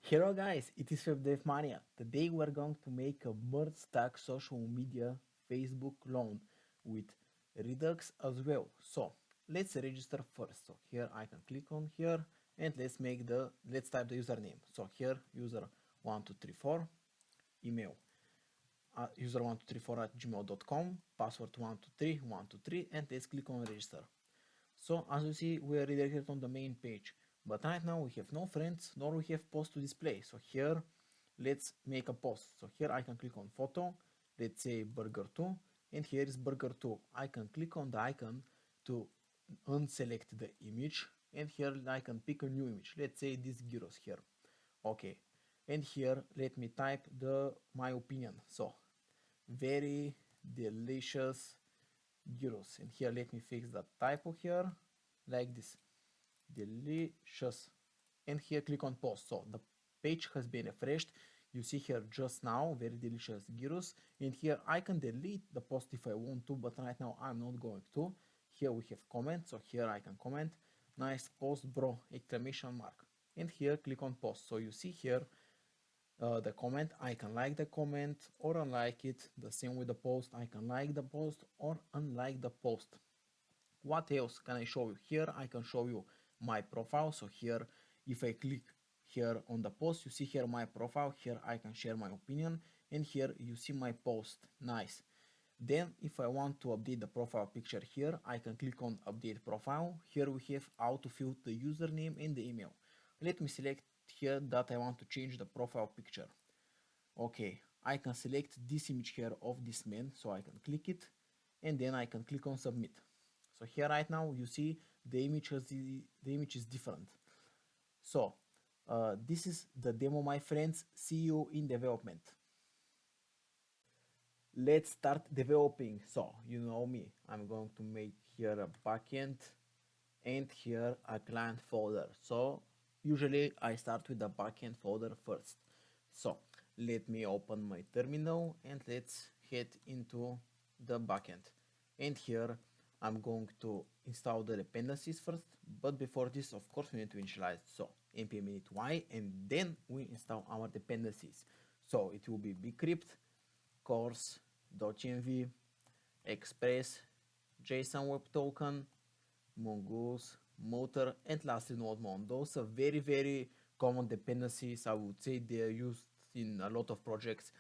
Hello guys, it is WebDevMania. Today we are going to make a merge stack social media Facebook clone with Redux as well. So let's register first. So here I can click on here and let's type the username. So here user 1234, email user1234 at gmail.com, password 123123, and let's click on register. So as you see, we are redirected on the main page, but right now we have no friends nor we have post to display. So here let's make a post. So here I can click on photo, let's say burger 2, and here is burger 2. I can click on the icon to unselect the image, and here I can pick a new image, let's say this gyros here. Okay, and here let me type my opinion. So very delicious gyros, and here let me fix that typo here like this, delicious, and here click on post. So the page has been refreshed. You see here just now very delicious gyros, and here I can delete the post if I want to, but right now I'm not going to. Here we have comment, so here I can comment, nice post bro, exclamation mark, and here click on post. So you see here the comment, I can like the comment or unlike it. The same with the post, I can like the post or unlike the post. What else can I show you? Here I can show you my profile. So here if I click here on the post, you see here my profile. Here I can share my opinion, and here you see my post. Nice. Then if I want to update the profile picture, here I can click on update profile. Here we have how to fill the username and the email. Let me select here that I want to change the profile picture. Okay, I can select this image here of this man, so I can click it, and then I can click on submit. So here right now you see the image is different. So this is the demo, my friends. See you in development. Let's start developing. So you know me, I'm going to make here a backend and here a client folder. So usually I start with the backend folder first. So let me open my terminal and let's head into the backend. And here I'm going to install the dependencies first, but before this, of course, we need to initialize. So npm init y, and then we install our dependencies. So it will be bcrypt, course.env, express, JSON web token, mongoose, motor, and lastly nodemon. Those are very common dependencies. I would say they are used in a lot of projects,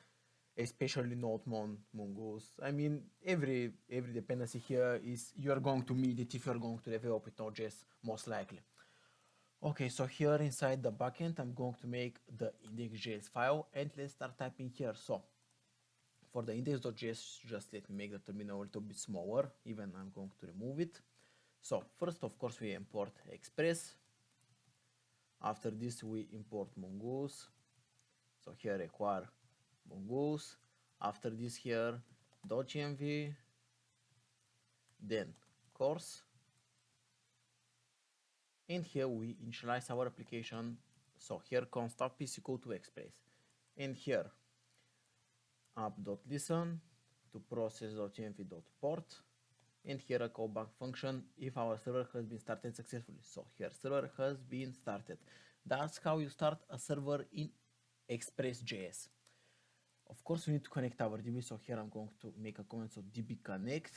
especially nodemon, mongoose. I mean, every dependency here is you are going to need it if you are going to develop with Node.js, most likely. Okay, so here inside the backend, I'm going to make the index.js file, and let's start typing here. So for the index.js, just let me make the terminal a little bit smaller, even I'm going to remove it. So first, of course, we import express. After this, we import mongoose. So here require mongoose. After this here, .env, then course. And here we initialize our application. So here const is equal to express. And here app.listen to process.env.port. And here a callback function if our server has been started successfully. So here server has been started. That's how you start a server in Express.js. Of course, we need to connect our DB. So here I'm going to make a comment. So DB connect.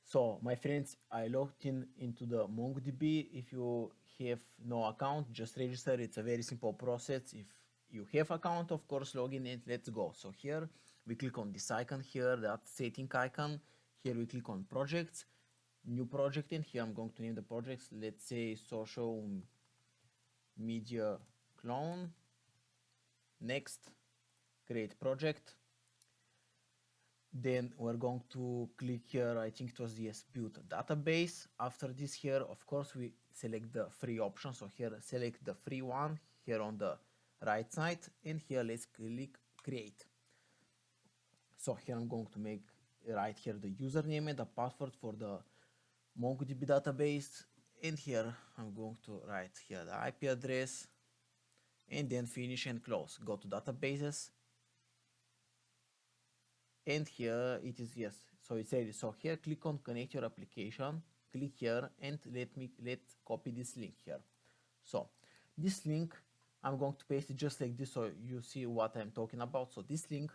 So my friends, I logged into the MongoDB. If you have no account, just register. It's a very simple process. If you have account, of course, log in and let's go. So here we click on this icon here, that setting icon. Here we click on projects, new project, and here I'm going to name the projects. Let's say social media clone. Next, create project. Then we're going to click here, I think it was the build database. After this here, of course, we select the free option. So here select the free one here on the right side, and here let's click create. So here I'm going to make right here the username and the password for the MongoDB database, and here I'm going to write here the IP address, and then finish and close. Go to databases, and here it is, yes, so it's ready. So here click on connect your application, click here, and let's copy this link here. So this link I'm going to paste it just like this so you see what I'm talking about. So this link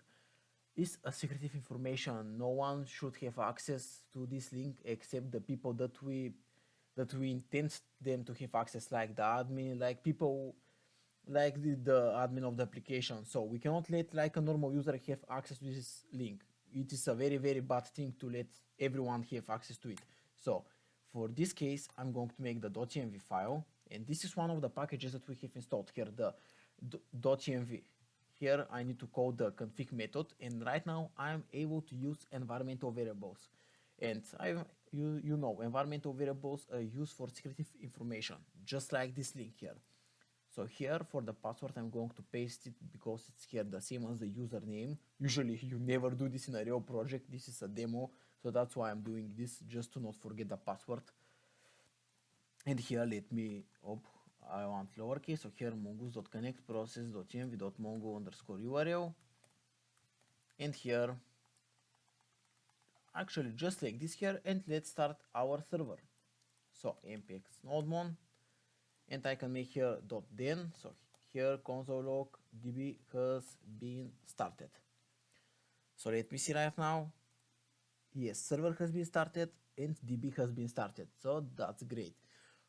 is a secretive information. No one should have access to this link except the people that we intend them to have access, like the admin, like people like the admin of the application. So we cannot let like a normal user have access to this link. It is a very bad thing to let everyone have access to it. So for this case, I'm going to make the .env file, and this is one of the packages that we have installed here, the .env. Here I need to call the config method, and right now I'm able to use environmental variables. And you know, environmental variables are used for secretive information, just like this link here. So here for the password, I'm going to paste it because it's here the same as the username. Usually you never do this in a real project. This is a demo, so that's why I'm doing this, just to not forget the password. And here let me, I want lowercase, so here mongoose.connect process.env.mongo_url. And here, actually just like this here, and let's start our server. So npx nodemon, and I can make here .den, so here console log db has been started. So let me see right now. Yes, server has been started and db has been started, so that's great.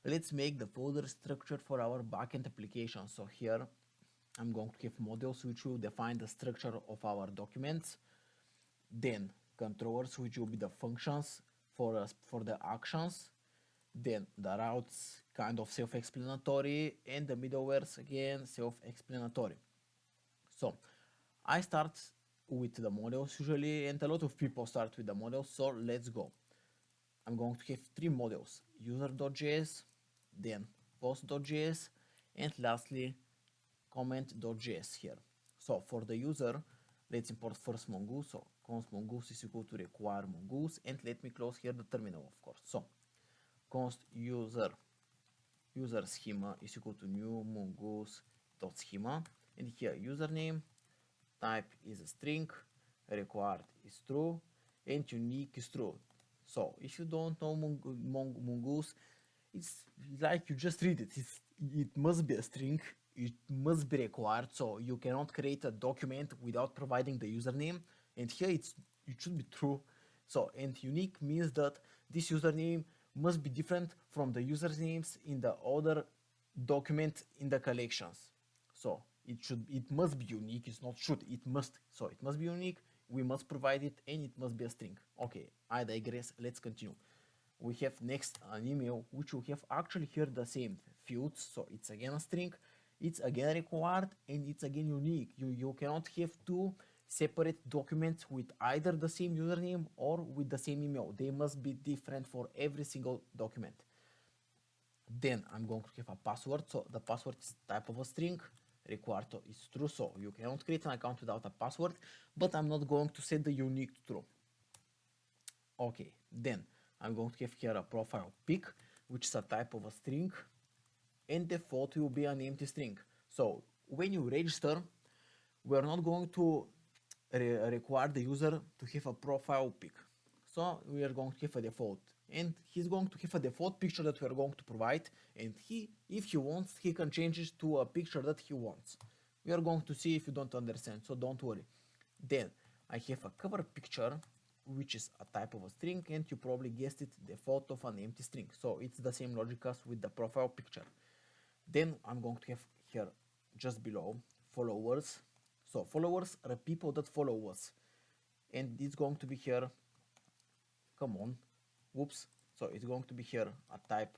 Let's make the folder structure for our backend application. So here I'm going to have models which will define the structure of our documents, then controllers which will be the functions for us for the actions, then the routes kind of self-explanatory, and the middlewares again self-explanatory. So I start with the models usually, and a lot of people start with the models, so let's go. I'm going to have three models: user.js, then post.js, and lastly comment.js here. So for the user, let's import first mongoose. So const mongoose is equal to require mongoose, and let me close here the terminal, of course. So const user schema is equal to new mongoose.schema, and here username type is a string, required is true, and unique is true. So if you don't know mongoose, it's like you just read it. It must be a string, it must be required, so you cannot create a document without providing the username, and here it should be true. So, and unique means that this username must be different from the usernames in the other document in the collections. So it must be unique. It's not should, it must. So it must be unique, we must provide it, and it must be a string. Okay, I digress, let's continue. We have next an email which will have actually here the same fields, so it's again a string, it's again required, and it's again unique. You cannot have two separate documents with either the same username or with the same email. They must be different for every single document. Then I'm going to have a password, so the password is type of a string, required is true, so you cannot create an account without a password, but I'm not going to set the unique to true. Okay, then I'm going to have here a profile pic, which is a type of a string, and default will be an empty string. So when you register, we are not going to require the user to have a profile pic. So we are going to have a default, and he's going to have a default picture that we are going to provide, and if he wants, he can change it to a picture that he wants. We are going to see if you don't understand, so don't worry. Then I have a cover picture, which is a type of a string, and you probably guessed it, default of an empty string. So it's the same logic as with the profile picture. Then I'm going to have here just below followers. So followers are people that follow us, and it's going to be here, come on, whoops. So it's going to be here a type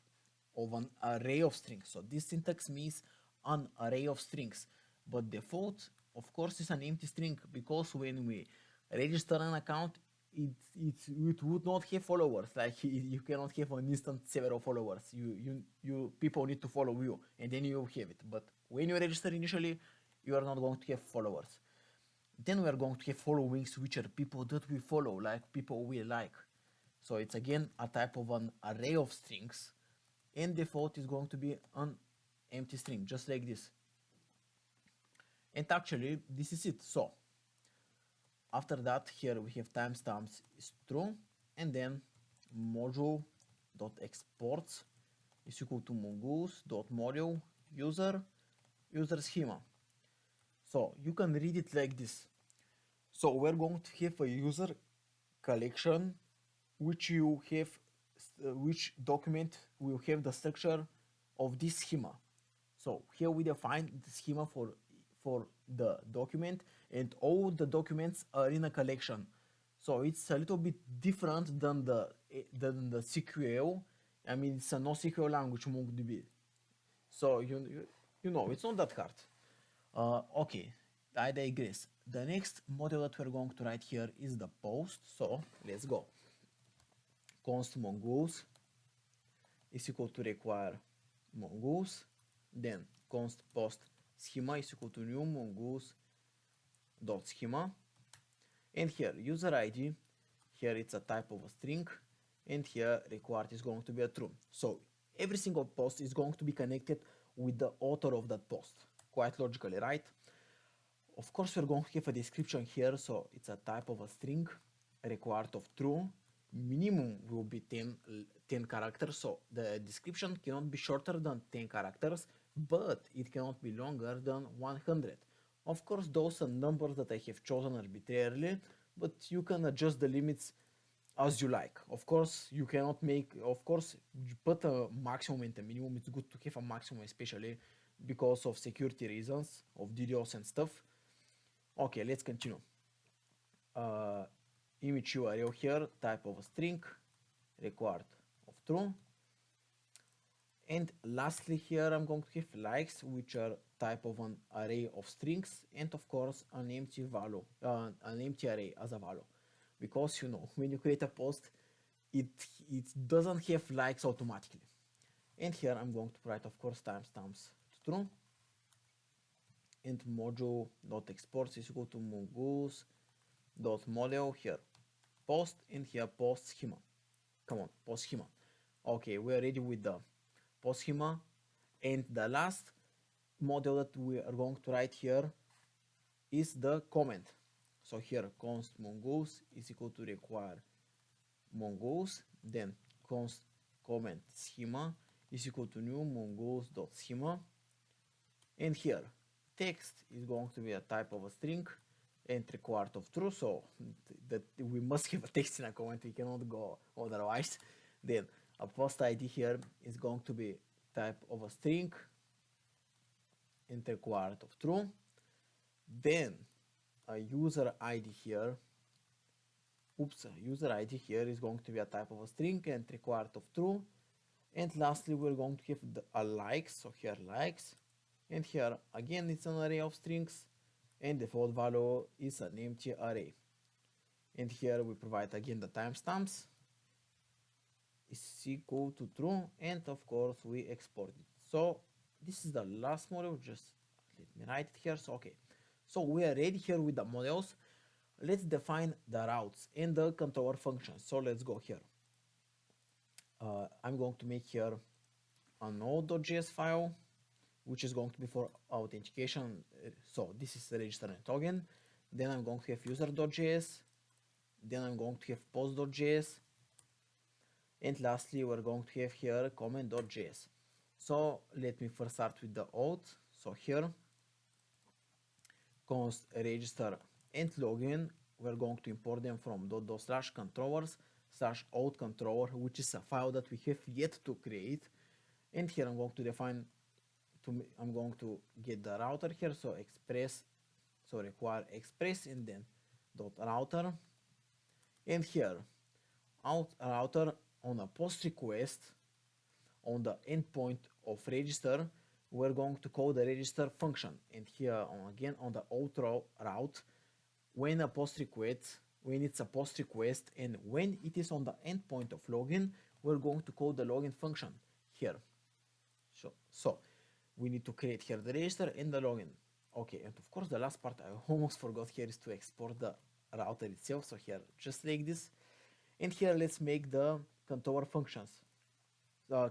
of an array of strings. So this syntax means an array of strings, but default of course is an empty string, because when we register an account, it would not have followers. Like you cannot have an instant several followers. You people need to follow you, and then you have it. But when you register initially, you are not going to have followers. Then we are going to have followings, which are people that we follow, like people we like. So it's again a type of an array of strings, and default is going to be an empty string, just like this. And actually, this is it. So after that, here we have timestamps is true, and then module.exports is equal to mongoose.module user user schema. So you can read it like this. So we're going to have a user collection which you have which document will have the structure of this schema. So here we define the schema for the document, and all the documents are in a collection. So it's a little bit different than the SQL. I mean, it's a NoSQL language, MongoDB. So you know it's not that hard. Okay, I digress. The next model that we're going to write here is the post. So let's go. Const mongoose is equal to require mongoose. Then const post schema is equal to new mongoose dot schema. And here user ID, here it's a type of a string, and here required is going to be a true. So every single post is going to be connected with the author of that post. Quite logically, right? Of course, we're going to have a description here, so it's a type of a string required of true. Minimum will be 10 characters, so the description cannot be shorter than 10 characters, but it cannot be longer than 100. Of course, those are numbers that I have chosen arbitrarily, but you can adjust the limits as you like. Of course, you cannot make, of course, you put a maximum and a minimum. It's good to have a maximum, especially because of security reasons, of DDoS and stuff. Okay, let's continue. Image URL here, type of a string, required of true. And lastly here I'm going to have likes, which are type of an array of strings, and of course an empty value, an empty array as a value. Because you know, when you create a post, it doesn't have likes automatically. And here I'm going to write, of course, timestamps to true. And module.export is equal to mongoose.model here post, and here post schema. Come on, post schema. Okay, we are ready with the post schema. And the last model that we are going to write here is the comment. So here const mongoose is equal to require mongoose, then const comment schema is equal to new mongoose.schema. And here text is going to be a type of a string and required of true, so that we must have a text in a comment, we cannot go otherwise. Then a post ID here is going to be type of a string and required of true. Then a user ID here, user ID here is going to be a type of a string and required of true. And lastly, we're going to have a likes, so here likes. And here again it's an array of strings, and default value is an empty array. And here we provide again the timestamps is equal to true, and of course we export it. So this is the last model, just let me write it here. So okay, so we are ready here with the models. Let's define the routes and the controller functions. So let's go here. I'm going to make here a node.js file, which is going to be for authentication. So this is the register and login. Then I'm going to have user.js. Then I'm going to have post.js. And lastly, we're going to have here comment.js. So let me first start with the auth. So here, const register and login, we're going to import them from /controllers/auth controller, which is a file that we have yet to create. And here I'm going to define, I'm going to get the router here, so express, so require express, and then .router. And here, router on a post request on the endpoint of register, we're going to call the register function. And here again on the auth route, when a post request, when it's a post request, and when it is on the endpoint of login, we're going to call the login function here. So we need to create here the register and the login. Okay, and of course the last part I almost forgot here is to export the router itself. So here, just like this. And here let's make the controller functions,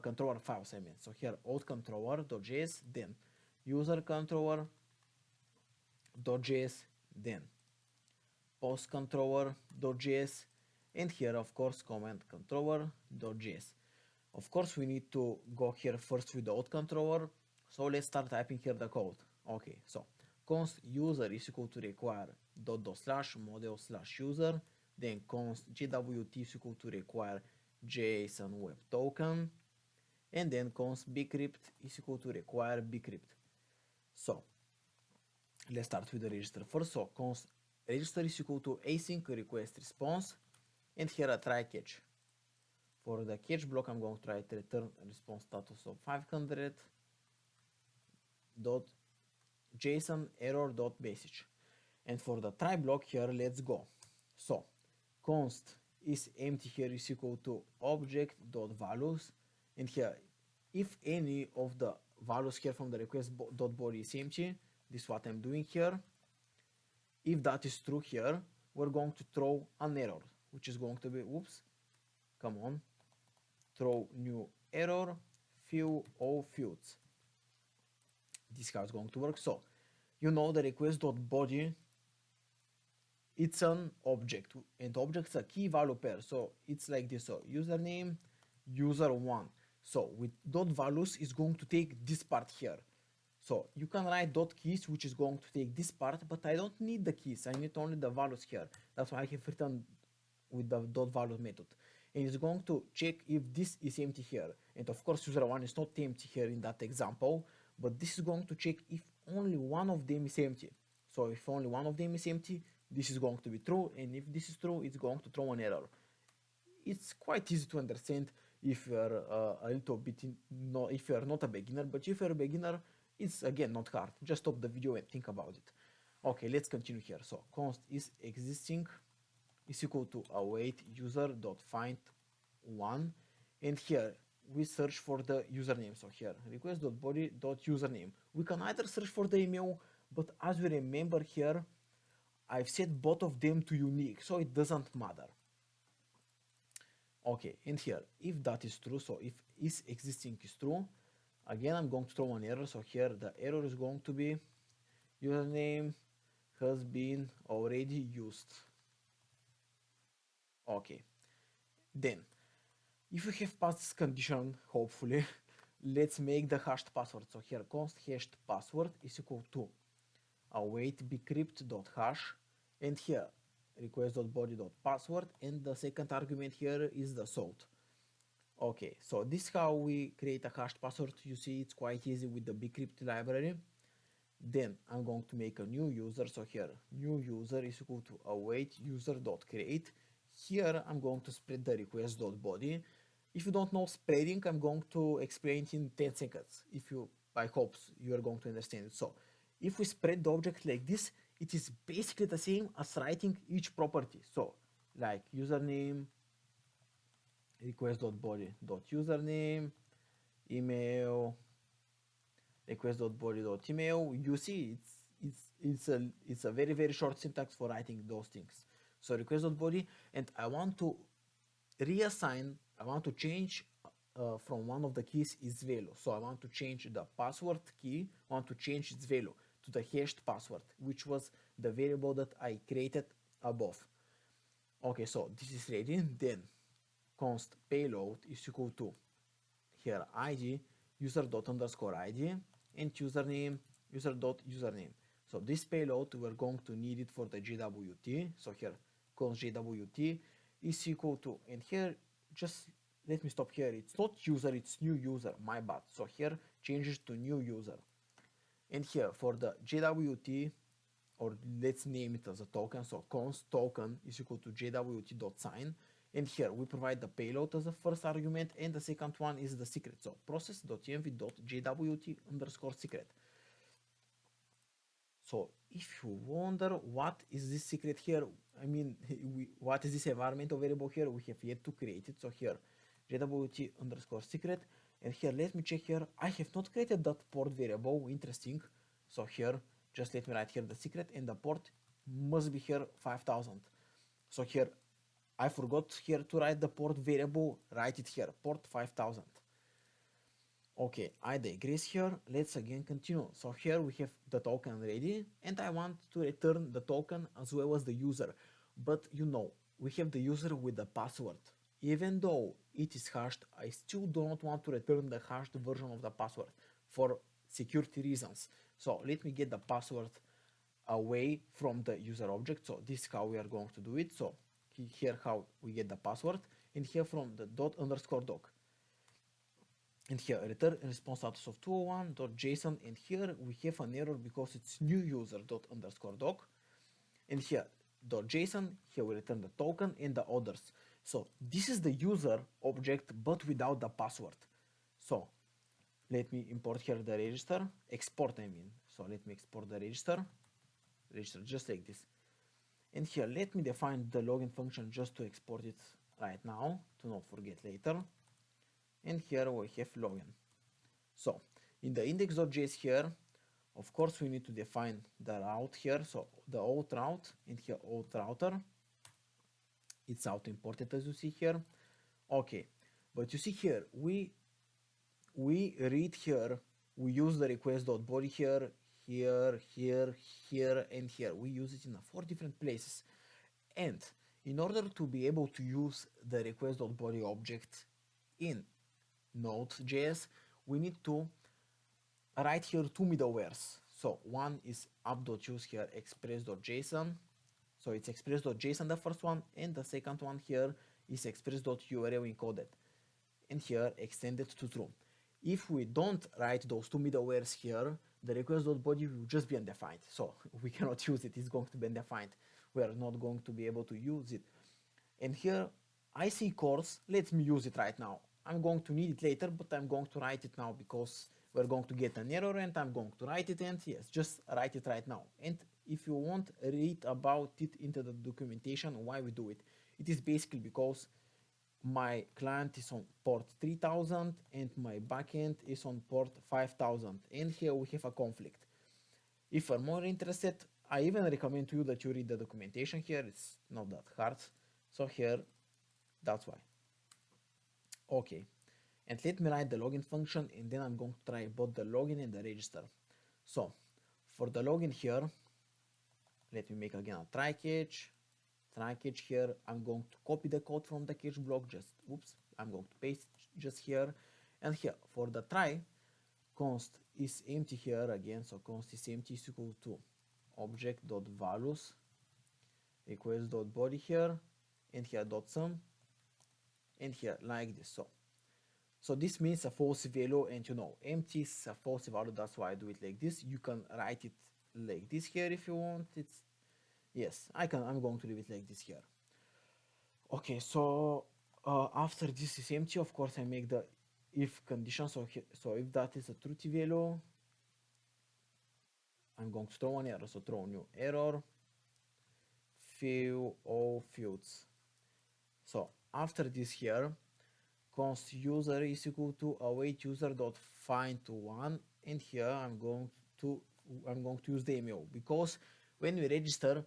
controller files I mean. So here auth controller.js, then user controller.js, then post controller.js, and here of course comment controller.js. Of course we need to go here first with the auth controller, so let's start typing here the code. Okay, so const user is equal to require dot slash model slash user, then const JWT is equal to require JSON web token, and then const bcrypt is equal to require bcrypt. So let's start with the register first. So const register is equal to async request response, and here a try catch. For the catch block, I'm going to try to return response status of 500 dot JSON error dot message. And for the try block here, let's go. So const is empty here is equal to object dot values, and here if any of the values here from the request dot body is empty, this is what I'm doing here. If that is true here, we're going to throw an error, which is going to be, oops, come on, throw new error, few all fields. This is how it's going to work. So you know the request.body, it's an object, and object's a key value pair. So it's like this. So username, user1. So with dot values is going to take this part here. So you can write dot keys, which is going to take this part, but I don't need the keys. I need only the values here. That's why I have written with the dot value method. And it's going to check if this is empty here. And of course, user1 is not empty here in that example, but this is going to check if only one of them is empty. So if only one of them is empty, this is going to be true, and if this is true, it's going to throw an error. It's quite easy to understand if you're a little bit, if you're not a beginner, but if you're a beginner, it's again not hard. Just stop the video and think about it. Okay, let's continue here. So const is existing is equal to await user.find one, and here we search for the username. So here request.body.username. We can either search for the email, but as we remember here, I've set both of them to unique, so it doesn't matter. Okay, and here, if that is true, so if is existing is true, again I'm going to throw an error. So here the error is going to be username has been already used. Okay, then if you have passed this condition, hopefully, let's make the hashed password. So here const hashed password is equal to await bcrypt.hash, and here request.body.password, and the second argument here is the salt. Okay, so this is how we create a hashed password. You see, it's quite easy with the bcrypt library. Then I'm going to make a new user. So here new user is equal to await user.create. Here I'm going to spread the request.body. If you don't know spreading, I'm going to explain it in 10 seconds. I hope you are going to understand it. So if we spread the object like this, it is basically the same as writing each property. So like username, request.body.username, email, request.body.email. You see, it's a very, very short syntax for writing those things. So request.body, and I want to change from one of the keys its value. So I want to change the password key, I want to change its value to the hashed password, which was the variable that I created above. Okay, so this is ready. Then const payload is equal to here id user._id and username user.username. So this payload, we're going to need it for the JWT. So here const JWT is equal to, and here just let me stop here. It's not user, it's new user, my bad. So here changes to new user. And here for the JWT, or let's name it as a token. So const token is equal to JWT.sign. And here we provide the payload as the first argument, and the second one is the secret. So process.env.jwt_secret. So if you wonder what is this secret here, I mean, what is this environmental variable here, we have yet to create it. So here JWT_secret, and here let me check here. I have not created that port variable. Interesting. So here just let me write here the secret, and the port must be here 5000. So here I forgot here to write the port variable. Write it here, port 5000. Okay, I digress here. Let's again continue. So here we have the token ready, and I want to return the token as well as the user. But you know, we have the user with the password. Even though it is hashed, I still do not want to return the hashed version of the password for security reasons. So let me get the password away from the user object. So this is how we are going to do it. So here how we get the password, and here from the ._doc, and here return response status of 201.json, and here we have an error because it's new user ._doc, and here .json, here we return the token and the others. So this is the user object but without the password. So let me import here the register, export I mean. So let me export the register just like this. And here let me define the login function just to export it right now to not forget later. And here we have login. So in the index.js here, of course we need to define the route here. So the auth route, and here auth router, it's auto imported as you see here. Okay, but you see here we read here, we use the request.body here, here, and here. We use it in 4 different places. And in order to be able to use the request.body object in Node.js, we need to write here 2 middlewares. So one is app.use here express.json. So it's express.json the first one, and the second one here is express.url encoded, and here extended to true. If we don't write those 2 middlewares here, the request.body will just be undefined. So we cannot use it, it's going to be undefined. We are not going to be able to use it. And here I see course, let me use it right now. I'm going to need it later, but I'm going to write it now because we're going to get an error and I'm going to write it, and yes, just write it right now. And if you want, read about it into the documentation why we do it. It is basically because my client is on port 3000 and my backend is on port 5000, and here we have a conflict. If you're more interested, I even recommend to you that you read the documentation here, it's not that hard. So here, that's why. Okay, and let me write the login function, and then I'm going to try both the login and the register. So for the login here, let me make again a try catch here. I'm going to copy the code from the catch block, just I'm going to paste it just here, and here for the try, const is empty here again. So const is empty is equal to object.values request.body here, and here .sum, and here like this. So this means a false value, and you know empty is a false value, that's why I do it like this. You can write it like this here if you want. It's yes, I'm going to leave it like this here. Okay, so after this is empty, of course I make the if condition. So if that is a truth value, I'm going to throw an error. So throw new error, fill all fields. So after this here, const user is equal to await user dot find to 1, and here I'm going to use the email, because when we register,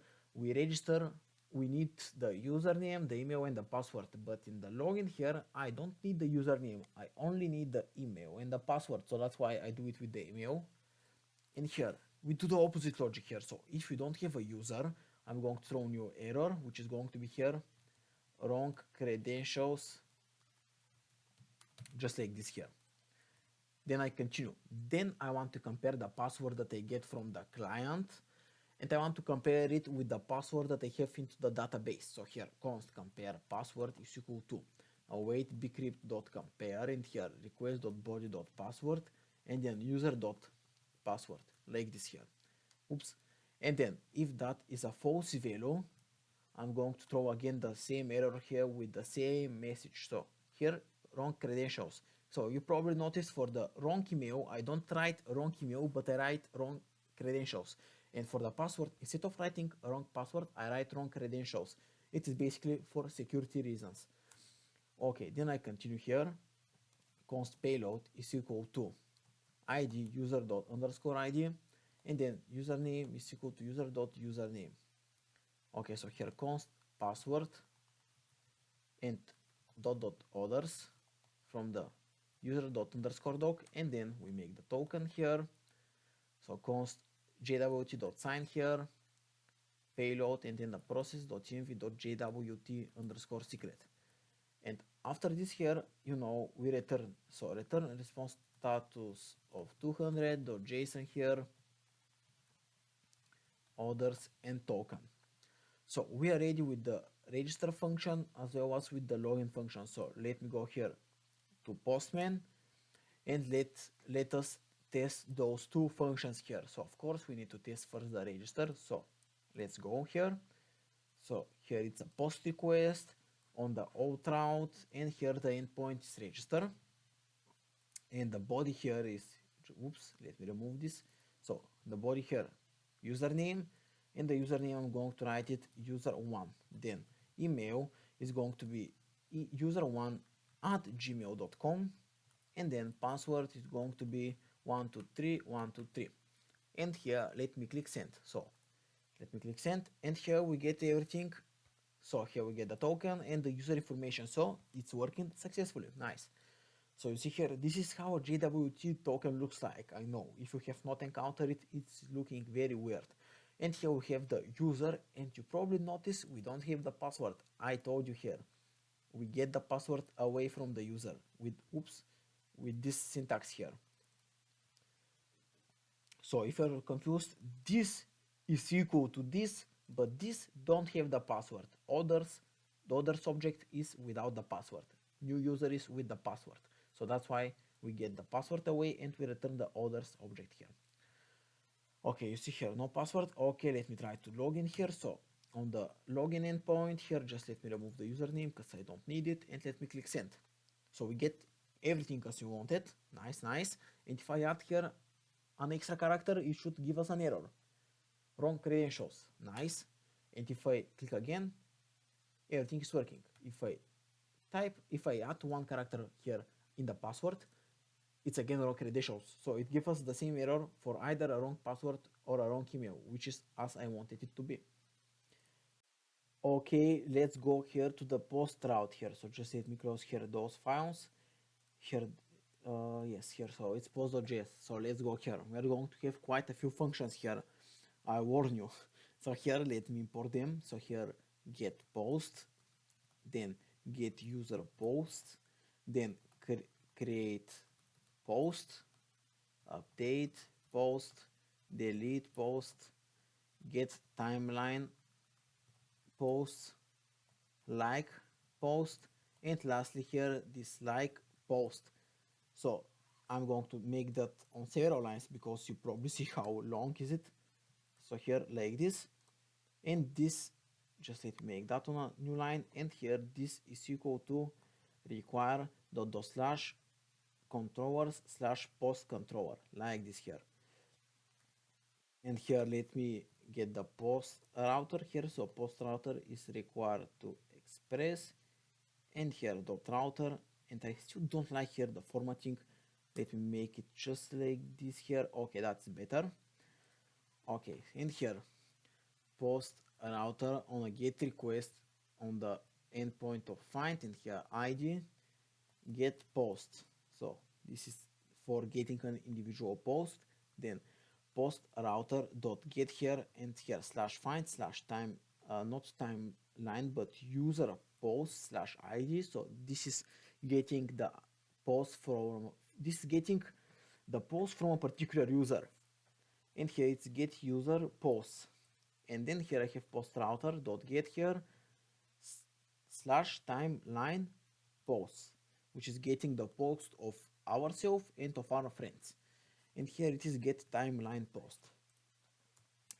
we need the username, the email, and the password. But in the login here, I don't need the username, I only need the email and the password. So that's why I do it with the email. And here we do the opposite logic here. So if we don't have a user, I'm going to throw new error, which is going to be here wrong credentials, just like this here. Then I continue. Then I want to compare the password that I get from the client, and I want to compare it with the password that I have into the database. So here const compare password is equal to await bcrypt.compare, and here request.body.password, and then user.password, like this here. Oops. And then if that is a false value, I'm going to throw again the same error here with the same message. So here wrong credentials. So you probably noticed for the wrong email, I don't write wrong email, but I write wrong credentials. And for the password, instead of writing wrong password, I write wrong credentials. It is basically for security reasons. Okay, then I continue here. Const payload is equal to id user._id, and then username is equal to user.username. Okay, so here const password and others from the user._doc, and then we make the token here. So const JWT.sign here, payload, and then the process.env.jwt_secret. And after this here, you know, we return. So return response status of 200.json here, others, and token. So we are ready with the register function as well as with the login function. So let me go here to Postman and let us test those two functions here. So of course we need to test first the register. So let's go here. So here it's a post request on the Auth route, and here the endpoint is register, and the body here is, oops, let me remove this. So the body here, username, and the username I'm going to write it user1. Then email is going to be user1@gmail.com, and then password is going to be 123123. And here let me click send. So let me click send, and here we get everything. So here we get the token and the user information. So it's working successfully. Nice. So you see here, this is how a JWT token looks like. I know if you have not encountered it, it's looking very weird. And here we have the user, and you probably notice we don't have the password. I told you here, we get the password away from the user with, oops, with this syntax here. So if you're confused, this is equal to this, but this don't have the password. Others, the others object is without the password. New user is with the password. So that's why we get the password away and we return the others object here. Okay, you see here, no password. Okay, let me try to log in here. So on the login endpoint here, just let me remove the username because I don't need it, and let me click send. So we get everything as you wanted. Nice, nice. And if I add here an extra character, it should give us an error. Wrong credentials. Nice. And if I click again, everything is working. If I add one character here in the password, it's again wrong credentials. So it gives us the same error for either a wrong password or a wrong email, which is as I wanted it to be. Okay, let's go here to the post route here. So just let me close here those files. Here, yes, here. So it's post.js. So let's go here. We are going to have quite a few functions here. I warn you. So here, let me import them. So here, get post, then get user post, then create post, update post, delete post, get timeline post, like post, and lastly here this like post. So I'm going to make that on several lines because you probably see how long is it. So here like this, and this, just let me make that on a new line, and here this is equal to require dot slash controllers slash post controller, like this here. And here let me get the post router here. So post router is required to express, and here dot router, and I still don't like here the formatting. Let me make it just like this here. Okay, that's better. Okay, and here post router on a get request on the endpoint of find, and here id get post. So this is for getting an individual post. Then post router dot get here, and here slash find slash time, not timeline but user post slash id. So this is getting the post from, this is getting the post from a particular user, and here it's get user post. And then here I have post router dot get here slash timeline post, which is getting the post of ourselves and of our friends. And here it is get timeline post.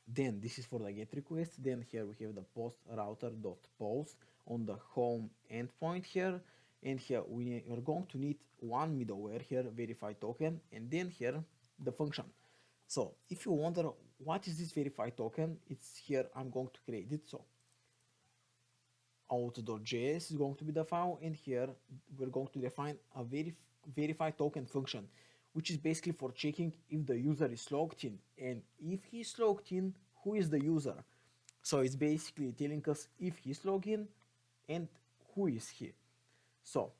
Then this is for the get request. Then here we have the post router dot post on the home endpoint here. And here we are going to need one middleware here, verify token, and then here the function. So if you wonder what is this verify token, it's here. I'm going to create it. So auth.js is going to be the file, and here we're going to define a verify token function, which is basically for checking if the user is logged in, and if he's logged in, who is the user. So it's basically telling us if he's logged in and who is he. So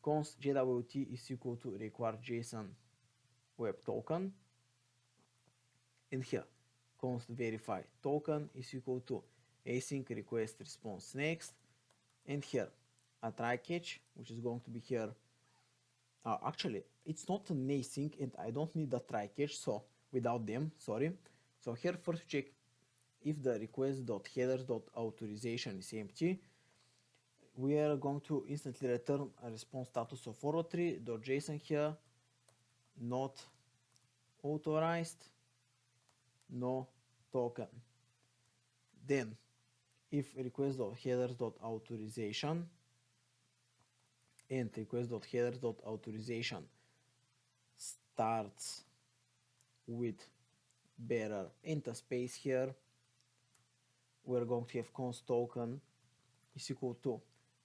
const JWT is equal to require JSON web token, and here const verify token is equal to async request response next, and here a try catch, which is going to be here. Actually it's not an async, and I don't need the try catch, so without them, sorry. So here first check if the request.headers.authorization is empty, we are going to instantly return a response status of 403.json here, not authorized, no token. Then if request.headers.authorization and request.headers.authorization starts with bearer and a space here, we're going to have const token is equal to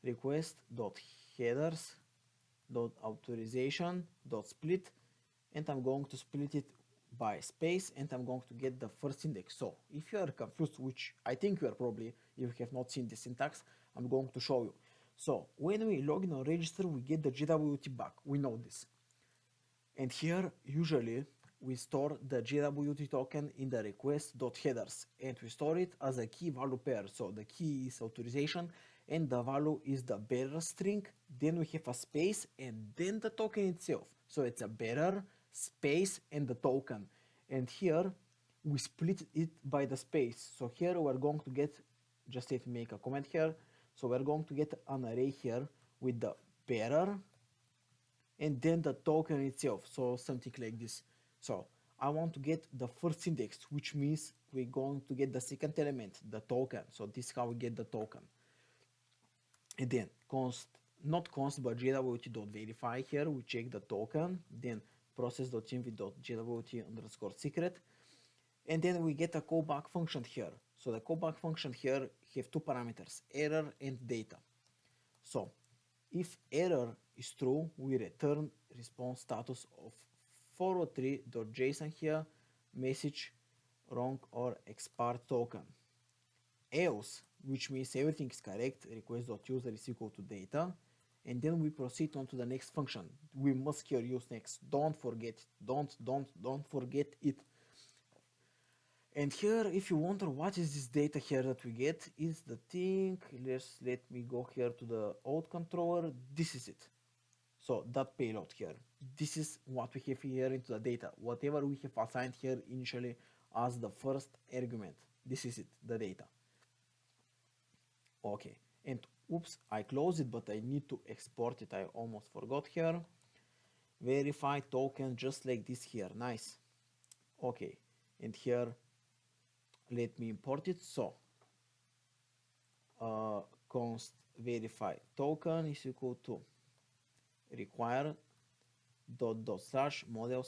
request.headers.authorization.split, and I'm going to split it by space, and I'm going to get the first index. So if you are confused, which I think you are probably, if you have not seen the syntax, I'm going to show you. So when we log in or register, we get the JWT back. We know this. And here, usually, we store the JWT token in the request.headers, and we store it as a key value pair. So the key is authorization, and the value is the bearer string. Then we have a space, and then the token itself. So it's a bearer, space, and the token. And here, we split it by the space. So here we're going to get, just let me make a comment here. So we're going to get an array here with the bearer, and then the token itself, so something like this. So I want to get the first index, which means we're going to get the second element, the token. So this is how we get the token. And then const, not const, but jwt.verify here, we check the token, then process.env.jwt underscore secret, and then we get a callback function here. So the callback function here have two parameters, error and data. So if error is true, we return response status of 403.json here, message wrong or expired token. Else, which means everything is correct, request.user is equal to data, and then we proceed on to the next function. We must here use next. Don't forget it. Don't forget it. And here, if you wonder what is this data here that we get, is the thing. Let me go here to the Auth controller. This is it. So that payload here. This is what we have here into the data. Whatever we have assigned here initially as the first argument. This is it, the data. Okay. And oops, I closed it, but I need to export it. I almost forgot here. Verify token just like this here. Nice. Okay. And here, let me import it. So const verify token is equal to require dot model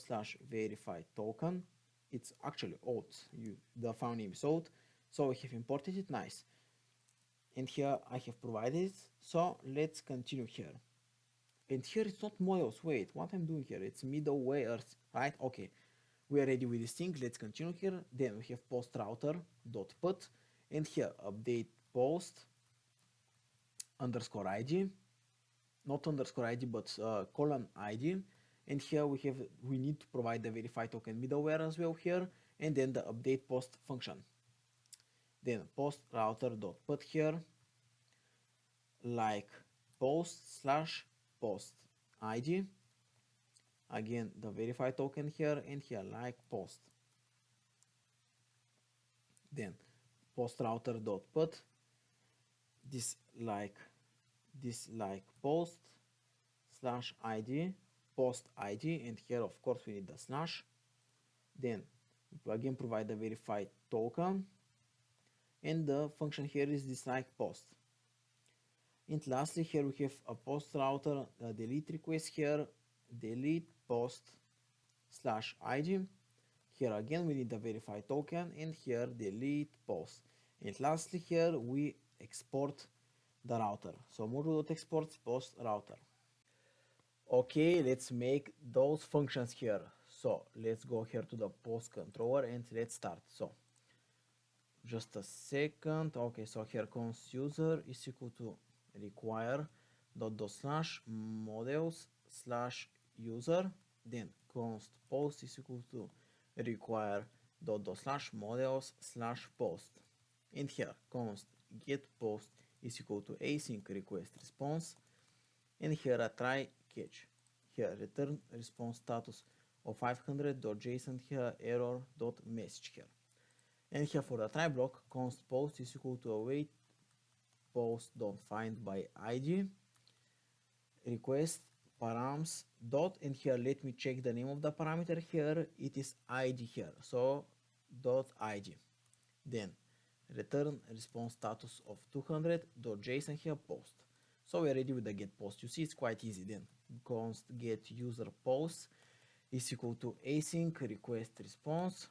verify token. It's actually Auth. The file name is Auth. So I have imported it. Nice. And here I have provided it. So let's continue here. And here it's not models. Wait, what I'm doing here? It's middlewares, right? Okay. We are ready with this thing. Let's continue here. Then we have post router dot put, and here update post underscore id, not underscore id, but colon id. And here we need to provide the verify token middleware as well here, and then the update post function. Then post router dot put here like post slash post id. Again, the verify token here, and here like post. Then post router dot put this like post slash id, post id, and here of course we need the slash. Then we again provide the verified token, and the function here is this like post. And lastly, here we have a post router delete request here, delete post slash id. Here again we need the verified token, and here delete post. And lastly here we export the router. So module.exports post router. Okay, let's make those functions here. So let's go here to the post controller and let's start. So just a second. Okay, so here const user is equal to require dot slash models slash user. Then const post is equal to require dot slash models slash post. And here const get post is equal to async request response. And here a try catch. Here return response status of 500.json here error.message here. And here for the try block, const post is equal to await post.find by id request params dot, and here let me check the name of the parameter. Here it is id here, so dot id. Then return response status of 200.json here post. So we're ready with the get post. You see it's quite easy. Then const get user post is equal to async request response.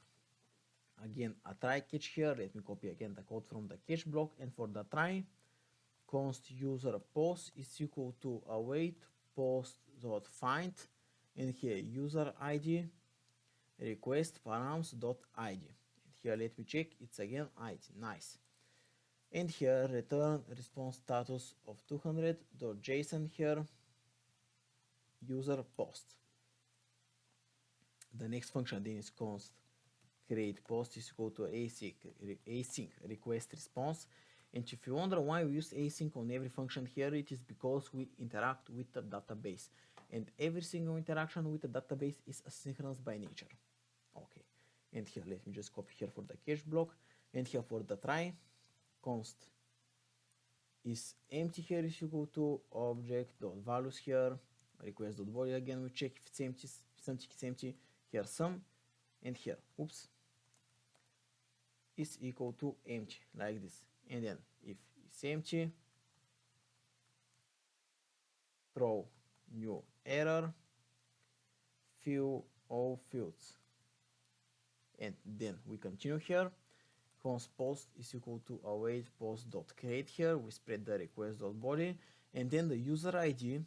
Again a try catch here. Let me copy again the code from the catch block, and for the try, const user post is equal to await post.find, and here user id request params.id. And here let me check, it's again id. Nice. And here return response status of 200.json here user post. The next function then is const create post is equal to async request response. And if you wonder why we use async on every function here, it is because we interact with the database, and every single interaction with the database is asynchronous by nature. Okay, and here let me just copy here for the catch block, and here for the try, const is empty here is equal to object.values here request.body. Again we check if it's empty, it's empty. Here sum, and here oops is equal to empty, like this. And then if it's empty, throw new error, fill all fields. And then we continue here. Const post is equal to await post.create here. We spread the request.body, and then the user ID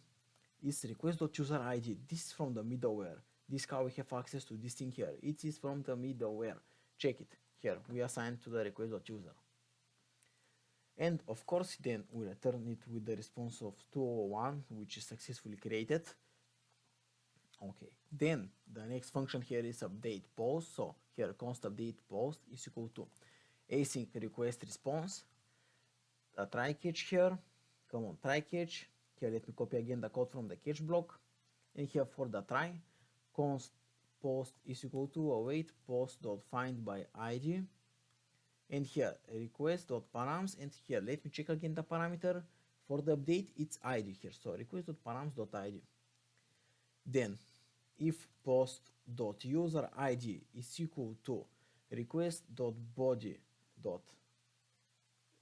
is request.user ID. This is from the middleware. This is how we have access to this thing here. It is from the middleware. Check it here. We assign to the request.user. And of course then we return it with the response of 201, which is successfully created. Okay, then the next function here is update post. So here const update post is equal to async request response, a try catch here. Come on, try catch here. Let me copy again the code from the catch block, and here for the try, const post is equal to await post.find by id, and here request.params, and here let me check again the parameter for the update. It's id here, so request.params.id. Then if post.user id is equal to request.body dot,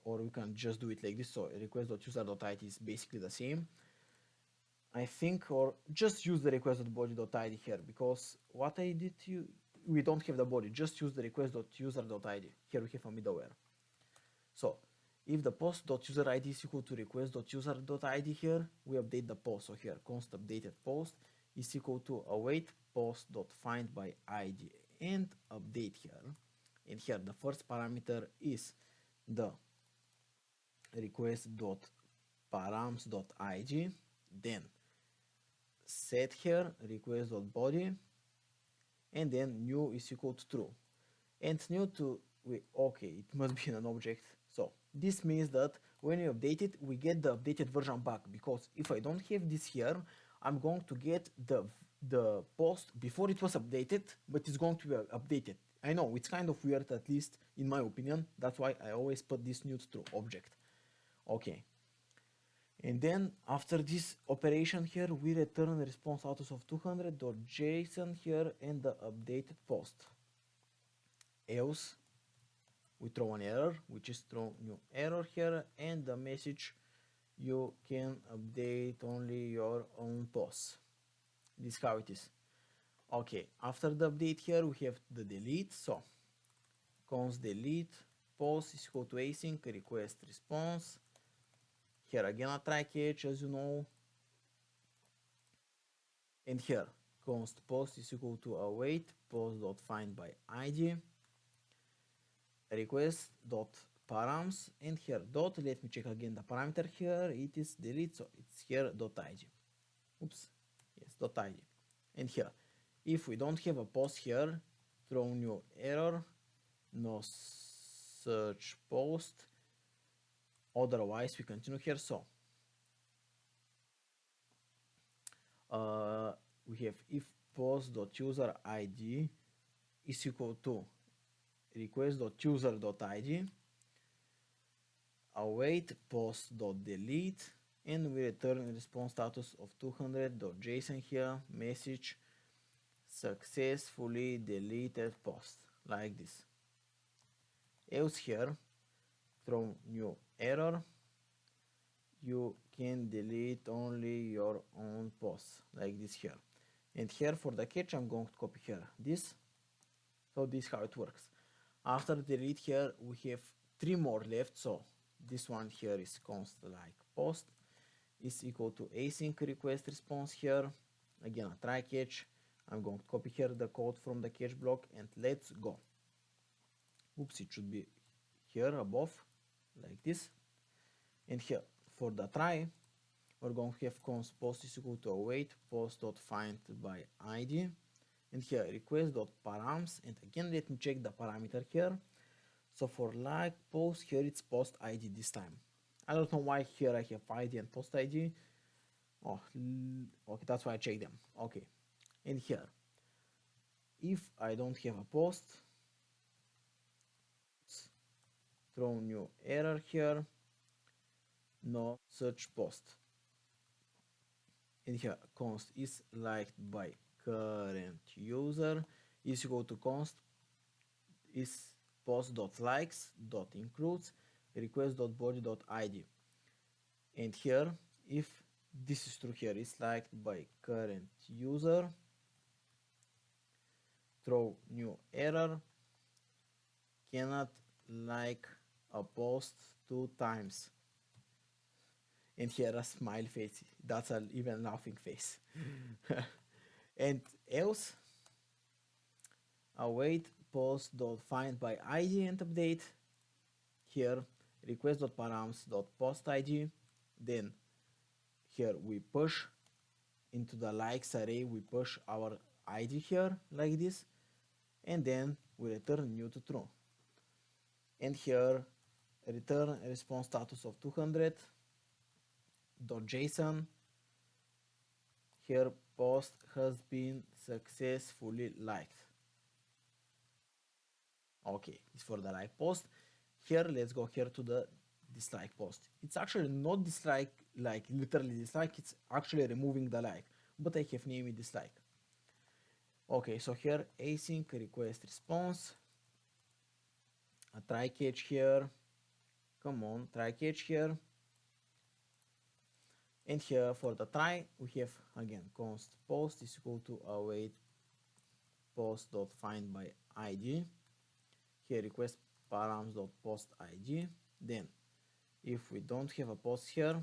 or we can just do it like this, so request.user.id is basically the same, I think, or just use the request.body.id here, because what I did to we don't have the body, just use the request.user.id. Here we have a middleware. So if the post.user.id is equal to request.user.id here, we update the post. So here const updated post is equal to await post.find by id and update here. And here the first parameter is the request.params.id, then set here request.body, and then new is equal to true, and new to okay, it must be an object. So this means that when you update it, we get the updated version back, because if I don't have this here, I'm going to get the post before it was updated, but it's going to be updated. I know it's kind of weird, at least in my opinion. That's why I always put this new to true object. Okay. And then after this operation here, we return the response status of 200.json here and the updated post. Else, we throw an error, which is throw new error here, and the message, you can update only your own posts. This is how it is. Okay, after the update here, we have the delete. So const delete post is equal to async request response. Here again a try catch, as you know, and here const post is equal to await post.find by id request.params, and here dot, let me check again the parameter here, it is delete, so it's here .id. Oops, yes, .id. And here if we don't have a post here, throw new error, no such post. Otherwise we continue here. So we have if post.user id is equal to request.user.id, await post.delete, and we return response status of 200.json here, message successfully deleted post, like this. Else here, throw new error, you can delete only your own posts, like this here. And here for the catch, I'm going to copy here this. So this is how it works. After delete here, we have 3 more left. So this one here is const like post is equal to async request response here. Again, a try catch. I'm going to copy here the code from the catch block and let's go. Oops, it should be here above, like this. And here for the try, we're going to have const post is equal to await post.find by id. And here request.params, and again let me check the parameter here. So for like post here it's post id this time. I don't know why here I have id and post id. Oh, okay, that's why I check them. Okay, and here if I don't have a post, throw new error here, no such post. And here const is liked by current user is equal to const is post.likes.includes request.body.id. And here if this is true here is liked by current user, throw new error, cannot like a post 2 times. And here a smile face, that's an even laughing face. And else await post.find by id and update. Here request.params.post id. Then here we push into the likes array, we push our id here like this, and then we return new to true. And here return response status of 200.json. Here post has been successfully liked. Okay, it's for the like post. Here let's go here to the dislike post. It's actually not dislike like literally dislike, it's actually removing the like, but I have named it dislike. Okay, so here async request response, a try catch here, come on, try catch here. And here for the try we have again const post is equal to await post.find by id. Here request params.post id. Then if we don't have a post here,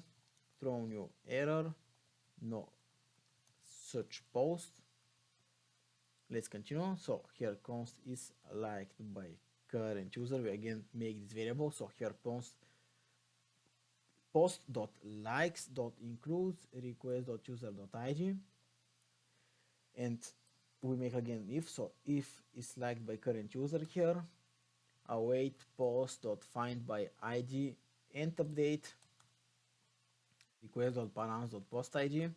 throw new error, no such post. Let's continue. So here const is liked by current user. We again make this variable. So here post.likes.includes request.user.id, and we make again if. So if is liked by current user here, await post.find by id and update request.params.post id.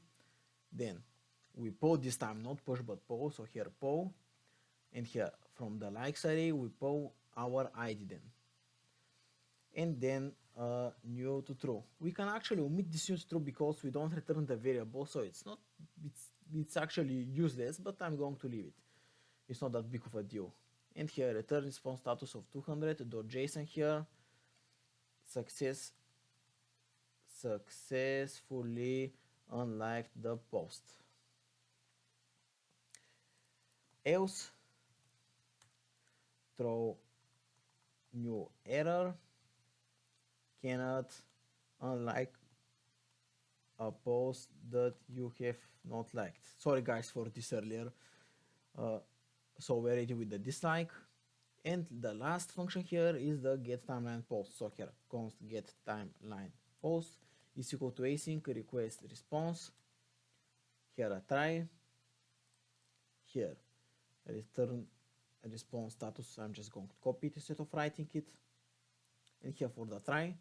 Then we poll this time, not push but poll. So here poll, and here from the likes array we poll our id then. And then new to true. We can actually omit this new to true because we don't return the variable, so it's actually useless, but I'm going to leave it. It's not that big of a deal. And here return response status of 200.json here, successfully unliked the post. Else throw new error, cannot unlike a post that you have not liked. Sorry guys for this earlier. So we're ready with the dislike. And the last function here is the get timeline post. So here const get timeline post is equal to async request response. Here a try. Here return response status. I'm just going to copy it instead of writing it. And here for the try,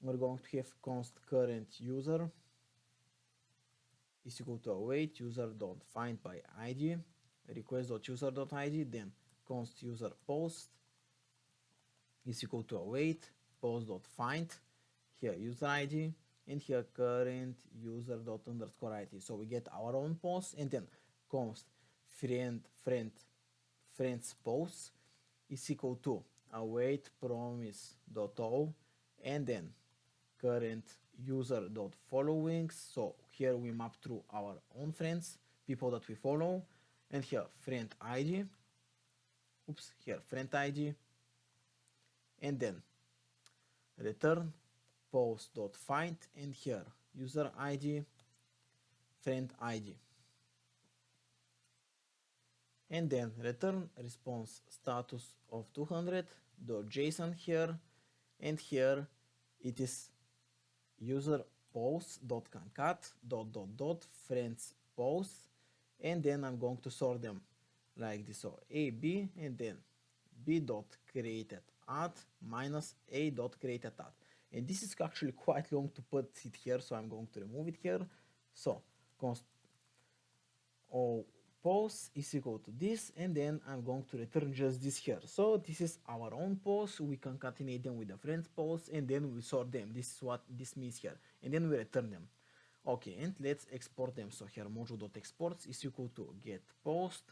we're going to have const current user is equal to await user.find by id request.user.id, then const user post is equal to await post.find, here user ID, and here current user dot underscore ID. So we get our own post, and then const friends post is equal to await promise dot all, and then current user dot followings. So here we map through our own friends, people that we follow, and here friend ID, here friend ID, and then return post dot find, and here user ID, friend ID, and then return response status of 200.json here, and here it is user post dot concat dot friends posts, and then I'm going to sort them like this. So a b, and then b dot created at minus a dot created at, and this is actually quite long to put it here, so I'm going to remove it here. So const all post is equal to this, and then I'm going to return just this here. So this is our own post, we concatenate them with the friends post, and then we sort them. This is what this means here, and then we return them. Okay, and let's export them. So here module.exports is equal to get post,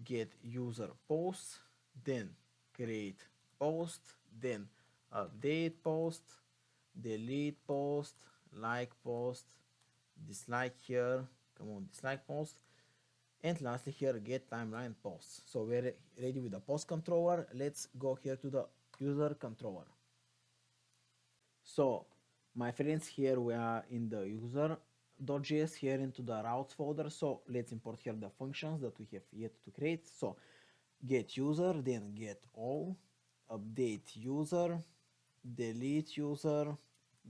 get user post, then create post, then update post, delete post, like post, dislike here, come on, dislike post, and lastly here get timeline posts. So we're ready with the post controller. Let's go here to the user controller. So my friends, here we are in the user.js here into the routes folder. So let's import here the functions that we have yet to create. So get user, then get all, update user, delete user,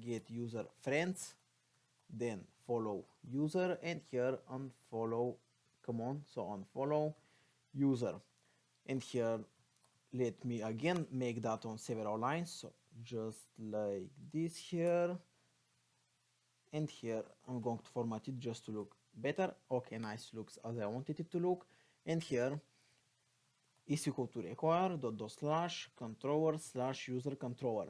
get user friends, then follow user, and here unfollow, come on, so unfollow user, and here let me again make that on several lines, so just like this here, and here I'm going to format it just to look better. Okay, nice, looks as I wanted it to look. And here is equal to require dot slash controller slash user controller,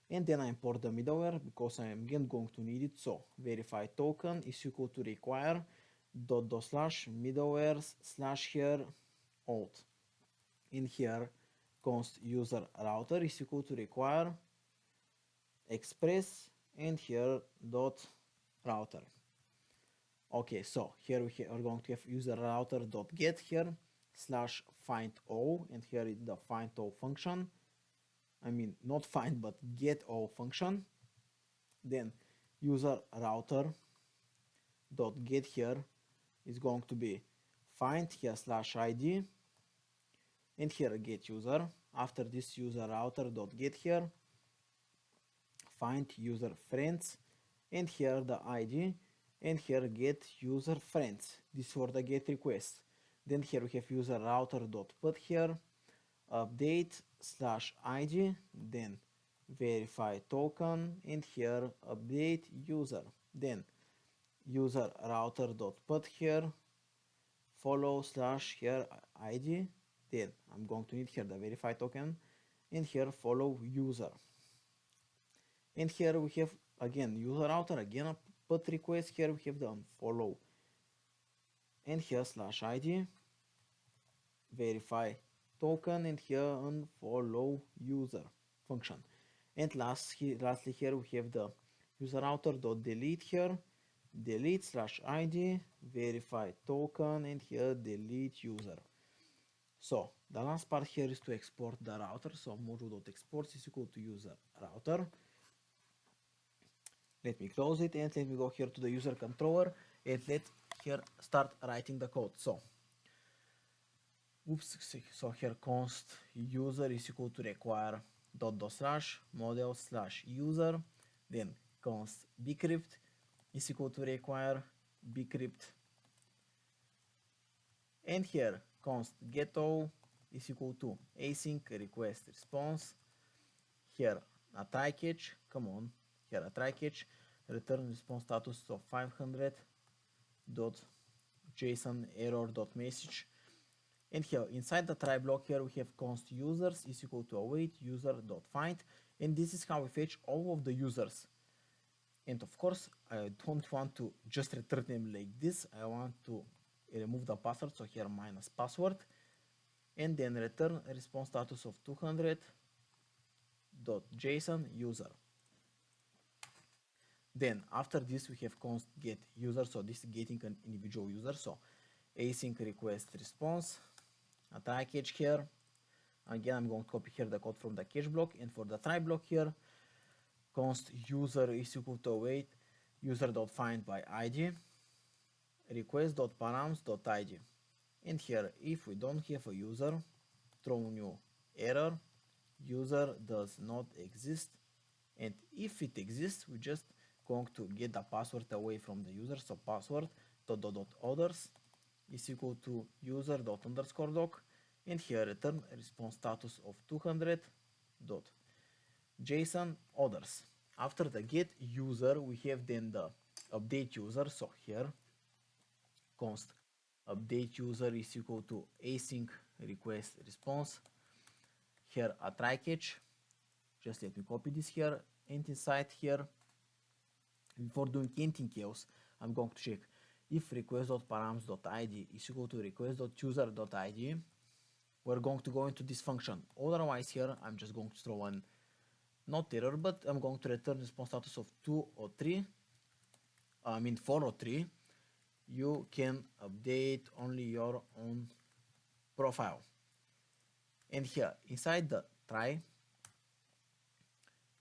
and then I import the middleware because I am again going to need it. So verify token is equal to require dot slash middleware slash here auth, in here const user router is equal to require express, and here dot router. Okay, so here we are going to have user router dot get here slash find all, and here is the find all function. I mean, not find, but get all function. Then user router dot get here is going to be find here slash id, and here get user. After this user router dot get here, find user friends, and here the id, and here get user friends. This for the get request. Then here we have user router dot put here update slash id, then verify token, and here update user, then user router dot put here follow slash here id, then I'm going to need here the verify token, and here follow user, and here we have again user router, again a put request, here we have the unfollow, and here slash id verify token, and here unfollow user function. And lastly here we have the user router dot delete here, delete slash id verify token, and here delete user. So the last part here is to export the router. So module.exports is equal to user router. Let me close it, and let me go here to the user controller, and let's here start writing the code. So so here const user is equal to require dot slash model slash user, then const bcrypt is equal to require bcrypt, and here const get all is equal to async request response, here a try catch, come on, here a try catch, return response status of 500 dot json error dot message, And here inside the try block here we have const users is equal to await user.find, and this is how we fetch all of the users. And of course I don't want to just return them like this, I want to remove the password, so here minus password, and then return response status of 200.json user. Then after this we have const get user, so this is getting an individual user, so async request response, a try catch here. Again I'm going to copy here the code from the catch block, and for the try block here const user is equal to await user.find by id request.params.id, and here if we don't have a user, throw new error, user does not exist, and if it exists we just going to get the password away from the user, so password others is equal to user._doc, and here return response status of 200.json others. After the get user we have then the update user, so here const update user is equal to async request response, here a try catch, just let me copy this here, and inside here before doing anything else I'm going to check if request.params.id is equal to request.user.id. We're going to go into this function, otherwise here I'm just going to throw an not error, but I'm going to return response status of 4 or 3. You can update only your own profile. And here inside the try,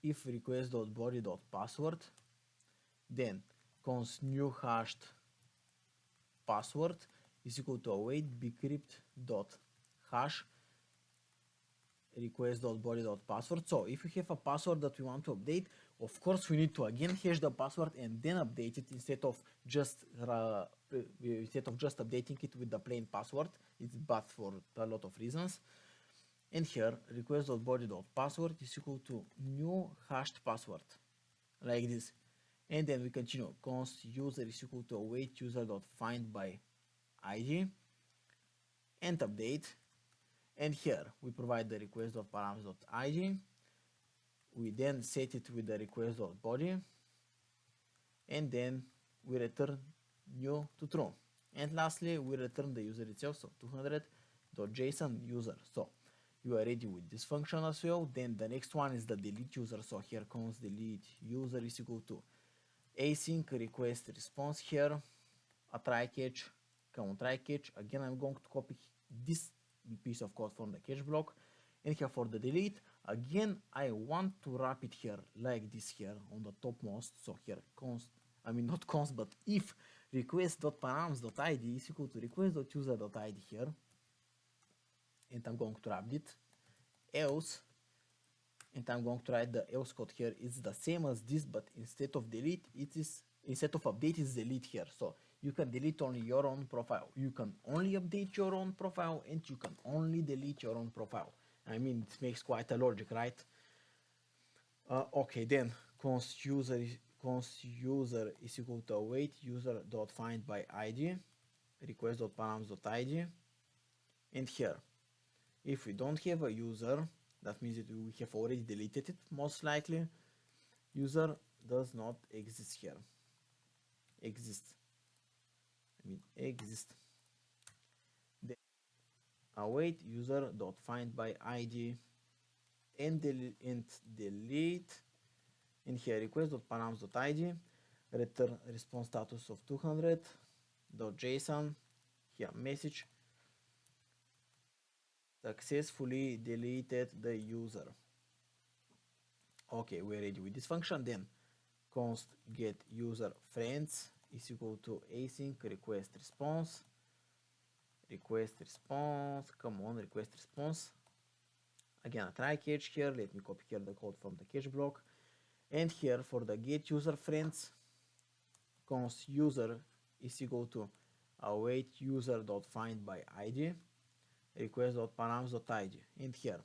if request.body.password, then const new hashed password is equal to await bcrypt.hash request.body.password. So if we have a password that we want to update, of course we need to again hash the password and then update it instead of just updating it with the plain password. It's bad for a lot of reasons. And here request.body.password is equal to new hashed password, like this. And then we continue, const user is equal to await user.find by id and update. And here we provide the request.params.id, we then set it with the request.body, and then we return new to true. And lastly we return the user itself, so 200.json user. So you are ready with this function as well. Then the next one is the delete user, so here const delete user is equal to async request response, here a try catch, count try catch. Again I'm going to copy this piece of code from the catch block, and here for the delete, again I want to wrap it here like this here on the topmost, so here const, not const, but if request.params.id is equal to request.user.id here, and I'm going to wrap it, else, and I'm going to write the else code here. It's the same as this, but instead of delete, instead of update is delete here. So you can delete only your own profile, you can only update your own profile, and you can only delete your own profile. It makes quite a logic, right? Okay, then const user is equal to await user.find by id request.params.id, and here if we don't have a user, that means that we have already deleted it, most likely. User does not exist here. Exist. Then await user.find by id and delete. And here request.params.id, return response status of 200.json, here message successfully deleted the user. Okay, we're ready with this function. Then const get user friends is equal to async request response, come on, request response. Again a try catch here, let me copy here the code from the catch block, and here for the get user friends, const user is equal to await user.find by id request.params.id, and here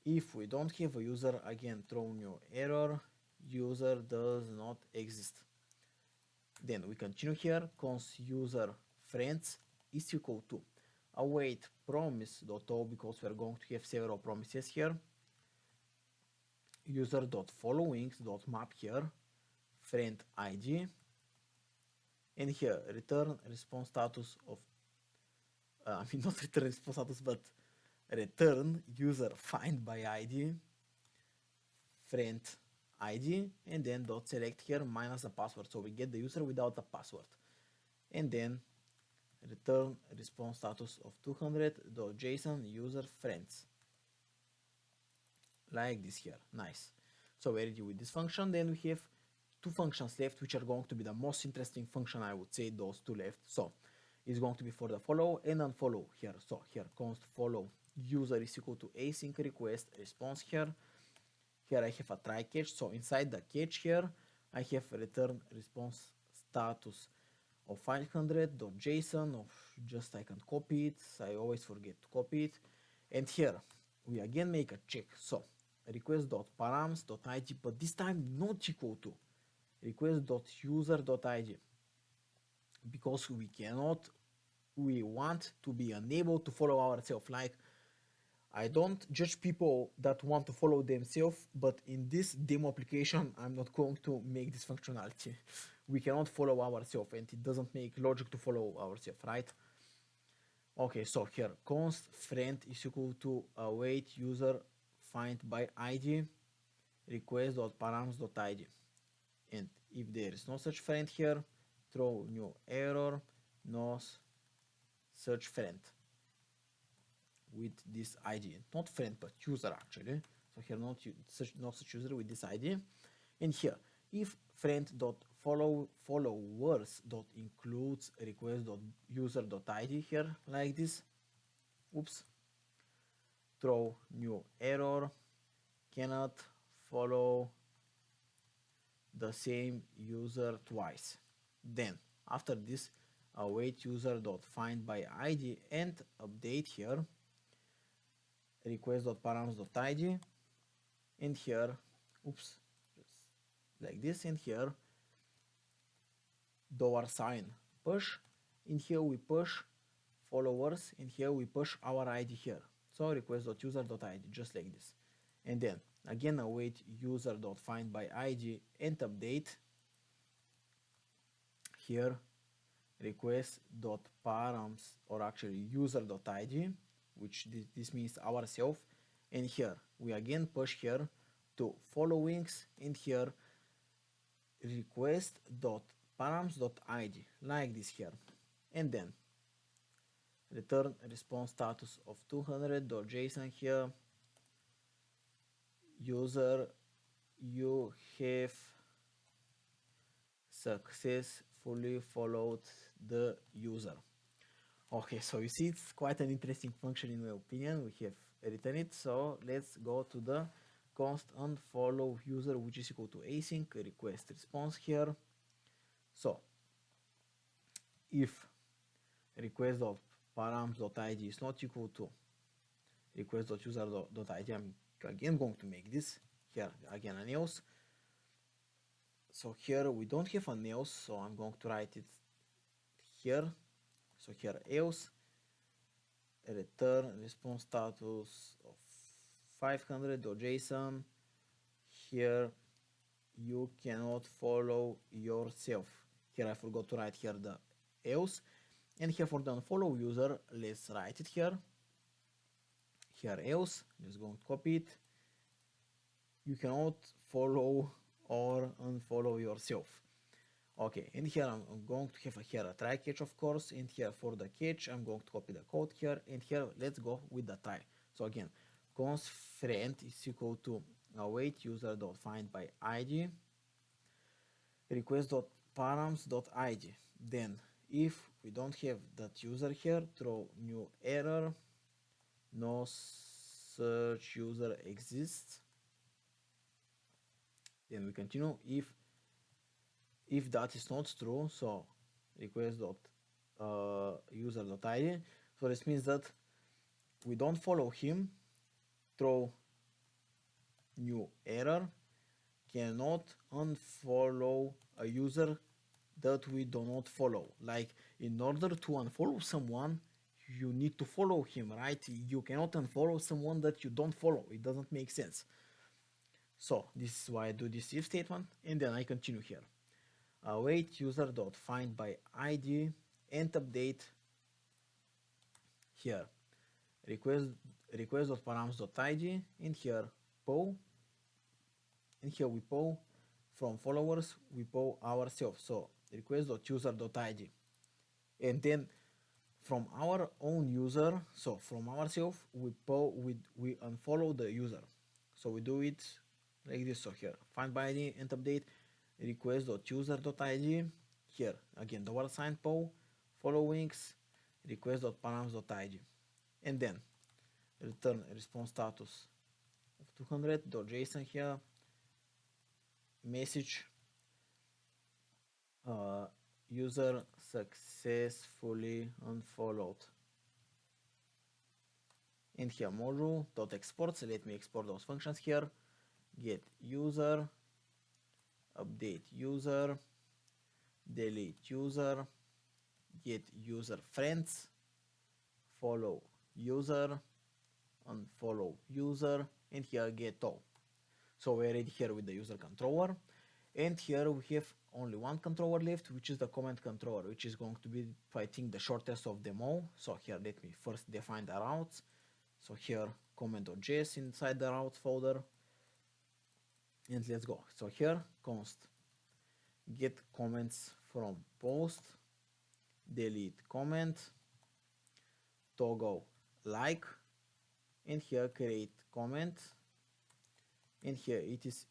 if we don't have a user, again throw new error, user does not exist. Then we continue here, const user friends is equal to await promise.o because we're going to have several promises here. User.followings.map here, friend ID, and here return response status of not return response status, but return user find by ID, friend ID, and then dot select here minus the password, so we get the user without the password, and then return response status of 200.json user friends, like this here. Nice. So we're ready with this function. Then we have two functions left, which are going to be the most interesting function, I would say, those two left. So it's going to be for the follow and unfollow here. So here const follow user is equal to async request response here. Here I have a try catch, so inside the catch here I have return response status of 500.json, of just I can copy it, I always forget to copy it, and here we again make a check. So request.params.id, but this time not equal to request.user.id, because we want to be unable to follow ourselves. Like, I don't judge people that want to follow themselves, but in this demo application I'm not going to make this functionality. We cannot follow ourselves, and it doesn't make logic to follow ourselves, right? Okay, so here const friend is equal to await user find by ID request.params.id, and if there is no such friend here, throw new error, no such friend with this ID, not friend but user actually. So here not such user with this ID, and here if friend.followers.includes request.user.id here, like this. Oops. Throw new error, cannot follow the same user twice. Then after this await user.find by ID and update here request.params.id, and here oops, just like this, and here $sign push, and here we push followers, and here we push our ID here, so request.user.id, just like this, and then again await user.find by ID and update here request.params, or actually user.id, which this means ourselves, and here we again push here to followings, and here request.params.id, like this here, and then return response status of 200.json here, user, you have successfully followed the user. Okay, so you see it's quite an interesting function in my opinion. We have written it, so let's go to the const unfollow user, which is equal to async request response here. So if request.params.id is not equal to request.user.id, I'm again going to make this here again an else. So here we don't have an else, so I'm going to write it here. So here else return response status of 500.json, here you cannot follow yourself. Here I forgot to write here the else, and here for the unfollow user, let's write it here else, just going to copy it, you cannot follow or unfollow yourself. Okay, and here I'm going to have here a try catch, of course, and here for the catch I'm going to copy the code here, and here let's go with the try. So again, const friend is equal to await user.find by ID request.params.id. Then if we don't have that user here, throw new error, no such user exists. Then we continue. If that is not true, so request.user.id, so this means that we don't follow him, throw new error, cannot unfollow a user that we do not follow. Like, in order to unfollow someone, you need to follow him, right? You cannot unfollow someone that you don't follow. It doesn't make sense. So this is why I do this if statement, and then I continue here. Await user.find by ID and update here request.params.id, and here poll, and here we poll from followers, we poll ourselves. So request.user.id, and then from our own user, so from ourselves, we unfollow the user. So we do it like this. So here find by ID and update request.user.id, here again $sign poll followings request.params.id, and then return response status of 200.json here, message user successfully unfollowed, and here module.export. So let me export those functions here. Get user, update user, delete user, get user friends, follow user, unfollow user, and here get all. So we're already here with the user controller, and here we have only one controller left, which is the comment controller, which is going to be, I think, the shortest of them all. So here let me first define the routes. So here comment.js inside the routes folder, and let's go. So here const get comments from post, delete comment, toggle like, and here create comment, and here it is,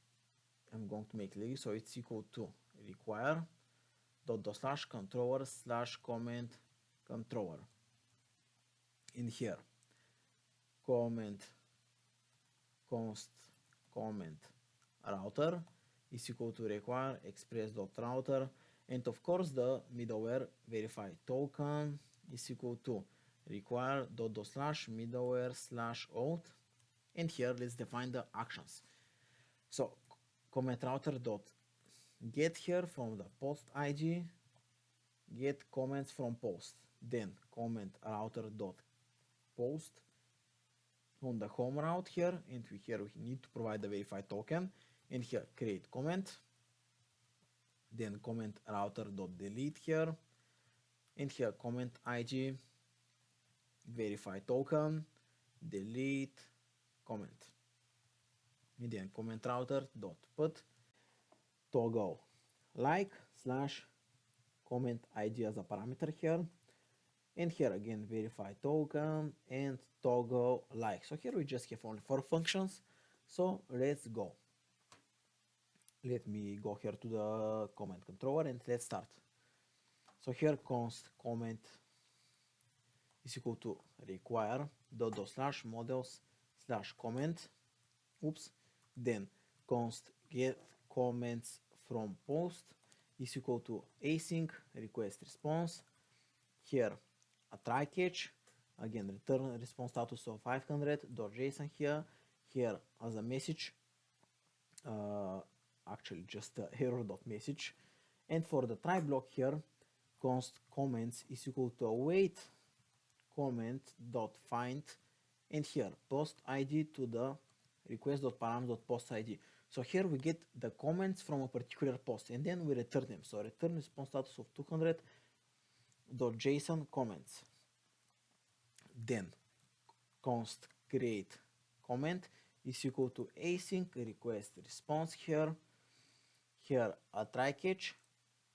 I'm going to make it so it's equal to require // controller / comment controller, in here comment const comment router is equal to require express.router, and of course the middleware verify token is equal to require // middleware /auth, and here let's define the actions. So comment router dot get here from the post ID, get comments from post, then comment router dot post on the home route here, and we need to provide the verified token, and here create comment, then comment router dot delete here, and here comment ID verify token, delete comment, and then comment router dot put toggle like / comment ID as a parameter here, and here again verify token and toggle like. So here we just have only 4 functions. So let's go. Let me go here to the comment controller and let's start. So here const comment is equal to require // models / comment. Oops. Then const get comments from post is equal to async request response. Here a try catch, again return response status of 500.json here as a message, actually just error.message, and for the try block here const comments is equal to await comment.find, and here post id to the request.params.post id. So here we get the comments from a particular post, and then we return them. So return response status of 200.json comments. Then const create comment is equal to async request response here a try catch.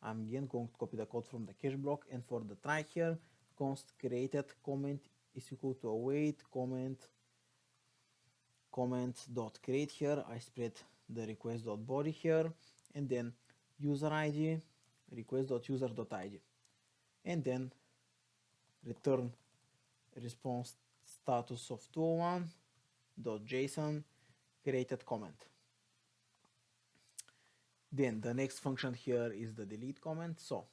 I'm again going to copy the code from the catch block, and for the try here const created comment is equal to await comment dot create. Here I spread the request.body here, and then user id request.user.id, and then return response status of 201.json created comment. Then the next function here is the delete comment. So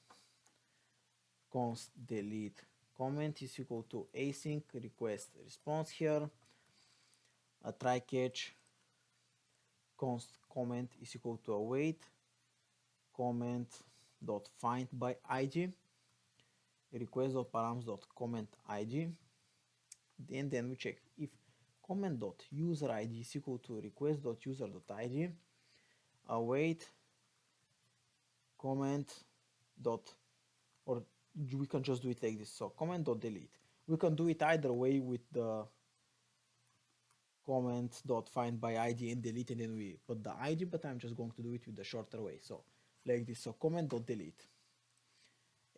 const delete comment is equal to async request response here a try catch const comment is equal to await comment dot find by id, request.params.comment id, and then we check if comment.userid is equal to request.user.id, await comment dot, or we can just do it like this. So comment.delete. We can do it either way with the comment.find by id and delete, and then we put the id, but I'm just going to do it with the shorter way. So like this. So comment.delete.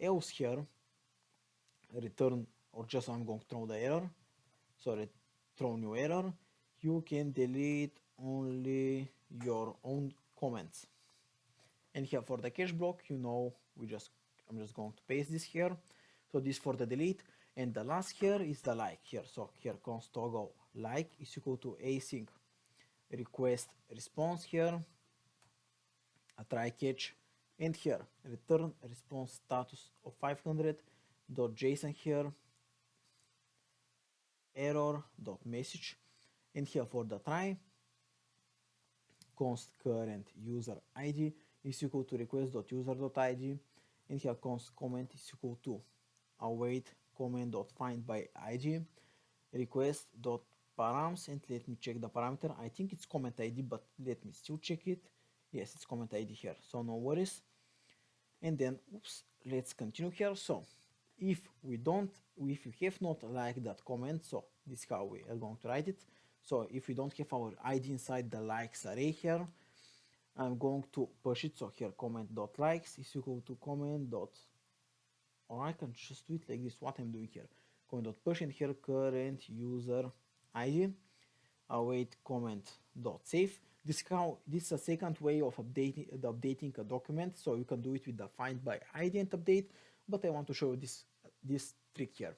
Else here return, or just I'm going to throw the error. So throw new error. You can delete only your own comments. And here for the cache block, I'm just going to paste this here. So this for the delete, and the last here is the like here. So here const toggle like is equal to async request response here, a try catch, and here return response status of 500.json here, error.message, and here for the try, const current user id is equal to request.user.id, and here const comment is equal to await comment.find by id, request.params, and let me check the parameter. I think it's comment id, but let me still check it. Yes, it's comment id here, so no worries. And then oops, let's continue here. So if you have not liked that comment, so this is how we are going to write it. So if we don't have our id inside the likes array here, I'm going to push it. So here comment.likes is equal to comment. Or I can just do it like this, what I'm doing here. Comment.push, and here current user id, await comment.save. This is a second way of updating a document, so you can do it with the find by id and update, but I want to show you this trick here.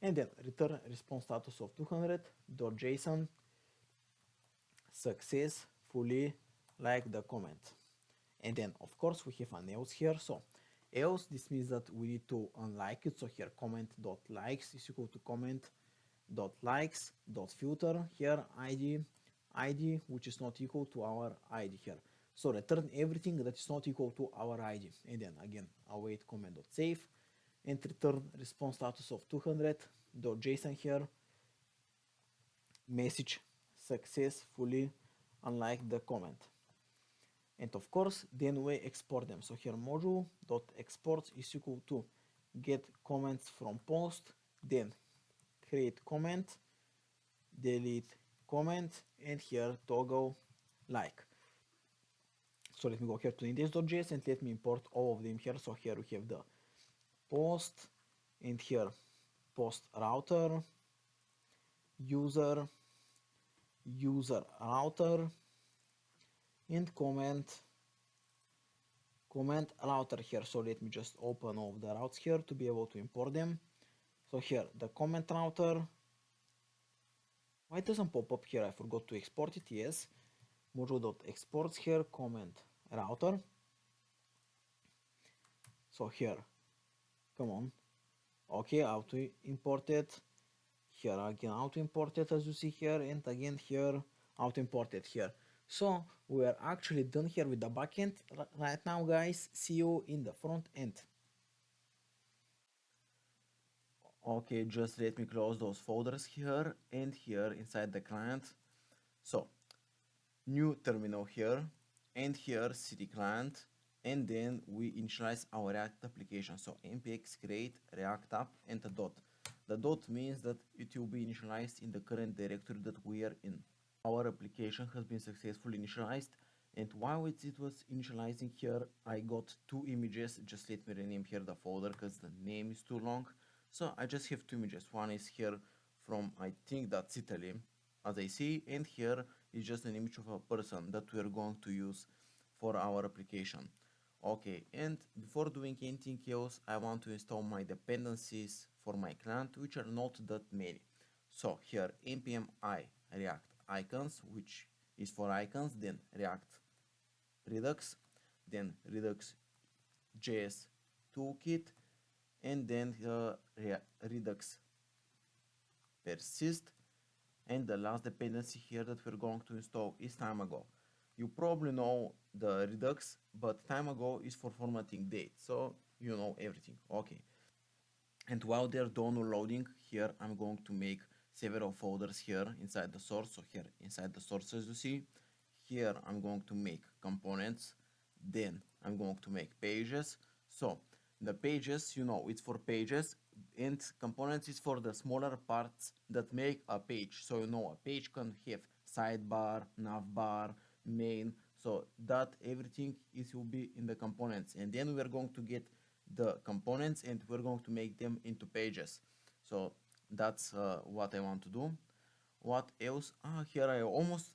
And then return response status of 200.json successfully like the comment. And then of course we have an else here. So else, this means that we need to unlike it. So here comment.likes is equal to comment.likes.filter here id which is not equal to our id here. So return everything that is not equal to our id, and then again await comment.save, and return response status of 200.json here, message successfully unlike the comment. And of course then we export them. So here module.export is equal to get comments from post, then create comment, delete comment, and here toggle like. So let me go here to index.js and let me import all of them here. So here we have the post, and here post router, user router, and comment router here. So let me just open all the routes here to be able to import them. So here the comment router, why it doesn't pop up here? I forgot to export it. Yes, module.exports here, comment router. So here, come on, okay, auto imported here, again auto imported as you see here, and again here auto imported here. So we are actually done here with the backend right now, guys. See you in the front end. Okay, just let me close those folders here and here inside the client. So new terminal here, and here cd client, and then we initialize our React application. So npx create React app and a dot. The dot means that it will be initialized in the current directory that we are in. Our application has been successfully initialized, and while it was initializing here, I got two images. Just let me rename here the folder because the name is too long. So I just have two images. One is here from, I think that's Italy, as I see, and here is just an image of a person that we are going to use for our application. Okay, and before doing anything else, I want to install my dependencies for my client, which are not that many. So here npm I react icons, which is for icons, then react Redux, then Redux JS Toolkit, and then Redux persist, and the last dependency here that we're going to install is time ago. You probably know the Redux, but time ago is for formatting date, so you know everything. Okay, And while they're downloading, here I'm going to make several folders here inside the source. So here inside the source, as you see, here I'm going to make components, then I'm going to make pages. So the pages, you know, it's for pages, and components is for the smaller parts that make a page. So you know, a page can have sidebar, navbar, main, so that everything is will be in the components, and then we are going to get the components and we're going to make them into pages. So that's what I want to do. What else? Here I almost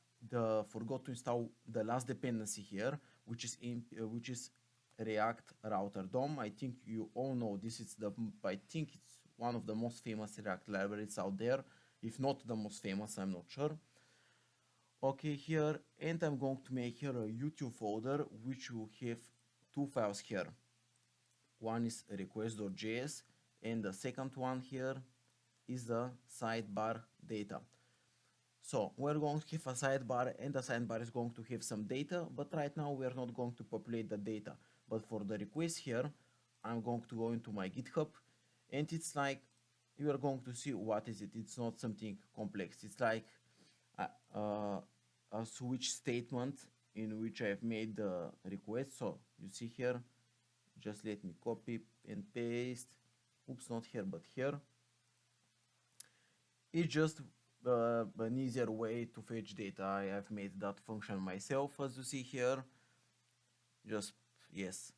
forgot to install the last dependency here, which is React Router DOM. I think you all know this is I think it's one of the most famous React libraries out there, if not the most famous, I'm not sure. Okay, here, and I'm going to make here a YouTube folder which will have two files here. One is request.js, and the second one here is the sidebar data. So we're going to have a sidebar, and the sidebar is going to have some data, but right now we are not going to populate the data. But for the request here, I'm going to go into my GitHub, and it's like you are going to see what is it. It's not something complex. It's like a switch statement in which I have made the request. So you see here, just let me copy and paste. Oops, not here, but here. It's just an easier way to fetch data. I have made that function myself, as you see here. Just, yes.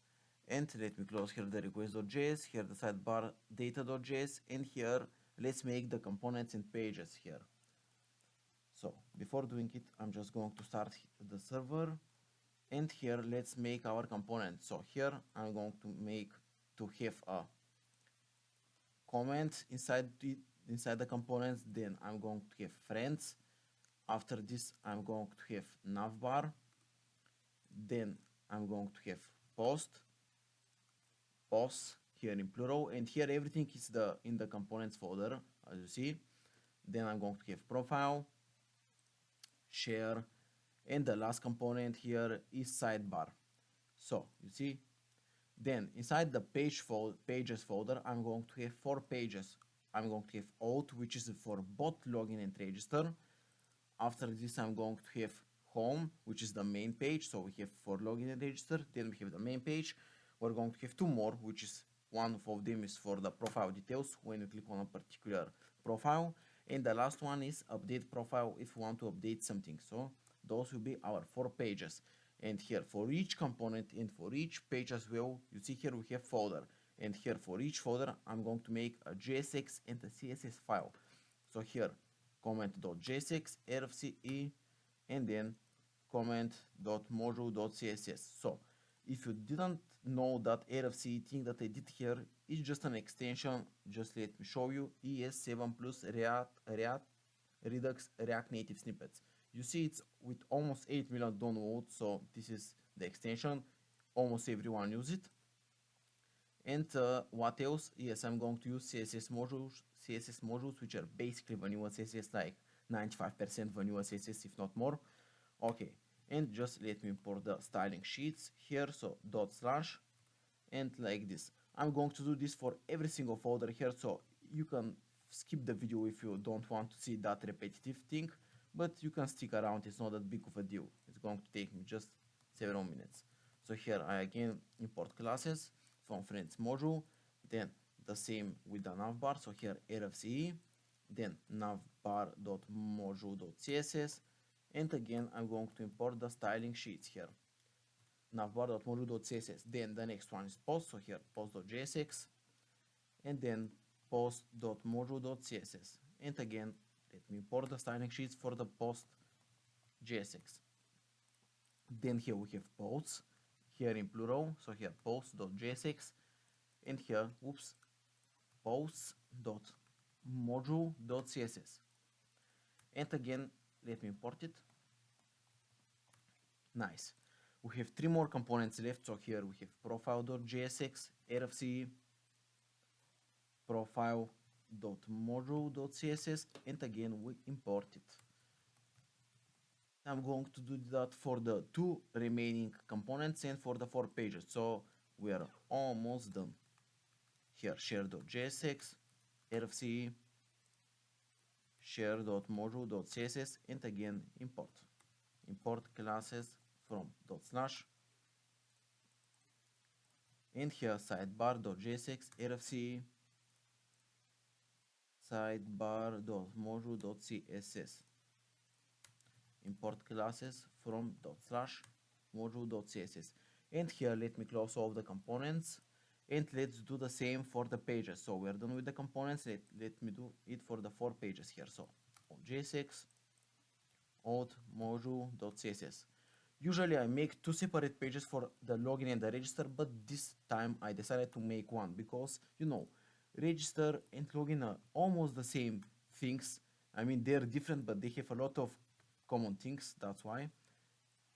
And let me close here the request.js, here the sidebar data.js, and here let's make the components and pages here. So before doing it, I'm just going to start the server, and here let's make our components. So here I'm going to have a comment inside the components, then I'm going to have friends. After this I'm going to have navbar, then I'm going to have post here in plural, and here everything is in the components folder, as you see. Then I'm going to have profile, share, and the last component here is sidebar. So you see, then inside the pages folder, I'm going to have 4 pages. I'm going to have Auth, which is for both login and register. After this, I'm going to have home, which is the main page. So we have for login and register. Then we have the main page. We're going to have 2 more, which is one of them is for the profile details when you click on a particular profile. And the last one is update profile if you want to update something. So those will be our 4 pages. And here for each component and for each page as well, you see here we have folder. And here for each folder, I'm going to make a JSX and a CSS file. So here, comment.jsx, rfce, and then comment.module.css. So if you didn't know that rfce thing that I did here is just an extension, just let me show you, ES7 plus Redux React Native snippets. You see it's with almost 8 million downloads, so this is the extension. Almost everyone uses it. And what else? Yes, I'm going to use CSS modules, which are basically vanilla CSS, like 95% vanilla CSS, if not more. Okay, and just let me import the styling sheets here, so /, and like this. I'm going to do this for every single folder here, so you can skip the video if you don't want to see that repetitive thing, but you can stick around. It's not that big of a deal. It's going to take me just several minutes. So here I again import classes from friends module, then the same with the navbar. So here rfce, then navbar.module.css, and again I'm going to import the styling sheets here, navbar.module.css. Then the next one is post, so here post.jsx, and then post.module.css, and again let me import the styling sheets for the post.jsx. Then here we have posts here in plural, so here post.jsx, and here posts.module.css, and again let me import it. Nice. We have 3 more components left, so here we have profile.jsx, rfce, profile.module.css, and again we import it. I'm going to do that for the 2 remaining components and for the 4 pages, so we are almost done. here share.jsx, rfce, share.module.css, and again import classes from /, and here sidebar.jsx, rfce, sidebar.module.css, import classes from / module.css, and here let me close all the components, and let's do the same for the pages. So we're done with the components. Let me do it for the 4 pages here. So on JSX, Auth module.css. Usually I make 2 separate pages for the login and the register, but this time I decided to make one because, you know, register and login are almost the same things. I mean, they're different, but they have a lot of common things. That's why.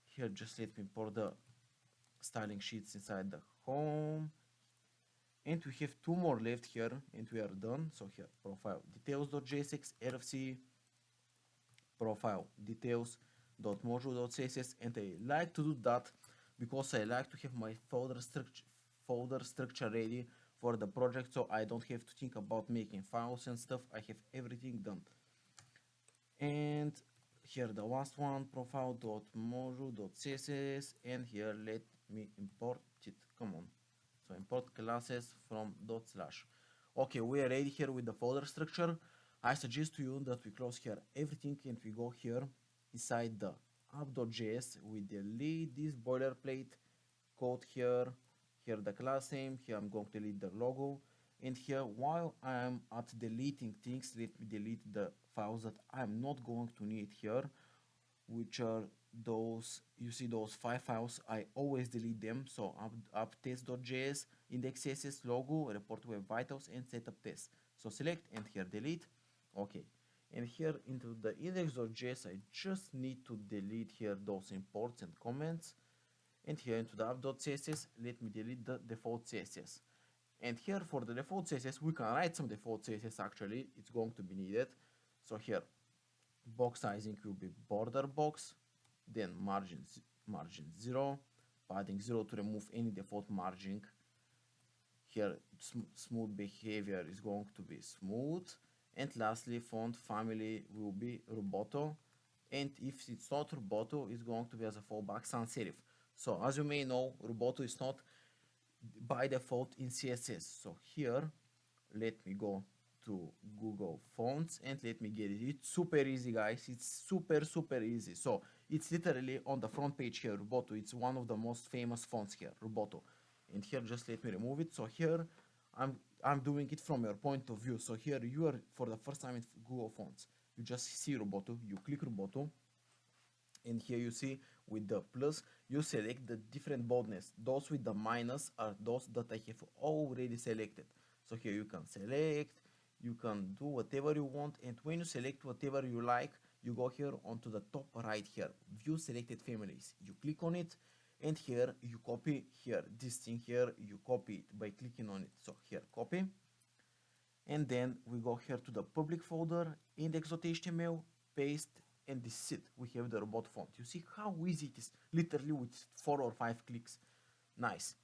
Here, just let me import the styling sheets inside the home. And we have 2 more left here, and we are done. So here, profile details.jsx, rfc, profile details.module.css, and I like to do that because I like to have my folder structure ready for the project, so I don't have to think about making files and stuff. I have everything done. And here the last one, profile.module.css, and here let me import it. Come on. So import classes from /. Okay, we are ready here with the folder structure. I suggest to you that we close here everything and we go here inside the app.js. We delete this boilerplate code here, here the class name, here I'm going to delete the logo, and here while I'm at deleting things, let me delete the files that I'm not going to need here, which are those, you see those 5 files, I always delete them. So app.test.js, index.css, logo, report web vitals, and setup test. So select and here delete. Okay, and here into the index.js I just need to delete here those imports and comments, and here into the app.css let me delete the default css. And here for the default css we can write some default css, actually it's going to be needed. So here box sizing will be border box, then margin 0, padding 0 to remove any default margin. Here smooth behavior is going to be smooth, and lastly font family will be Roboto, and if it's not Roboto it's going to be as a fallback sans serif. So as you may know, Roboto is not by default in CSS. So here let me go to Google Fonts and let me get it. It's super easy, guys. It's super easy. So it's literally on the front page here, Roboto. It's one of the most famous fonts here, Roboto. And here just let me remove it. So here I'm doing it from your point of view. So here you are for the first time in Google Fonts. You just see Roboto, you click Roboto, and here you see with the plus you select the different boldness. Those with the minus are those that I have already selected. So here you can select, you can do whatever you want, and when you select whatever you like, you go here onto the top right here, view selected families. You click on it, and here you copy here this thing here, you copy it by clicking on it. So here copy, and then we go here to the public folder, index.html, paste, and this is it. We have the robot font. You see how easy it is, literally with 4 or 5 clicks. Nice.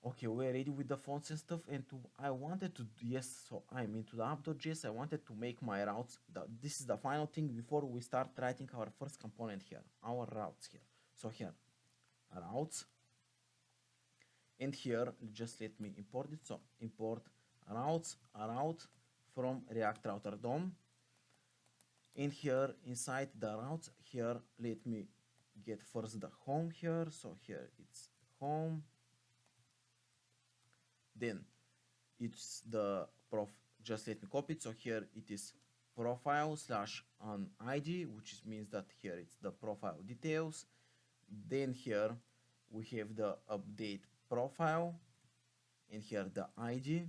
Okay, we're ready with the fonts and stuff, and I wanted to, yes, so I'm into the app.js. I wanted to make my routes. This is the final thing before we start writing our first component here, our routes here. So here, routes, and here, just let me import it. So import routes, a route from React Router DOM. And here inside the routes, here let me get first the home here. So here it's home. Then it's the just let me copy it. So here it is profile / an ID, which means that here it's the profile details. Then here we have the update profile, and here the ID,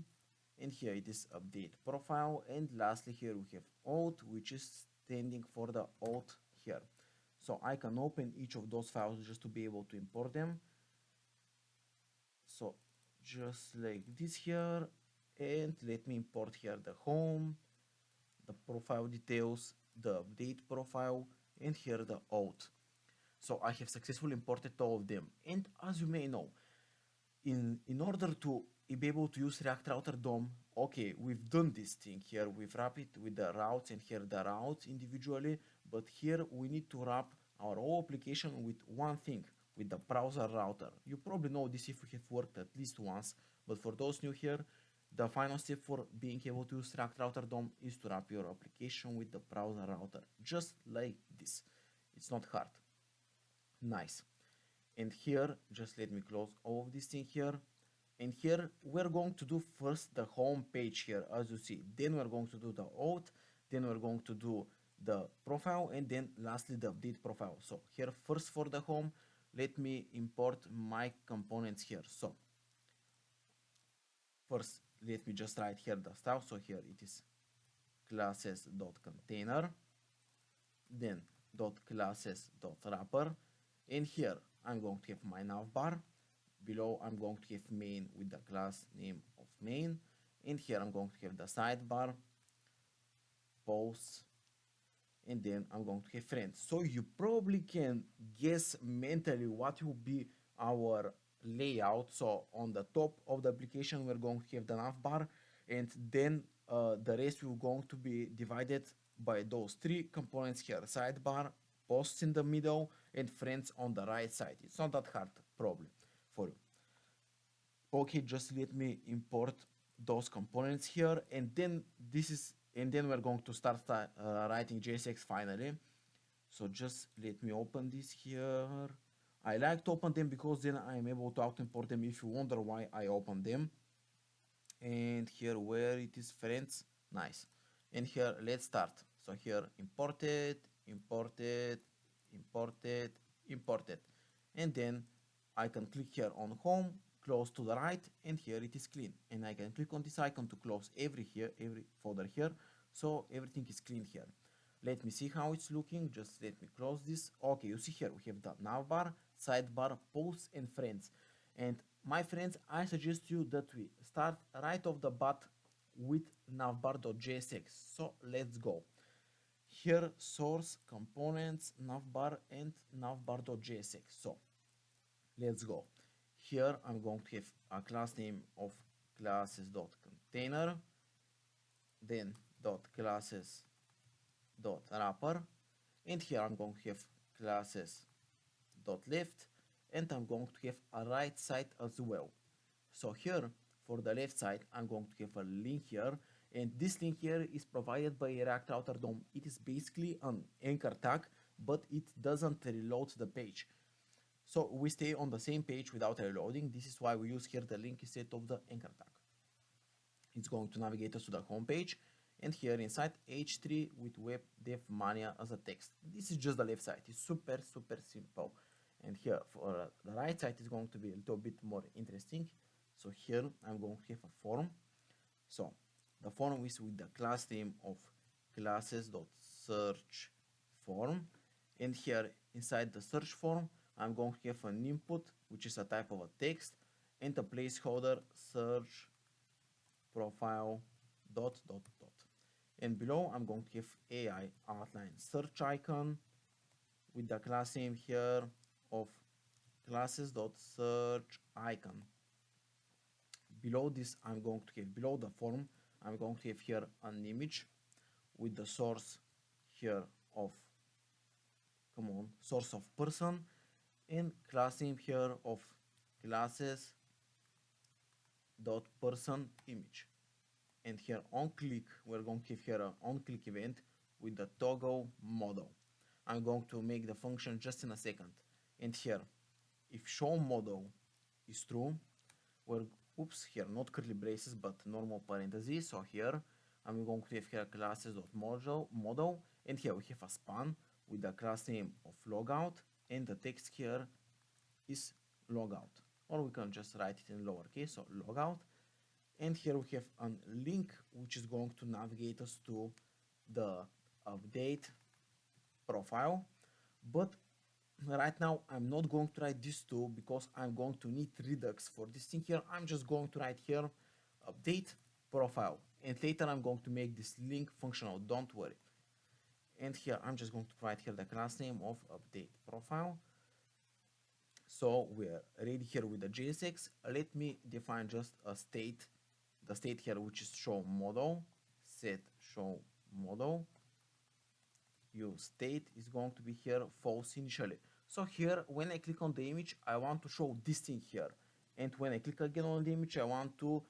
and here it is update profile, and lastly here we have auth, which is standing for the auth here. So I can open each of those files just to be able to import them. So just like this here, and let me import here the home, the profile details, the update profile, and here the auth. So I have successfully imported all of them. And as you may know, in order to be able to use React Router DOM. Okay, we've done this thing here. We've wrapped it with the routes and here the routes individually, but here we need to wrap our whole application with one thing, with the browser router. You probably know this if you have worked at least once, but for those new here, the final step for being able to use React Router DOM is to wrap your application with the browser router, just like this. It's not hard. Nice. And here, just let me close all of this thing here. And here we're going to do first the home page here, as you see. Then we're going to do the auth, then we're going to do the profile, and then lastly the update profile. So here first for the home, let me import my components here. So first let me just write here the style. So here it is classes.container, then .classes.wrapper, and here I'm going to have my navbar. Below I'm going to have main with the class name of main, and here I'm going to have the sidebar, posts, and then I'm going to have friends. So you probably can guess mentally what will be our layout. So on the top of the application we're going to have the navbar, and then the rest will going to be divided by those three components here: sidebar, posts in the middle, and friends on the right side. It's not that hard problem for you. Okay, just let me import those components here, and then we're going to start writing JSX finally. So just let me open this here. I like to open them because then I'm able to auto import them if you wonder why I open them. And here where it is friends, nice. And here let's start. So here imported, imported, imported, imported, and then I can click here on home, close to the right, and here it is clean. And I can click on this icon to close every folder here, so everything is clean here. Let me see how it's looking. Just let me close this. Okay, you see here we have the navbar, sidebar, posts, and friends. And my friends, I suggest you that we start right off the bat with navbar.jsx. So let's go. Here source, components, navbar, and navbar.jsx. So let's go. Here I'm going to have a class name of classes.container, then .classes.wrapper, and here I'm going to have classes.left, and I'm going to have a right side as well. So here for the left side I'm going to have a link here, and this link here is provided by React Router DOM. It is basically an anchor tag, but it doesn't reload the page. So we stay on the same page without reloading. This is why we use here the link instead of the anchor tag. It's going to navigate us to the home page, and here inside H3 with web dev mania as a text. This is just the left side. It's super simple. And here for the right side is going to be a little bit more interesting. So here I'm going to have a form. So the form is with the class name of classes.search form, and here inside the search form I'm going to have an input, which is a type of a text, and a placeholder search profile ... And below I'm going to have AI outline search icon with the class name here of classes.search icon. Below this I'm going to have, below the form, I'm going to have here an image with the source here of, source of person, and class name here of classes.person image. And here on click, we're going to have here an on click event with the toggle model. I'm going to make the function just in a second. And here, if show model is true, we're, here not curly braces but normal parentheses. So here I'm going to have here classes.model, and here we have a span with the class name of logout, and the text here is logout, or we can just write it in lowercase, so logout. And here we have a link which is going to navigate us to the update profile. But right now I'm not going to write this too because I'm going to need Redux for this thing here. I'm just going to write here update profile, and later I'm going to make this link functional, don't worry. And here I'm just going to write here the class name of update profile. So we're ready here with the JSX. Let me define just a state, the state here, which is show model, set show model. Use state is going to be here false initially. So here, when I click on the image, I want to show this thing here. And when I click again on the image, I want to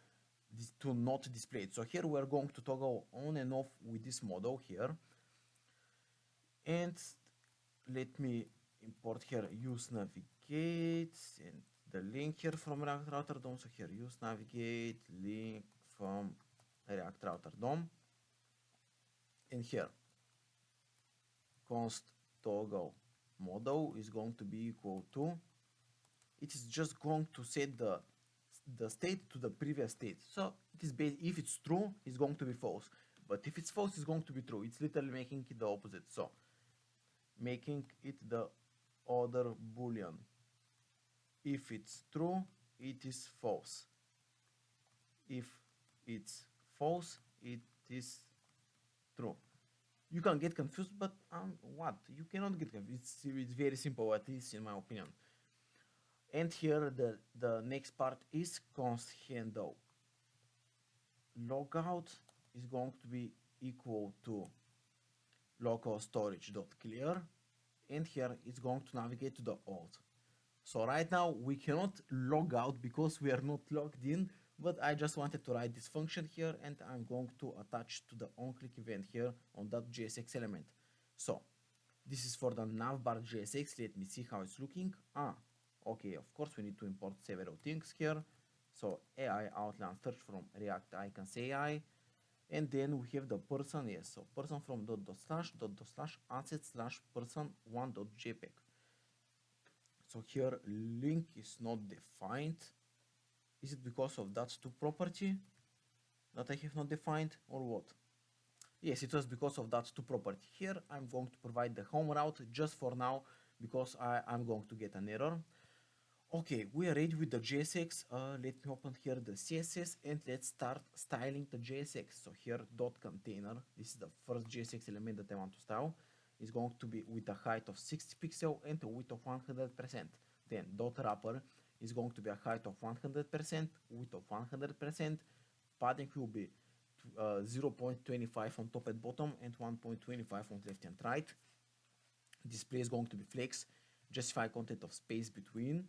not display it. So here we're going to toggle on and off with this model here. And let me import here use navigate and the link here from React Router DOM. So here use navigate link from React Router DOM. And here const toggle model is going to be equal to, it is just going to set the state to the previous state. So it is if it's true, it's going to be false, but if it's false, it's going to be true. It's literally making it the opposite. So making it the other boolean. If it's true, it is false. If it's false, it is true. You can get confused, but what? You cannot get confused. It's very simple, at least in my opinion. And here the next part is const handle logout is going to be equal to local storage.clear, and here it's going to navigate to the Auth. So right now we cannot log out because we are not logged in, but I just wanted to write this function here, and I'm going to attach to the onClick event here on that JSX element. So this is for the Navbar JSX. Let me see how it's looking. Okay, of course we need to import several things here. So AI outline search from React icons AI, and then we have the person. Yes, so person from dot//assets/person one.jpg. So here link is not defined. Is it because of that to property that I have not defined, or what? Yes, it was because of that to property. Here I'm going to provide the home route just for now because I'm going to get an error. Okay, we are ready with the JSX. Let me open here the CSS and let's start styling the JSX. So here dot container, this is the first JSX element that I want to style, is going to be with a height of 60 pixels and a width of 100%. Then dot wrapper is going to be a height of 100%, width of 100%, padding will be 0.25 on top and bottom and 1.25 on left and right. Display is going to be flex, justify content of space between,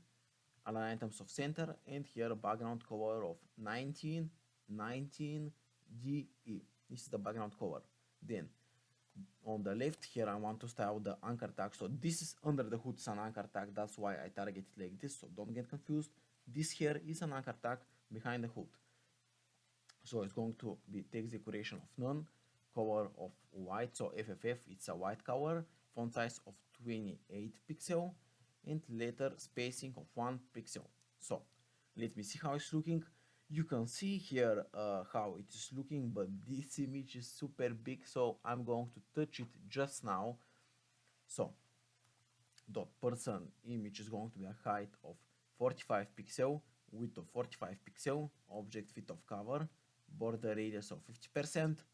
align items of center, and here a background color of 19 DE. This is the background color. Then on the left here I want to style the anchor tag. So this is under the hood, it's an anchor tag, that's why I target it like this, so don't get confused. This here is an anchor tag behind the hood. So it's going to be text decoration of none, color of white, so FFF, it's a white color, font size of 28 pixel, and letter spacing of 1 pixel. So let me see how it's looking. You can see here how it is looking, but this image is super big, so I'm going to touch it just now. So dot person image is going to be a height of 45 pixel, width of 45 pixel, object fit of cover, border radius of 50%,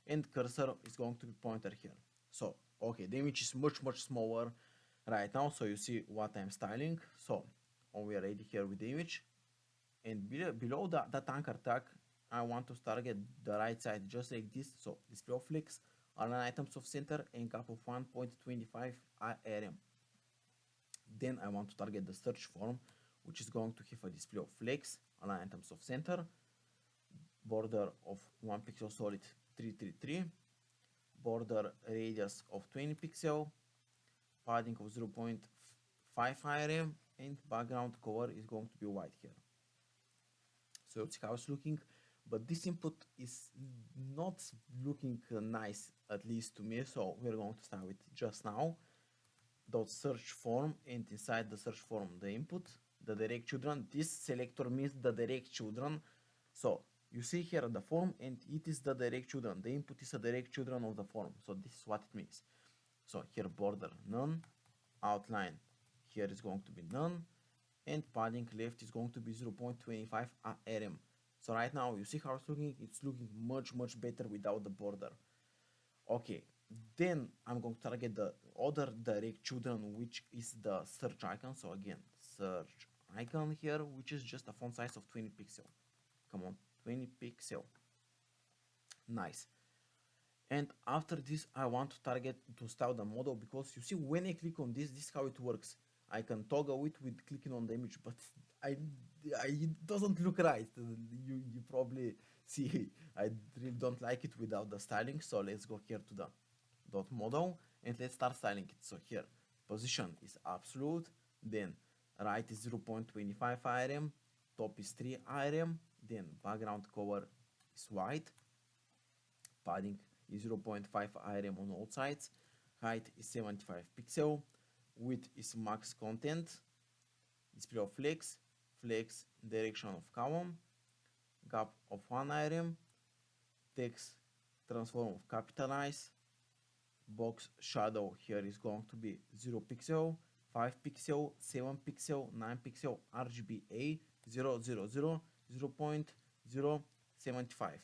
and cursor is going to be pointer here. So okay, the image is much smaller right now, so you see what I'm styling. So we are ready here with the image, and below that anchor tag I want to target the right side just like this. So display of flex, align items of center, and cap of 1.25 ARM. Then I want to target the search form, which is going to have a display of flex, align items of center, border of 1 pixel solid 333, border radius of 20 pixel, padding of 0.5 IRM, and background color is going to be white here. So it's how it's looking, but this input is not looking nice, at least to me, so we're going to start with just now. Dot search form, and inside the search form the input, the direct children. This selector means the direct children. So you see here the form, and it is the direct children. The input is a direct children of the form. So this is what it means. So here border none, outline here is going to be none, and padding left is going to be 0.25 ARM. So right now you see how it's looking. It's looking much better without the border. Okay, Then I'm going to target the other direct children, which is the search icon. So again, search icon here, which is just a font size of 20 pixel. Come on, 20 pixel. Nice. And after this, I want to target to style the model, because you see when I click on this is how it works. I can toggle it with clicking on the image, but I, it doesn't look right. You probably see I really don't like it without the styling. So let's go here to the dot model and let's start styling it. So here position is absolute, then right is 0.25 IRM, top is 3 IRM, then background color is white, padding is 0.5 IRM on all sides, height is 75 pixel, width is max content, display of flex, flex direction of column, gap of 1 IRM, text transform of capitalize, box shadow here is going to be 0 pixel, 5 pixel, 7 pixel, 9 pixel, RGBA 000, 0.075.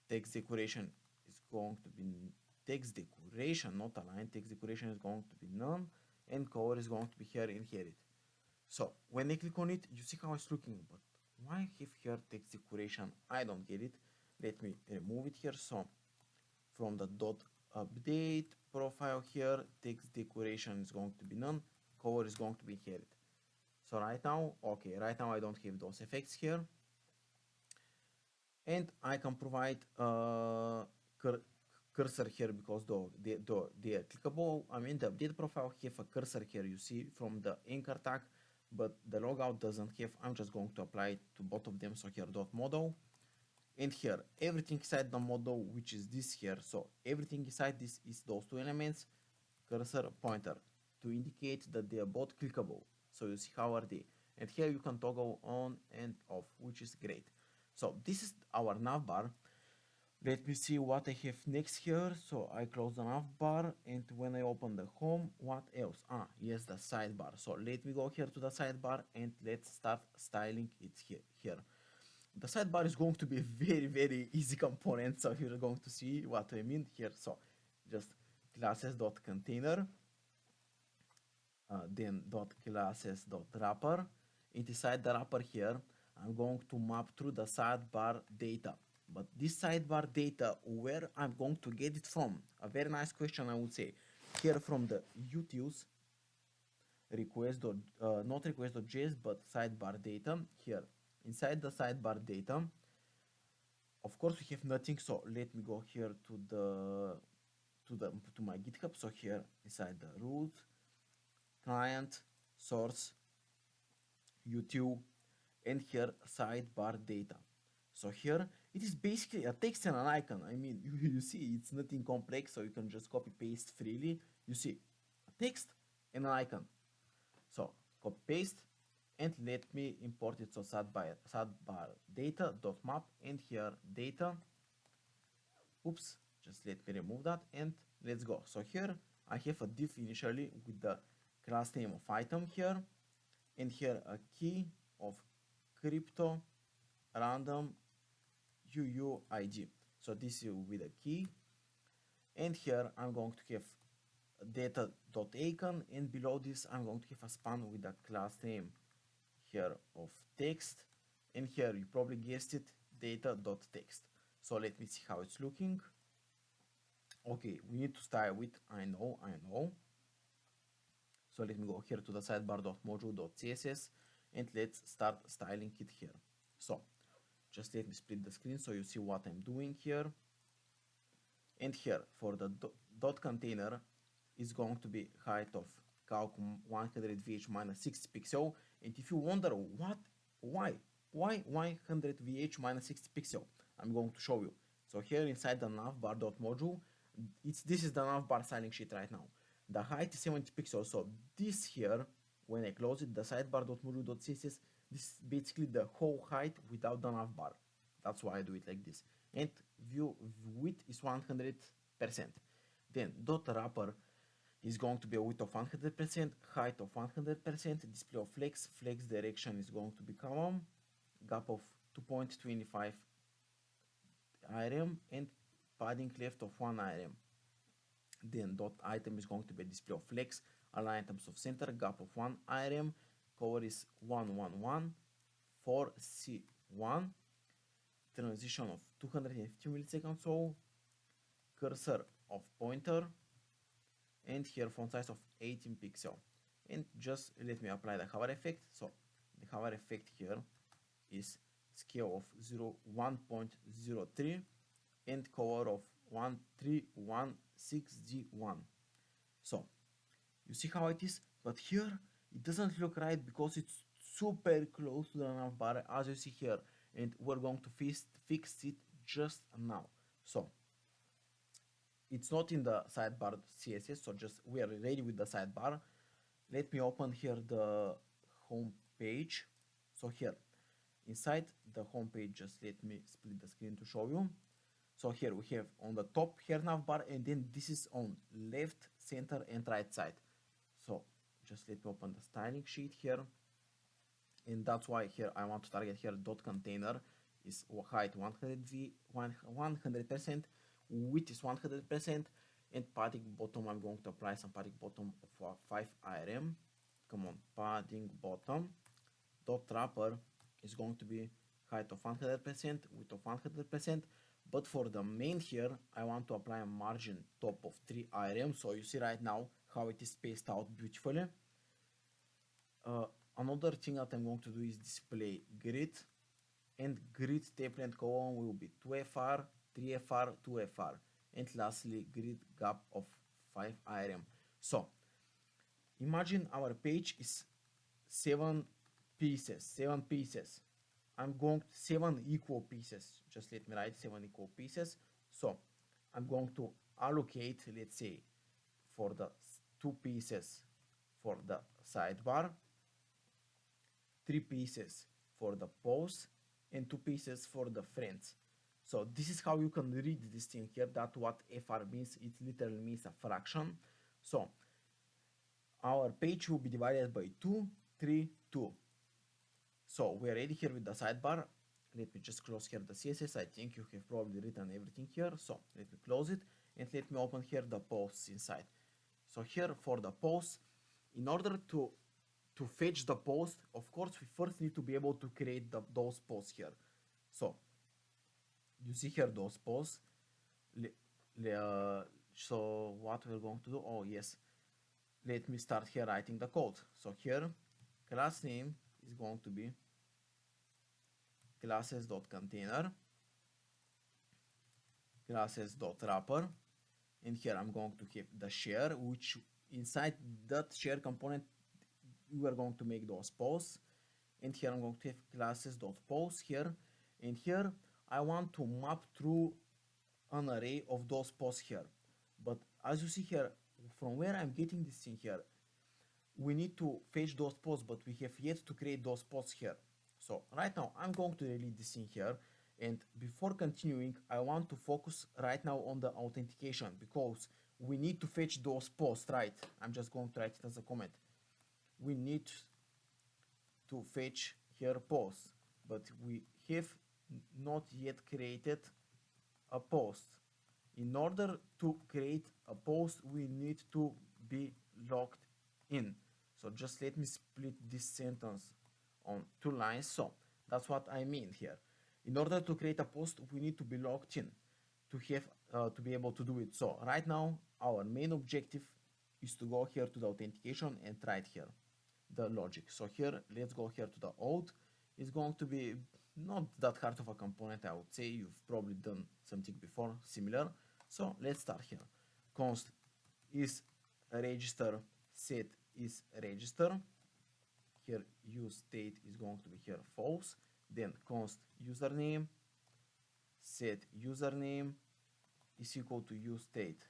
Text decoration is going to be text decoration, not align. Text decoration is going to be none, and color is going to be here inherit. So when I click on it, you see how it's looking, but why I have here text decoration? I don't get it. Let me remove it here. So from the dot update profile here, text decoration is going to be none, color is going to be inherit. So right now, okay, right now I don't have those effects here, and I can provide cursor here, because they are clickable. I mean, the update profile have a cursor here, you see from the anchor tag, but the logout doesn't have. I'm just going to apply it to both of them. So here dot model, and here everything inside the model, which is this here. So everything inside this is those two elements, cursor, pointer, to indicate that they are both clickable. So you see how are they, and here you can toggle on and off, which is great. So this is our navbar. Let me see what I have next here. So I close the navbar, and when I open the home, what else? Yes, the sidebar. So let me go here to the sidebar and let's start styling it here. The sidebar is going to be a very easy component, so you're going to see what I mean here. So just classes.container, then .classes.wrapper. Inside the wrapper here, I'm going to map through the sidebar data. But this sidebar data, where I'm going to get it from? A very nice question, I would say. Here from the utils request, not request.js, but sidebar data. Here inside the sidebar data, of course we have nothing. So let me go here to my GitHub. So here inside the root, client, source, util, and here sidebar data. So here it is basically a text and an icon. I mean, you see it's nothing complex, so you can just copy paste freely. You see a text and an icon. So copy paste, and let me import it. So sidebar data dot map, and here data. Oops, just let me remove that, and let's go. So here I have a div initially with the class name of item here, and here a key of crypto random UUID. So this is with a key, and here I'm going to have data.icon, and below this I'm going to have a span with a class name here of text, and here you probably guessed it, data.text. So let me see how it's looking. Okay, we need to style it. I know. So let me go here to the sidebar.module.css, and let's start styling it here. So just let me split the screen so you see what I'm doing here. And here for the dot container is going to be height of calc 100 vh minus 60 pixel. And if you wonder why 100 vh minus 60 pixel, I'm going to show you. So here inside the navbar.module, this is the navbar styling sheet right now. The height is 70 pixels. So this here, when I close it, the sidebar.module.css, this is basically the whole height without the navbar. That's why I do it like this. And view width is 100%. Then dot wrapper is going to be a width of 100%, height of 100%, display of flex direction is going to be column, gap of 2.25 IRM, and padding left of 1 IRM. then dot item is going to be display of flex, align items of center, gap of 1 item, cover is 111, for C1, transition of 250 milliseconds, so cursor of pointer, and here font size of 18 pixel. And just let me apply the hover effect. So the hover effect here is scale of 1.03 and color of 1316G1. So you see how it is, but here it doesn't look right because it's super close to the navbar as you see here, and we're going to fix it just now. So it's not in the sidebar CSS, so just we are ready with the sidebar. Let me open here the home page. So here inside the home page, just let me split the screen to show you. So here we have on the top here navbar, and then this is on left, center and right side. So just let me open the styling sheet here, and that's why here I want to target here dot container is height 100%, width is 100%, and padding bottom I'm going to apply some padding bottom of 5 IRM. Come on, padding bottom dot wrapper is going to be height of 100%, width of 100%, but for the main here I want to apply a margin top of 3 IRM, so you see right now how it is spaced out beautifully. Another thing that I'm going to do is display grid, and grid table and column will be 2FR, 3FR, 2FR, and lastly grid gap of 5 IRM. So imagine our page is 7 pieces. I'm going to 7 equal pieces. Just let me write 7 equal pieces. So I'm going to allocate, let's say, for the 2 pieces for the sidebar, 3 pieces for the post, and 2 pieces for the friends. So this is how you can read this thing here. That what FR means, it literally means a fraction. So our page will be divided by 2, 3, 2. So we're ready here with the sidebar. Let me just close here the CSS. I think you have probably written everything here. So let me close it, and let me open here the posts inside. So here for the posts, in order to fetch the post, of course we first need to be able to create those posts here. So you see here those posts. So what we're going to do, oh yes, let me start here writing the code. So here class name is going to be classes.container, classes.wrapper, and here I'm going to have the share, which inside that share component we are going to make those posts, and here I'm going to have classes.post here, and here I want to map through an array of those posts here. But as you see here, from where I'm getting this thing here, we need to fetch those posts, but we have yet to create those posts here. So right now I'm going to delete this thing here, and before continuing I want to focus right now on the authentication, because we need to fetch those posts, right? I'm just going to write it as a comment. We need to fetch here posts, but we have not yet created a post. In order to create a post, we need to be logged in. So just let me split this sentence on 2 lines. So that's what I mean here. In order to create a post, we need to be logged in to have to be able to do it. So right now our main objective is to go here to the authentication and write here the logic. So here let's go here to the Auth. It's going to be not that hard of a component, I would say. You've probably done something before similar. So let's start here. Const is register, set is register. Here use state is going to be here false. Then const username, set username is equal to use state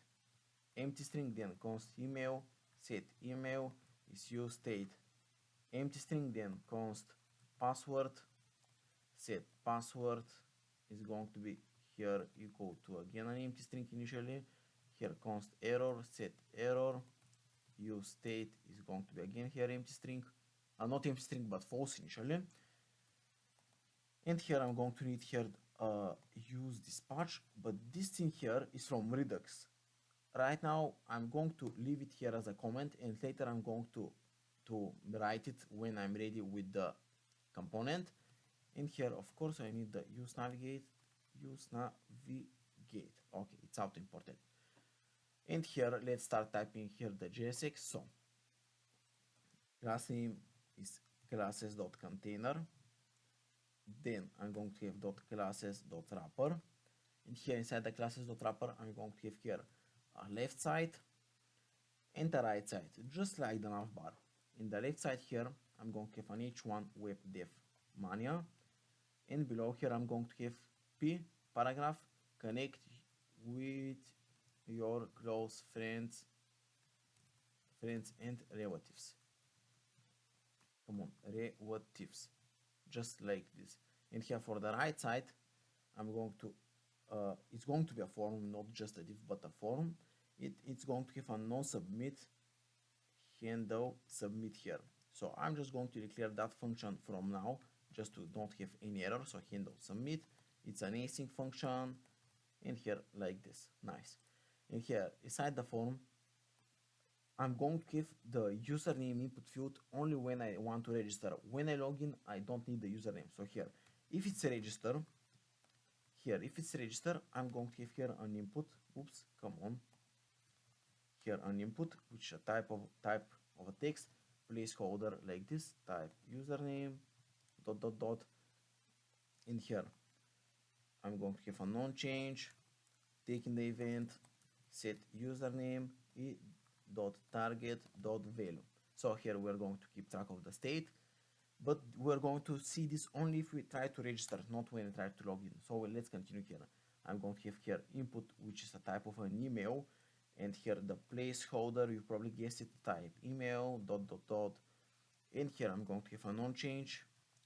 empty string. Then const email, set email is use state empty string. Then const password, set password is going to be here equal to again an empty string initially. Here const error, set error, use state is going to be again here empty string, not empty string but false initially. And here I'm going to need here use dispatch, but this thing here is from Redux. right now I'm going to leave it here as a comment, and later I'm going to write it when I'm ready with the component. And here of course I need the use navigate. Okay, it's auto imported. And here let's start typing here the JSX. So class name is classes.container. Then I'm going to have .classes.wrapper. And here inside the classes.wrapper I'm going to have here a left side and the right side, just like the navbar. In the left side here I'm going to have an h1 web dev mania, and below here I'm going to have p paragraph connect with your close friends and relatives. Come on, relatives, just like this. And here for the right side I'm going to it's going to be a form, not just a div but a form. It's going to have a non-submit handle submit here. So I'm just going to declare that function from now, just to don't have any error. So handle submit, it's an async function, and here like this. Nice. And here inside the form I'm going to give the username input field only when I want to register. When I log in I don't need the username. So here if it's a register, I'm going to give here an input. Oops, come on. Here an input, which is a type of a text, placeholder like this, type username, ... In here I'm going to give a non-change, taking the event, set username, .target.value. So here we're going to keep track of the state, but we're going to see this only if we try to register, not when we try to log in. So let's continue here. I'm going to have here input, which is a type of an email, and here the placeholder, you probably guessed it, type email, ... And here I'm going to have a non-change,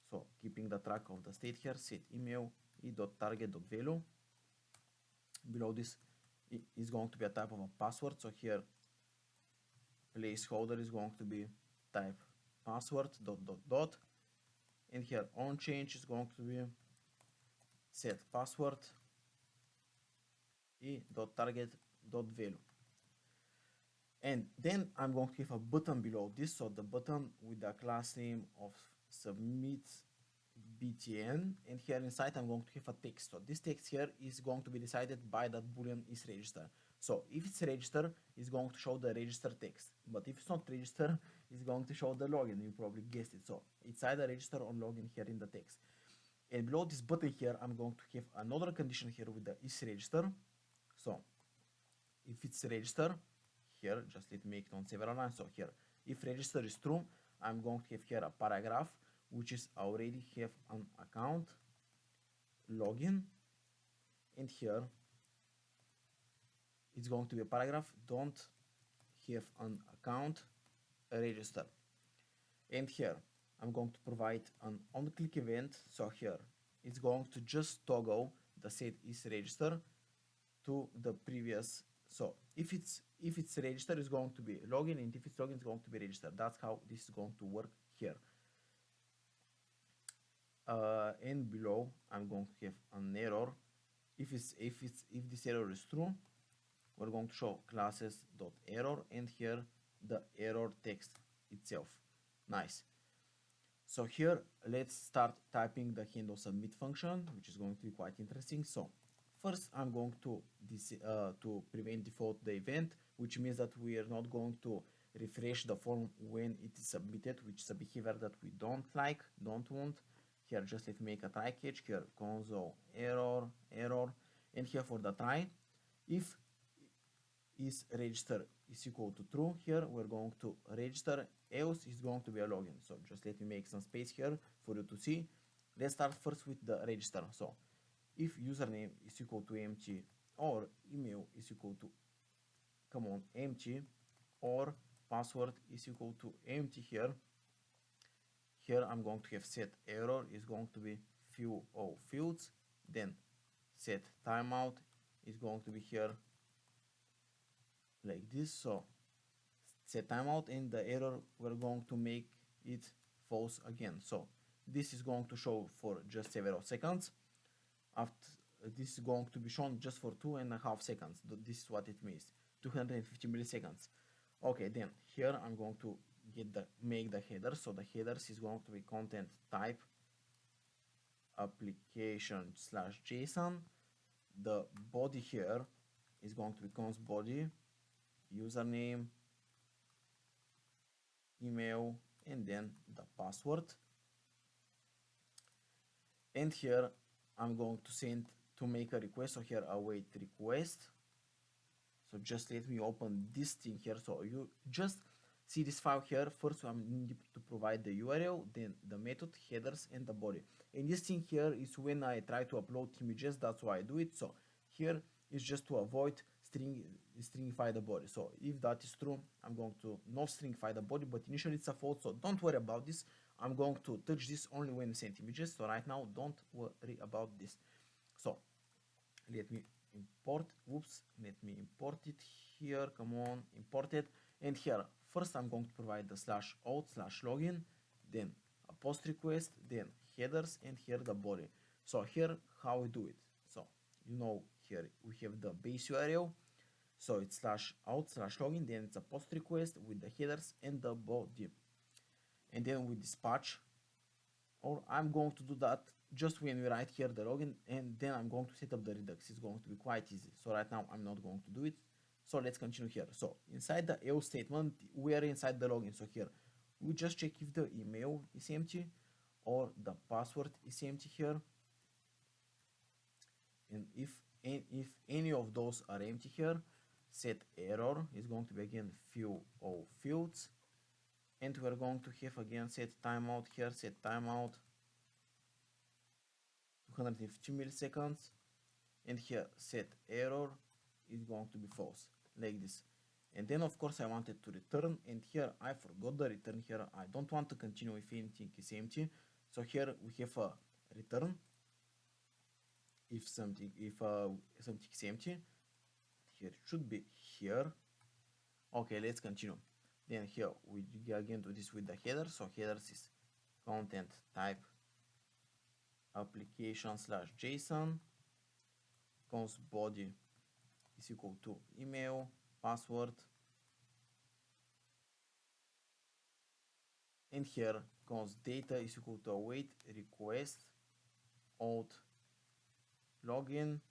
so keeping the track of the state here, set email, .target.value. Below this is going to be a type of a password, so here placeholder is going to be type password ... And here on change is going to be set password .target.value. And then I'm going to have a button below this, so the button with the class name of submit btn, and here inside I'm going to have a text. So this text here is going to be decided by that boolean is register. So if it's register, it's going to show the register text, but if it's not register, it's going to show the login. You probably guessed it. So it's either register or login here in the text. And below this button here I'm going to have another condition here with the is register. So if it's register, here just let me make it on several lines. So here if register is true, I'm going to have here a paragraph which is already have an account login, and here it's going to be a paragraph don't have an account register. And here I'm going to provide an on-click event. So here it's going to just toggle the set is register to the previous. So if it's register, it's going to be login, and if it's login, it's going to be register. That's how this is going to work here. And below I'm going to have an error. If this error is true, we're going to show classes.error, and here the error text itself. Nice. So here let's start typing the handle submit function, which is going to be quite interesting. So first I'm going to prevent default the event, which means that we are not going to refresh the form when it is submitted, which is a behavior that we don't want. Here just let me make a try catch. Here console error, and here for the try, if is register is equal to true, here we're going to register, else is going to be a login. So just let me make some space here for you to see. Let's start first with the register. So if username is equal to empty, or email is equal to empty, or password is equal to empty, here I'm going to have set error is going to be few all fields, then set timeout is going to be here like this. So set timeout, and the error we're going to make it false again. So this is going to show for just several seconds. After this is going to be shown just for 2.5 seconds. This is what it means. 250 milliseconds. Okay, then here I'm going to make the header. So the headers is going to be content type application slash JSON. The body here is going to be const body, username, email, and then the password. And here I'm going to make a request. So here await request. So just let me open this thing here. So you just see this file here. First I need to provide the URL, then the method, headers, and the body. And this thing here is when I try to upload images, that's why I do it. So here is just to avoid stringify the body. So if that is true, I'm going to not stringify the body, but initially it's a false, so don't worry about this. I'm going to touch this only when we send images. So right now, don't worry about this. So let me import, let me import it here, come on, import it. And here, first I'm going to provide the /auth/login, then a post request, then headers, and here the body. So here, how we do it. So, here we have the base URL. So it's /auth/login, then it's a post request with the headers and the body. And then we dispatch, or I'm going to do that just when we write here the login, and then I'm going to set up the Redux. It's going to be quite easy. So right now I'm not going to do it. So let's continue here. So inside the else statement, we are inside the login. So here we just check if the email is empty or the password is empty here. And if any of those are empty here, set error is going to be again fill all fields. And we're going to have again set timeout here, set timeout 250 milliseconds, and here set error is going to be false, like this. And then of course I wanted to return, and here I forgot the return. Here I don't want to continue if anything is empty. So here we have a return if something is empty. Here it should be here. Okay, let's continue. Then here we again do this with the header. So headers is content type application/JSON, const body is equal to email, password, and here const data is equal to await request, auth login,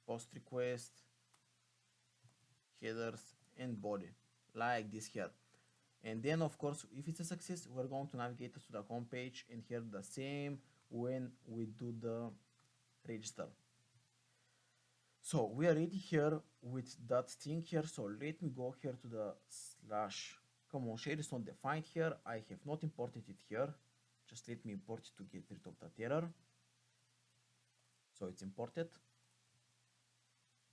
post request, headers, and body, like this here. And then of course if it's a success, we're going to navigate to the home page, and here the same when we do the register. So we are ready here with that thing here. So let me go here to the come on, share is not defined here. I have not imported it here. Just let me import it to get rid of that error. So it's imported.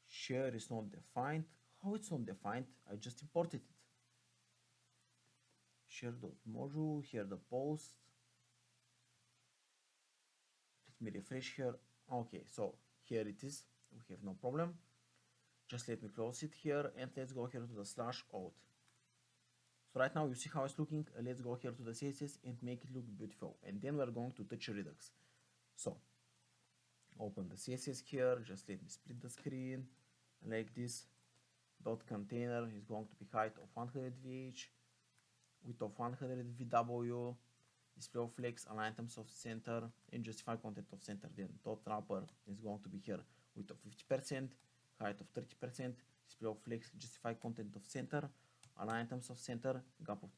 Share is not defined. How it's not defined? I just imported it. Share.module, here the post. Let me refresh here. Okay, so here it is. We have no problem. Just let me close it here, and let's go here to the /auth. So right now you see how it's looking. Let's go here to the CSS and make it look beautiful, and then we're going to touch Redux. So open the CSS here. Just let me split the screen like this. Dot container is going to be height of 100 VH, width of 100 VW, display of flex, align items of center, and justify content of center. Then dot wrapper is going to be here, width of 50%, height of 30%, display of flex, justify content of center, align items of center, gap of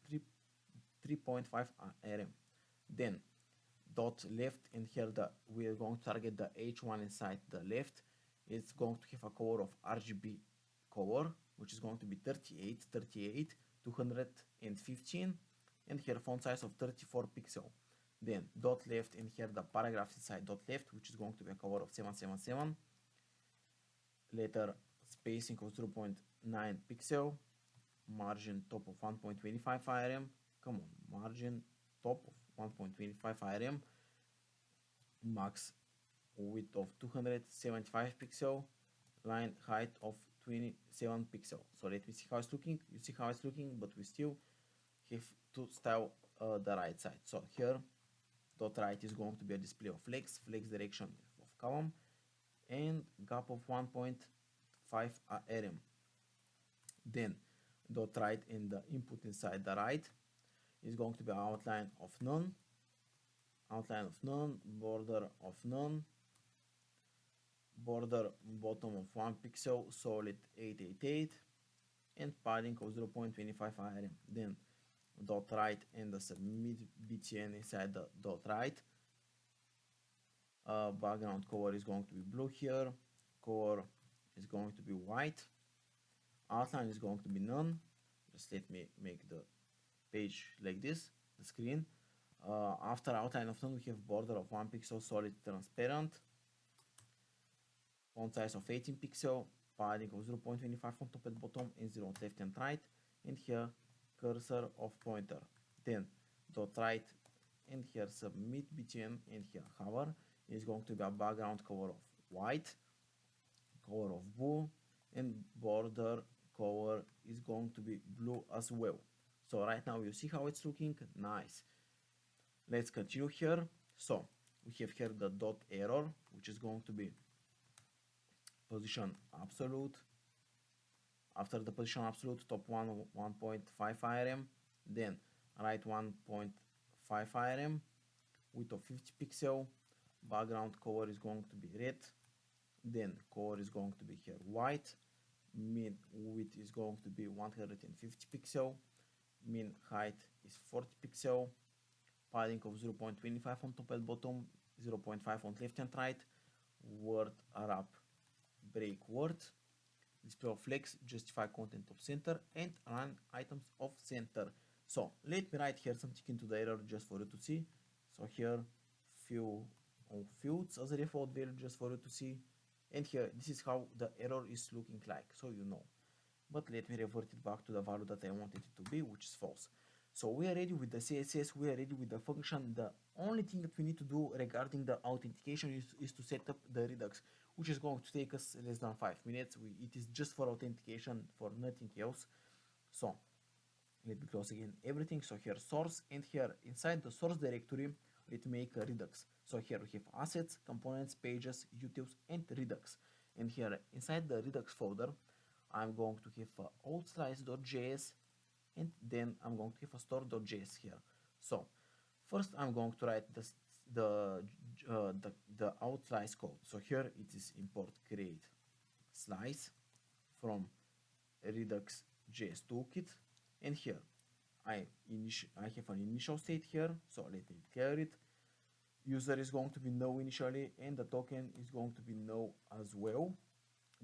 3.5 rm. Then dot left, and here we are going to target the H1 inside the left. It's going to have a color of RGB color, which is going to be 38, 215, and here font size of 34 pixel. Then dot left, and here the paragraphs inside dot left, which is going to be a color of 777. Letter spacing of 0.9 pixel. Margin top of 1.25 rm. Come on, margin top of 1.25 rm. Max width of 275 pixel. Line height of 27 pixel. So let me see how it's looking. You see how it's looking, but we still have to style the right side. So here dot right is going to be a display of flex direction of column, and gap of 1.5 rm. Then dot right in the input inside the right is going to be outline of none, border of none, border bottom of 1 pixel, solid 888, and padding of 0.25 rm. Then dot right and the submit btn inside the dot right. Background color is going to be blue here, color is going to be white, outline is going to be none. Just let me make the page like this, the screen. After outline of none, we have border of 1 pixel, solid transparent, font size of 18 pixel, padding of 0.25 on top and bottom, and 0 on left and right, and here cursor of pointer. Then dot right, and here submit btn, and here hover is going to be a background color of white, color of blue, and border color is going to be blue as well. So right now you see how it's looking nice. Let's continue here. So we have here the dot error, which is going to be position absolute. After the position absolute, top 1.5 rm, then right 1.5 rm, width of 50 pixel, background color is going to be red, then color is going to be here white, min width is going to be 150 pixel, min height is 40 pixel, padding of 0.25 on top and bottom, 0.5 on left and right, word wrap break word, display of flex, justify content of center, and run items of center. So let me write here something into the error just for you to see. So here few fields as a default value just for you to see, and here this is how the error is looking like, so you know. But let me revert it back to the value that I wanted it to be, which is false. So we are ready with the CSS, we are ready with the function. The only thing that we need to do regarding the authentication is to set up the Redux, which is going to take us less than 5 minutes. It is just for authentication, for nothing else. So let me close again everything. So here source, and here inside the source directory, let me make a Redux. So here we have assets, components, pages, utils, and Redux. And here inside the Redux folder, I'm going to have auth_slice.js, and then I'm going to have a store.js here. So first I'm going to write the auth_slice code. So here it is import create slice from Redux.js toolkit, and here I have an initial state here, so let me declare it. User is going to be no initially, and the token is going to be no as well.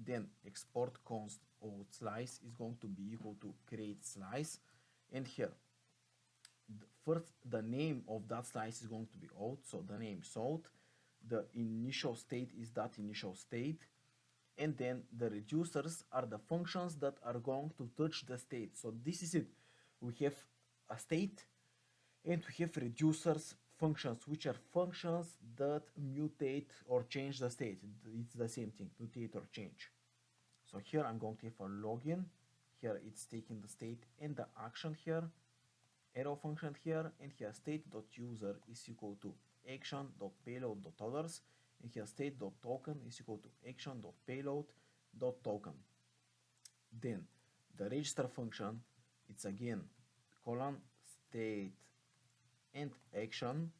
Then export const auth_slice is going to be equal to create slice, and here first the name of that slice is going to be auth, so the name is auth, the initial state is that initial state, and then the reducers are the functions that are going to touch the state. So this is it. We have a state, and we have reducers functions, which are functions that mutate or change the state. It's the same thing, mutate or change. So here I'm going to have a login. Here it's taking the state and the action here, arrow function here, and here state.user is equal to action.payload.others, and here state.token is equal to action.payload.token. Then the register function, it's again colon state and action,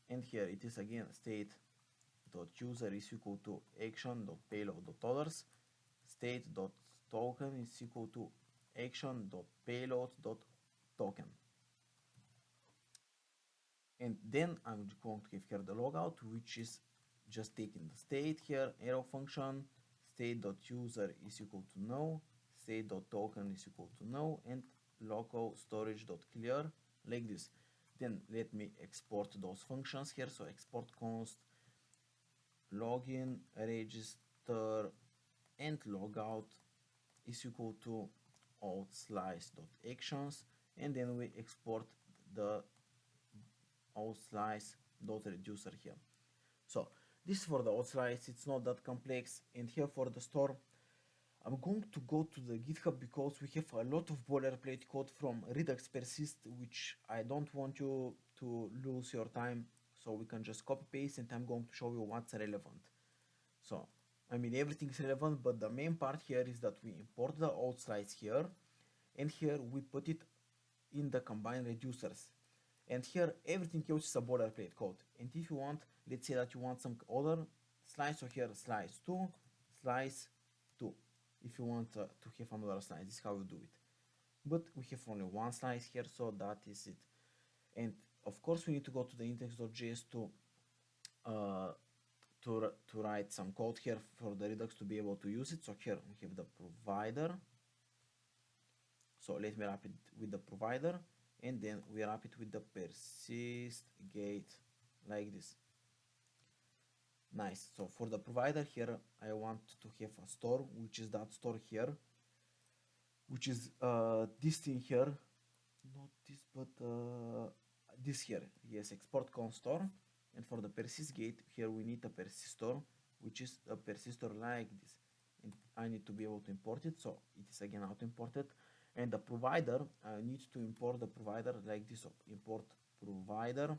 and here it is again state.user is equal to action.payload.others, state.token is equal to action.payload.token. And then I'm going to give here the logout, which is just taking the state here, arrow function, state.user is equal to no, state.token is equal to no, and local storage.clear, like this. Then let me export those functions here. So export const login, register, and logout is equal to auth_slice.actions, and then we export the auth_slice.reducer here. So this is for the auth_slice, it's not that complex. And here for the store, I'm going to go to the GitHub because we have a lot of boilerplate code from Redux persist, which I don't want you to lose your time. So we can just copy paste, and I'm going to show you what's relevant. So I mean, everything is relevant, but the main part here is that we import the Auth slice here, and here we put it in the combined reducers. And here everything else is a boilerplate code. And if you want, let's say that you want some other slice, so here slice 2, slice 2. If you want to have another slice, this is how you do it. But we have only one slice here, so that is it. And of course we need to go to the index.js to write some code here for the Redux to be able to use it. So here we have the provider. So let me wrap it with the provider, and then we wrap it with the persist gate like this. Nice. So for the provider here, I want to have a store, which is that store here, which is this thing here, not this, but this here. Yes, export const store. And for the persist gate here, we need a persistor, which is a persistor like this. And I need to be able to import it, so it is again auto imported. And the provider, I need to import the provider like this. So import provider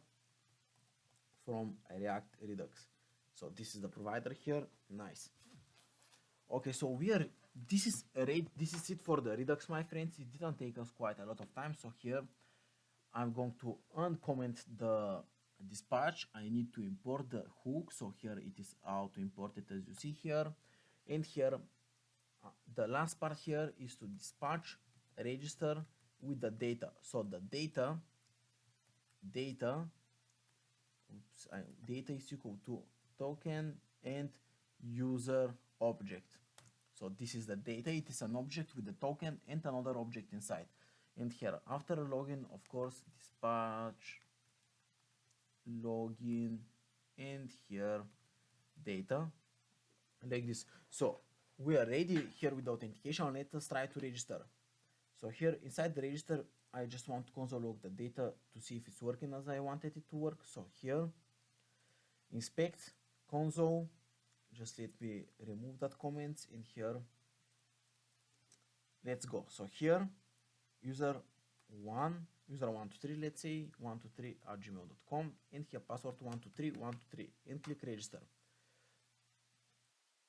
from React Redux. So this is the provider here. Nice. Okay, so this is it for the Redux, my friends. It didn't take us quite a lot of time. So here I'm going to uncomment the dispatch. I need to import the hook. So here it is auto imported, as you see here. And here the last part here is to dispatch register with the data. So the data is equal to token and user object. So this is the data. It is an object with the token and another object inside. And here after login, of course, dispatch login, and here data like this. So we are ready here with the authentication. Let us try to register. So here inside the register, I just want to console log the data to see if it's working as I wanted it to work. So here inspect console, just let me remove that comments in here. Let's go. So here user123, let's say 123@gmail.com, and here password 123 and click register.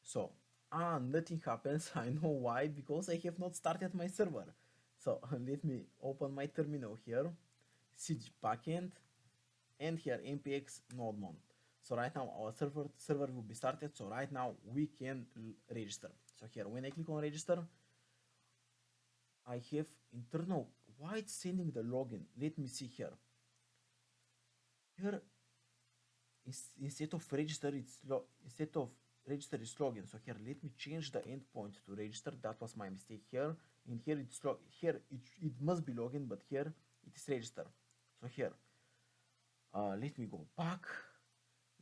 So nothing happens. I know why, because I have not started my server. So let me open my terminal here, cd backend, and here npx nodemon. So right now our server will be started. So right now we can register. So here when I click on register, I have internal. Why it's sending the login? Let me see here. Here instead of register, register is login. So here let me change the endpoint to register. That was my mistake here. And here it's it must be login, but here it is register. So here let me go back.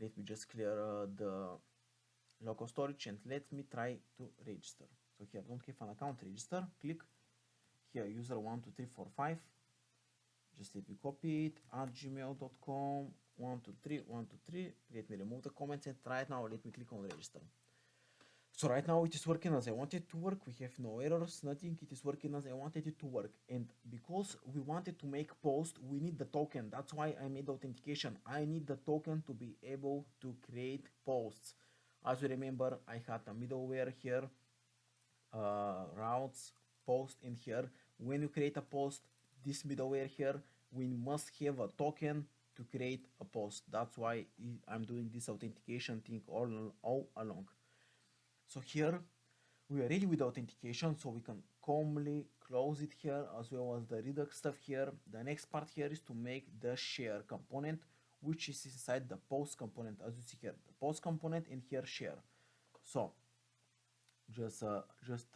Let me just clear the local storage, and let me try to register. So here don't have an account, register, click here user 12345. Just let me copy it at gmail.com 123. Let me remove the comments, and right now let me click on register. So right now it is working as I wanted to work. We have no errors, nothing. It is working as I wanted it to work. And because we wanted to make post, we need the token. That's why I made authentication. I need the token to be able to create posts. As you remember, I had a middleware here, routes, post, in here. When you create a post, this middleware here, we must have a token to create a post. That's why I'm doing this authentication thing all along. So here we are ready with the authentication, so we can calmly close it here, as well as the Redux stuff here. The next part here is to make the share component, which is inside the post component, as you see here, the post component, and here share. So just a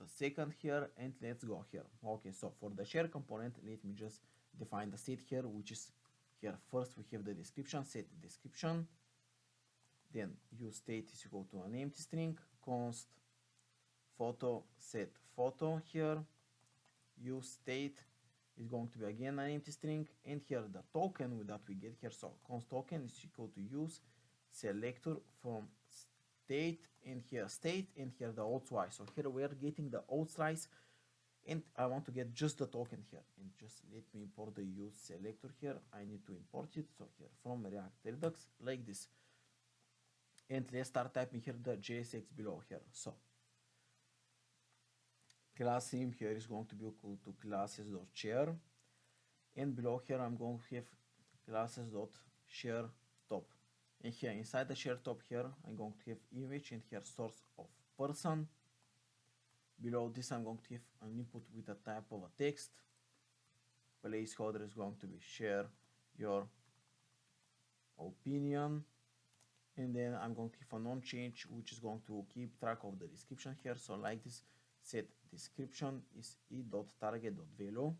second here, and let's go here. Okay, so for the share component, let me just define the state here, which is here. First we have the description, set the description, then use state is equal to an empty string, const photo set photo. Here use state is going to be again an empty string, and here the token that we get here, so const token is equal to use selector from state, and here state, and here the auth slice. So here we are getting the auth slice, and I want to get just the token here, and just let me import the use selector here. I need to import it, so here from React Redux like this. And let's start typing here the JSX below here. So class name here is going to be equal to classes.share, and below here I'm going to have classes.share top, and here inside the share top here I'm going to have image, and here source of person. Below this I'm going to have an input with a type of a text. Placeholder is going to be share your opinion, and then I'm going to have a non-change which is going to keep track of the description here. So like this, set description is e.target.value,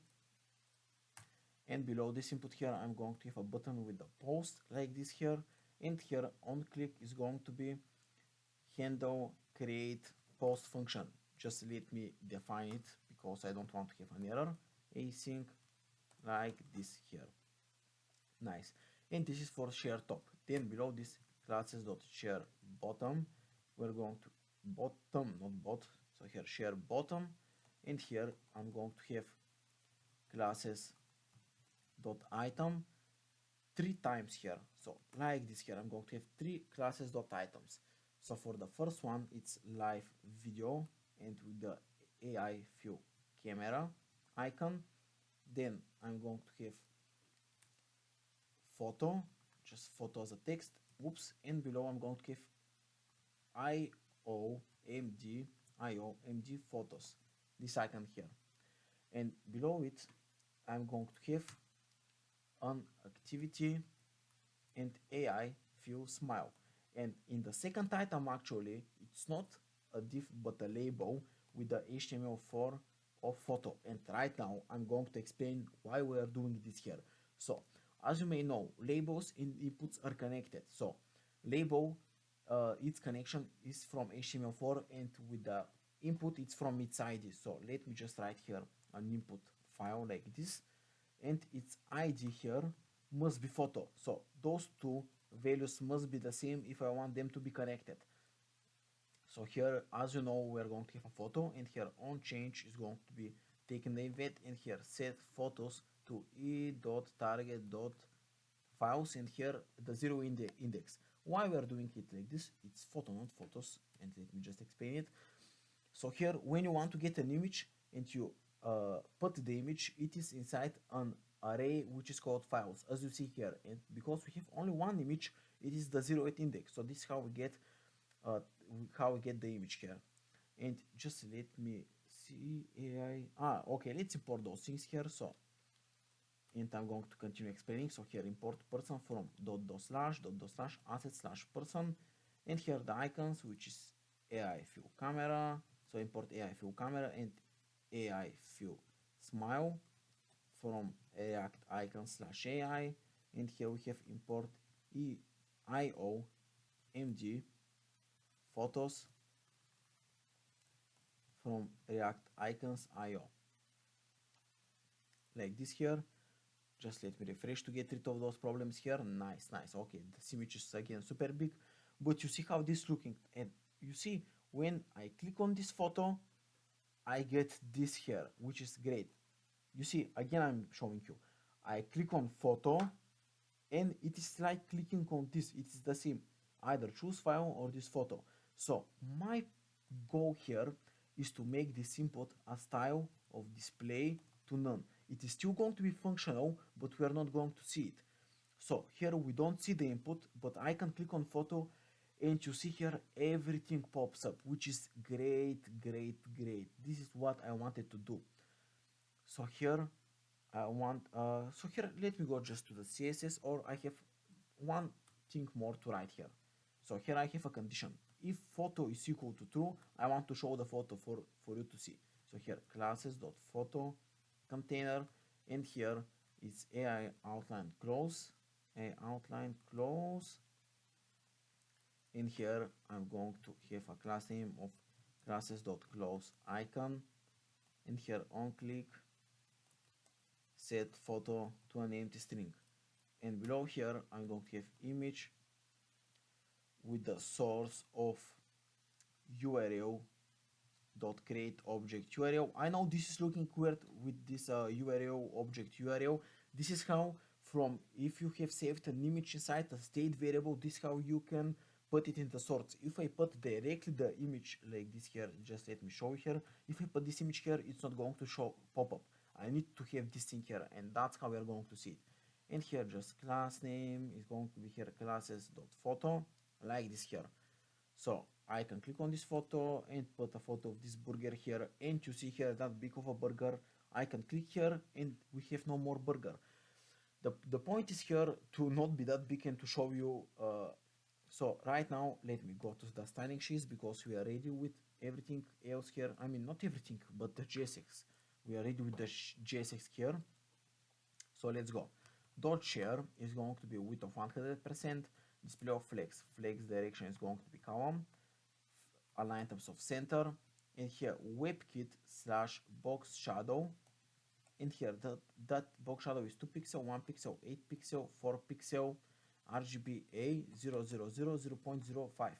and below this input here I'm going to have a button with a post like this here, and here on click is going to be handle create post function. Just let me define it because I don't want to have an error. Async like this here. Nice. And this is for share top. Then below this classes.share bottom, we're going to bottom, not bot, so here share bottom, and here I'm going to have classes dot item 3 times here. So like this here I'm going to have 3 classes dot items. So for the first one it's live video and with the AI view camera icon. Then I'm going to have photo, just photo as a text, oops, and below I'm going to have IOMD photos, this icon here, and below it I'm going to have an activity and AI view smile. And in the second item actually it's not a div but a label with the HTML4 of photo, and right now I'm going to explain why we are doing this here. So as you may know, labels and inputs are connected. So label, its connection is from HTML4, and with the input it's from its ID. So let me just write here an input file like this, and its ID here must be photo. So those two values must be the same if I want them to be connected. So here, as you know, we're going to have a photo, and here on change is going to be taken the event, and here set photos to e.target.files, and here the 0 index. Why we are doing it like this? It's photo, not photos, and let me just explain it. So here, when you want to get an image and you put the image, it is inside an array which is called files, as you see here. And because we have only one image, it is the 0th index. So this is how we get the image here. And just let me see AI. Okay, let's import those things here. So, and I'm going to continue explaining. So here import person from // asset / person, and here the icons, which is AI view camera. So import AI view camera and AI view smile from React icons / AI, and here we have import IOMG photos from React icons IO. Like this here. Just let me refresh to get rid of those problems here. Nice, nice. Okay, the image is again super big, but you see how this is looking, and you see when I click on this photo, I get this here, which is great. You see, again I'm showing you. I click on photo, and it is like clicking on this. It is the same. Either choose file or this photo. So my goal here is to make this input a style of display to none. It is still going to be functional, but we are not going to see it. So here we don't see the input, but I can click on photo, and you see here everything pops up, which is great, great, great. This is what I wanted to do. So here I want, so here let me go just to the CSS, or I have one thing more to write here. So here I have a condition. If photo is equal to true, I want to show the photo for you to see. So here classes.photo container, and here it's AI outline close, and here I'm going to have a class name of classes.close icon, and here on click set photo to an empty string, and below here I'm going to have image with the source of URL dot create object URL. I know this is looking weird with this URL object URL. This is how, from if you have saved an image inside a state variable, this is how you can put it in the source. If I put directly the image like this here, just let me show here. If I put this image here, it's not going to show pop-up. I need to have this thing here, and that's how we are going to see it. And here just class name is going to be here classes.photo, like this here. So I can click on this photo and put a photo of this burger here, and you see here that big of a burger. I can click here and we have no more burger. The point is here to not be that big and to show you. So right now let me go to the styling sheets because we are ready with everything else here. I mean not everything but the JSX. We are ready with the JSX here. So let's go. Dot share is going to be width of 100%. Display of flex. Flex direction is going to be column. Align items of center. And here WebKit slash box shadow. And here that box shadow is 2 pixel, 1 pixel, 8 pixel, 4 pixel, RGBA 0.05.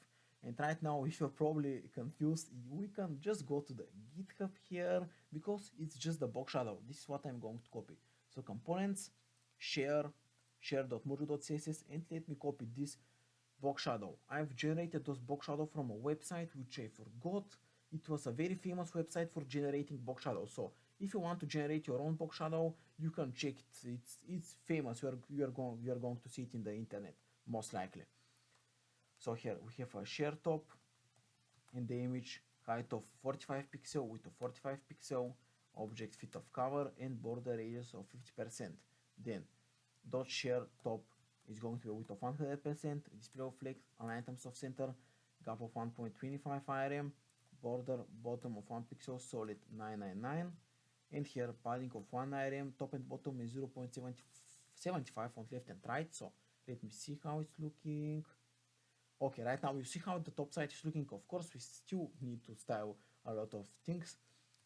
And right now, if you're probably confused, we can just go to the GitHub here because it's just the box shadow. This is what I'm going to copy. So components, share.mojo.css, and let me copy this box shadow. I've generated those box shadow from a website which I forgot. It was a very famous website for generating box shadow. So if you want to generate your own box shadow, you can check it. It's famous. You are going to see it in the internet most likely. So here we have a share top in the image, height of 45 pixel, width of 45 pixel, object fit of cover, and border radius of 50%. Then dot share top is going to be a width of 100%, display of flex, align items of center, gap of 1.25 IRM, border bottom of 1 pixel, solid 999, and here padding of 1 IRM, top and bottom is 0.75 on left and right. So let me see how it's looking. Okay, right now you see how the top side is looking. Of course, we still need to style a lot of things.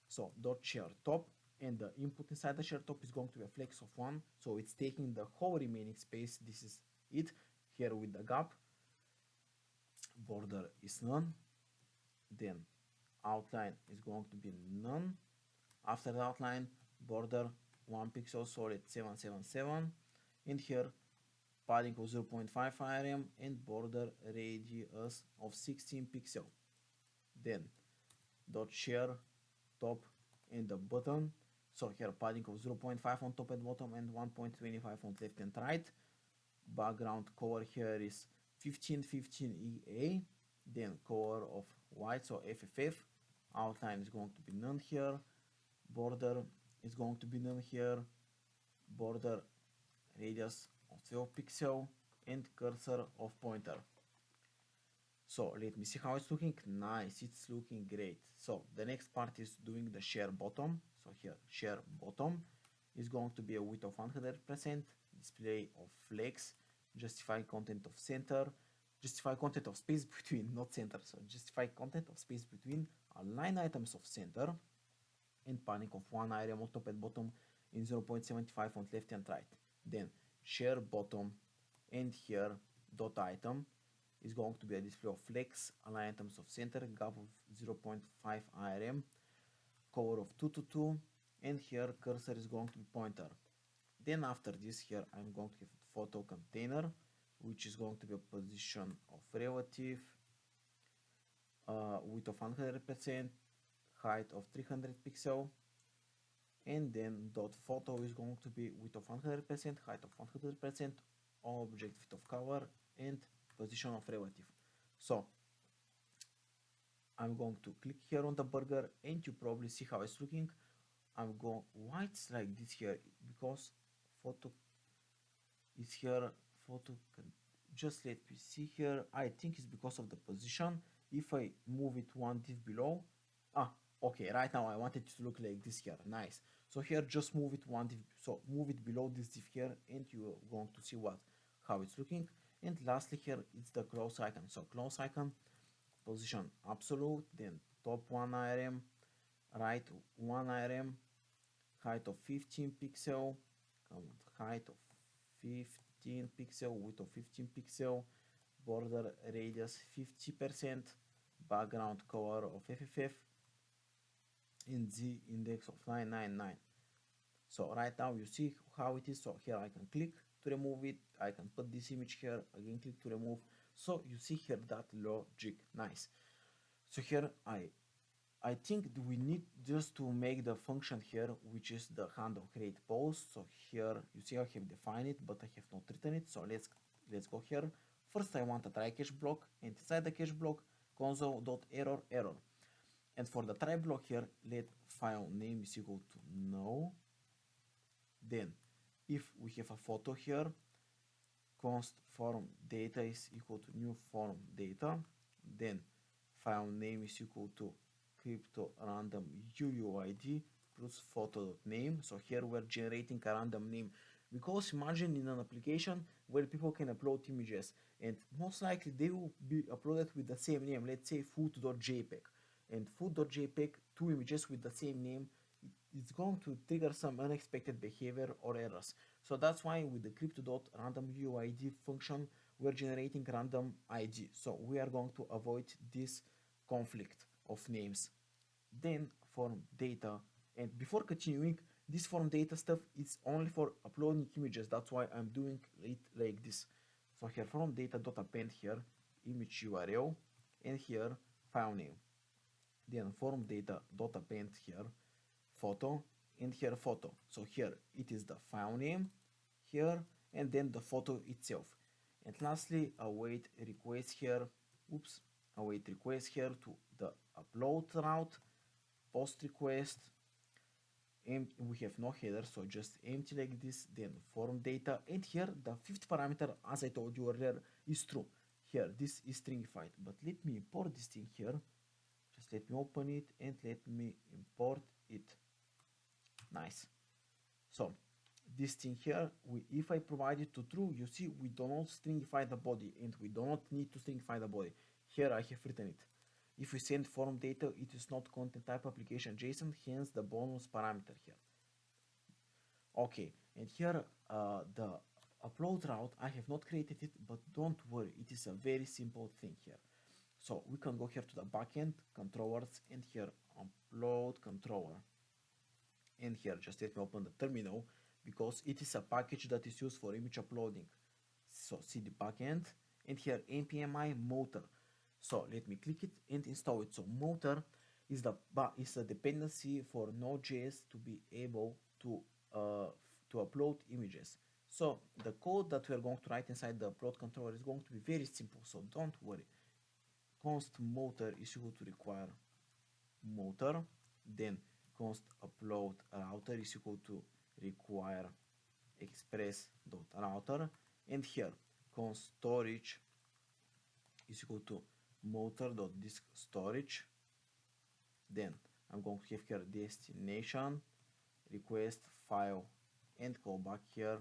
So dot share top, and the input inside the share top is going to be a flex of 1. So it's taking the whole remaining space. This is it here with the gap. Border is none. Then outline is going to be none. After the outline, border 1 pixel, solid 777, and here padding of 0.5 IRM and border radius of 16 pixel. Then dot share top and the bottom. So here padding of 0.5 on top and bottom and 1.25 on left and right. Background color here is 1515 EA. Then color of white, so FFF. Outline is going to be none here. Border is going to be none here. Border radius of 12 pixel and cursor of pointer. So let me see how it's looking. Nice, it's looking great. So the next part is doing the share bottom. So here share bottom is going to be a width of 100%, display of flex, justify content of center, justify content of space between, not center, so justify content of space between, align items of center, and padding of 1 IRM on top and bottom in 0.75 on left and right. Then share bottom, and here dot item is going to be a display of flex, align items of center, gap of 0.5 IRM, color of 222, and here cursor is going to be pointer. Then after this here I'm going to have photo container, which is going to be a position of relative, width of 100%, height of 300 pixel, and then dot photo is going to be width of 100%, height of 100%, object fit of cover, and position of relative. So I'm going to click here on the burger, and you probably see how it's looking. I'm going, why it's like this here? Because photo is here, photo can, just let me see here. I think it's because of the position. If I move it one div below, okay, right now I want it to look like this here. Nice. So here just move it one div, so move it below this div here, and you're going to see how it's looking. And lastly here it's the close icon. So close icon, position absolute, then top 1 IRM, right 1 IRM, height of 15 pixel, height of 15 pixel, width of 15 pixel, border radius 50%, background color of FFF, and Z index of 999. So right now you see how it is. So here I can click to remove it. I can put this image here, again click to remove. So you see here that logic, nice. So here I think we need just to make the function here, which is the handle create post. So here you see I have defined it, but I have not written it. So let's go here. First I want a try catch block, and inside the catch block console.error error. And for the try block here, let file name is equal to no. Then if we have a photo here, const form data is equal to new form data. Then file name is equal to crypto random UUID plus photo.name. So here we're generating a random name, because imagine in an application where people can upload images, and most likely they will be uploaded with the same name. Let's say food.jpg and food.jpg, two images with the same name. It's going to trigger some unexpected behavior or errors. So that's why with the crypto.randomuid function, we're generating random ID. So we are going to avoid this conflict of names. Then form data, and before continuing, this form data stuff is only for uploading images. That's why I'm doing it like this. So here form data.append here image URL, and here file name. Then form data.append here photo, and here photo. So here it is the file name here, and then the photo itself. And lastly, await request here. Oops, await request here to the upload route, post request, and we have no header, so just empty like this. Then form data, and here the fifth parameter, as I told you earlier, is true. Here this is stringified, but let me import this thing here. Just let me open it and let me import it. Nice. So this thing here, if I provide it to true, you see we do not stringify the body, and we do not need to stringify the body. Here I have written it. If we send form data, it is not content type application JSON, hence the bonus parameter here. Okay, and here the upload route, I have not created it, but don't worry, it is a very simple thing here. So we can go here to the backend controllers, and here upload controller. And here just let me open the terminal, because it is a package that is used for image uploading. So cd backend, and here npmi motor. So let me click it and install it. So motor is a dependency for Node.js to be able to upload images. So the code that we are going to write inside the upload controller is going to be very simple, so don't worry. Const motor is equal to require motor, then const upload router is equal to require express.router, and here const storage is equal to motor.disk storage. Then I'm going to have here destination request file and callback here,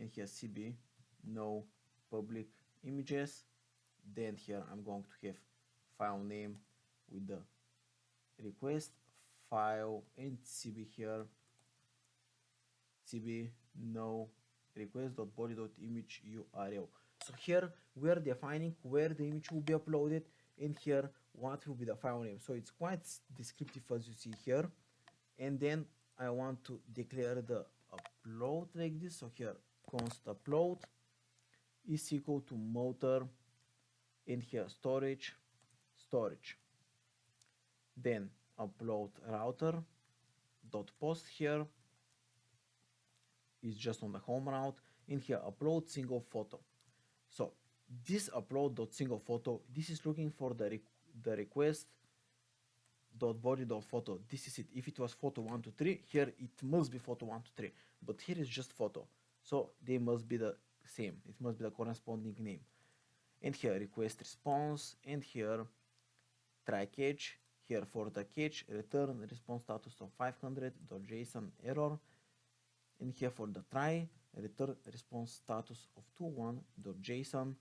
and here cb no public images. Then here I'm going to have file name with the request file, and cb here cb no request.body.image url. So here we are defining where the image will be uploaded, and here what will be the file name. So it's quite descriptive, as you see here. And then I want to declare the upload like this. So here const upload is equal to motor, and here storage. Then upload router dot post here is just on the home route, and here upload single photo. So this upload dot single photo, this is looking for the request dot body dot photo. This is it. If it was photo 1 to 3, here it must be photo 1 to 3, but here is just photo, so they must be the same. It must be the corresponding name. And here request response, and here try catch. Here for the catch, return response status of 500.json error, and here for the try, return response status of 21.json.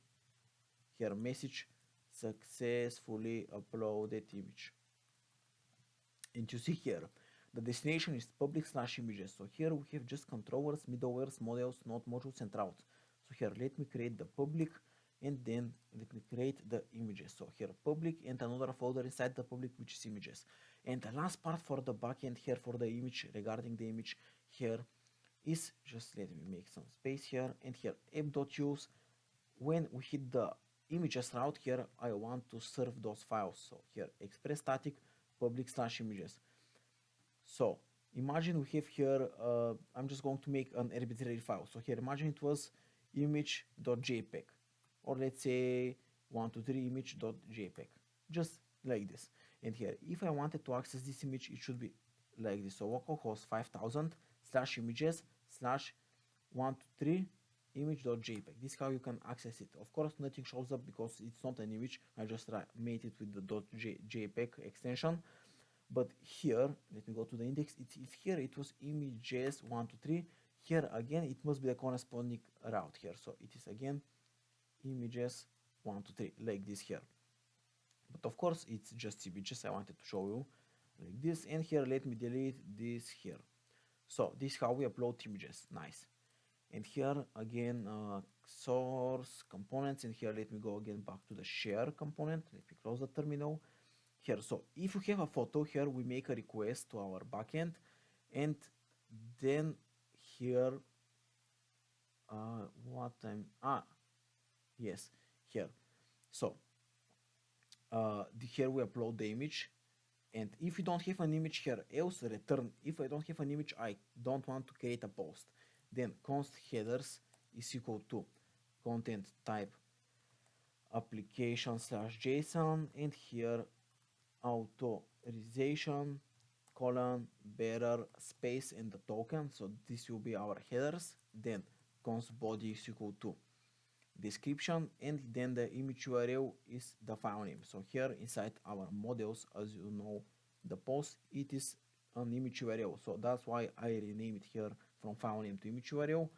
Here message successfully uploaded image. And you see here the destination is public/images. So here we have just controllers, middlewares, models, node modules, and routes. So here let me create the public, and then let me create the images. So here public, and another folder inside the public, which is images. And the last part for the backend here for the image, regarding the image, here is, just let me make some space here, and here app.use. When we hit the images route here, I want to serve those files. So here express static public slash images. So imagine we have here, I'm just going to make an arbitrary file. So here imagine it was image.jpg, or let's say 123 image.jpg, just like this. And here, if I wanted to access this image, it should be like this. So localhost 5000 slash images slash 123 image.jpg. This is how you can access it. Of course, nothing shows up because it's not an image. I just made it with the .jpg extension. But here, let me go to the index. It's here. It was images 123. Here again, it must be the corresponding route here. So it is again images 123 like this here. But of course, it's just images. I wanted to show you like this. And here, let me delete this here. So this is how we upload images. Nice. And here again, source components. And here, let me go again back to the share component. Let me close the terminal. Here, so if you have a photo here, we make a request to our backend, and then here, yes, here. So here we upload the image, and if you don't have an image here, else return. If I don't have an image, I don't want to create a post. Then const headers is equal to content type application slash JSON, and here authorization colon bearer space and the token. So this will be our headers. Then const body is equal to description, and then the image URL is the file name. So here inside our models, as you know, the post, it is an image URL. So that's why I rename it here from file name to image URL.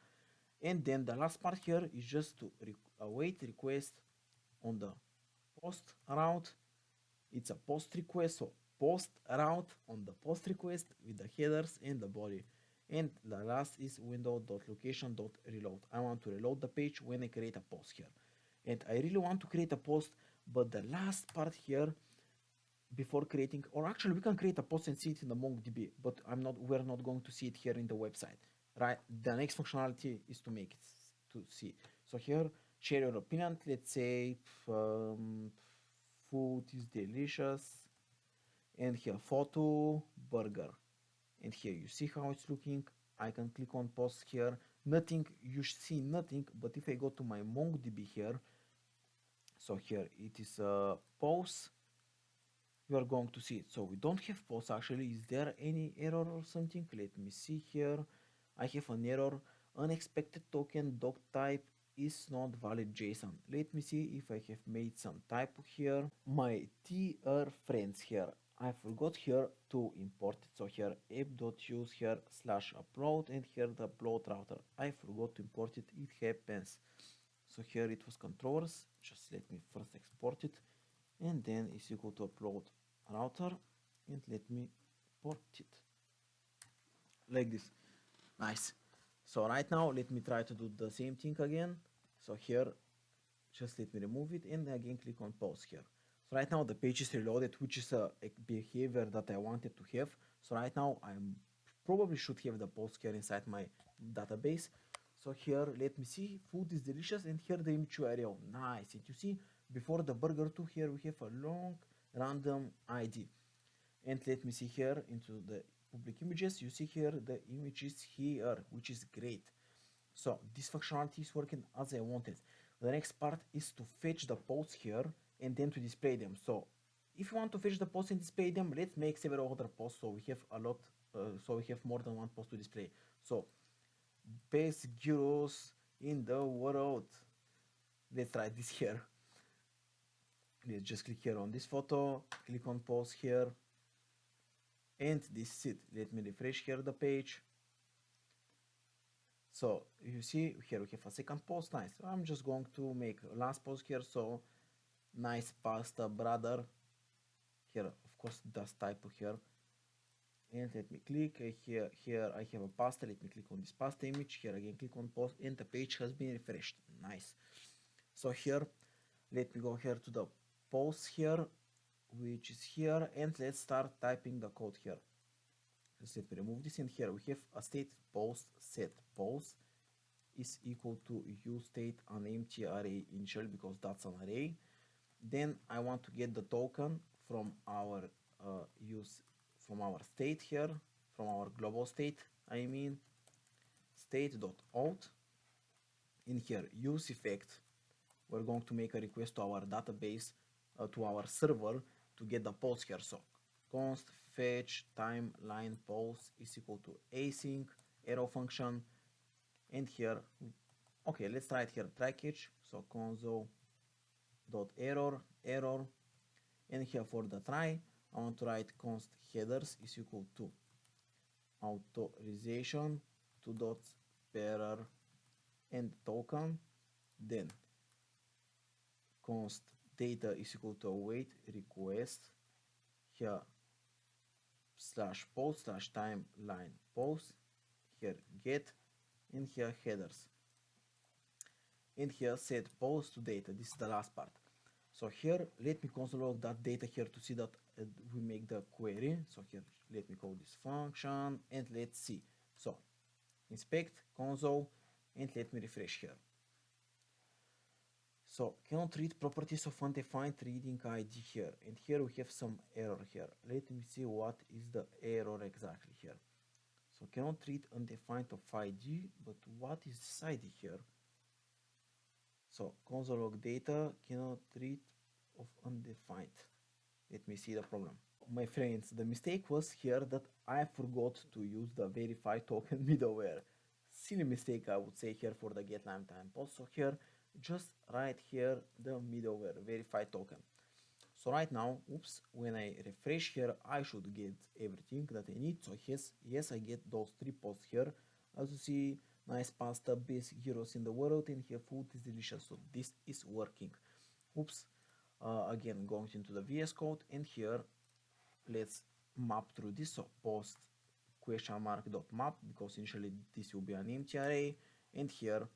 And then the last part here is just to await request on the post route. It's a post request, so post route on the post request with the headers and the body. And the last is window.location.reload. I want to reload the page when I create a post here. And I really want to create a post, but the last part here, before creating, or actually we can create a post and see it in the MongoDB, but we're not going to see it here in the website, right? The next functionality is to make it to see. So here, share your opinion. Let's say food is delicious, and here photo burger, and here you see how it's looking. I can click on post here, nothing, you see nothing. But if I go to my MongoDB here, so here it is a post, you are going to see it. So we don't have post actually. Is there any error or something? Let me see here. I have an error, unexpected token doc type is not valid JSON. Let me see if I have made some typo here. My dear friends, here I forgot here to import it. So here app.use here slash upload, and here the upload router. I forgot to import it. It happens. So here it was controllers. Just let me first export it, and then it's equal to upload router, and let me port it like this. Nice. So right now let me try to do the same thing again. So here, just let me remove it, and again click on pause here. So right now the page is reloaded, which is a behavior that I wanted to have. So right now I probably should have the post here inside my database. So here, let me see, food is delicious, and here the image URL. Nice. And you see, before the burger too, here we have a long random ID. And let me see here into the public images. You see here the images here, which is great. So this functionality is working as I wanted. The next part is to fetch the posts here and then to display them. So if you want to fetch the posts and display them, let's make several other posts so we have a lot, so we have more than one post to display. So best gyros in the world. Let's try this here. Let's just click here on this photo, click on post here, and this is it. Let me refresh here the page. So you see here we have a second post. Nice. I'm just going to make last post here. So nice pasta brother here, of course does typo here, and let me click here I have a pasta. Let me click on this pasta image here, again click on post, and the page has been refreshed. Nice. So here, let me go here to the post here, which is here, and let's start typing the code here. let me remove this, and here we have a state post set post is equal to use state an empty array initial because that's an array. Then I want to get the token from our use from our state here, from our global state, I mean state.auth. In here use effect, we're going to make a request to our database, to our server, to get the post here. So const fetch timeline post is equal to async arrow function, and here, okay, let's write here try catch. So console dot error, and here for the try I want to write const headers is equal to authorization two dots bearer and token, then const data is equal to await request, here slash post slash timeline post, here get, and here headers, and here set post to data. This is the last part. So here let me console log that data here to see that we make the query. So here let me call this function, and let's see. So inspect console, and let me refresh here. So cannot read properties of undefined reading ID here, and here we have some error here. Let me see what is the error exactly here. So cannot read undefined of ID, but what is this ID here? So console log data cannot read of undefined. Let me see the problem. My friends, the mistake was here that I forgot to use the verify token middleware. Silly mistake, I would say, here for the get time post. So here just write here the middleware verify token. So right now, oops, when I refresh here, I should get everything that I need. So yes, I get those 3 posts here. As you see, nice pasta, best heroes in the world, and here food is delicious. So this is working. Oops, again going into the VS Code, and here let's map through this. So post question mark dot map, because initially this will be an empty array, and here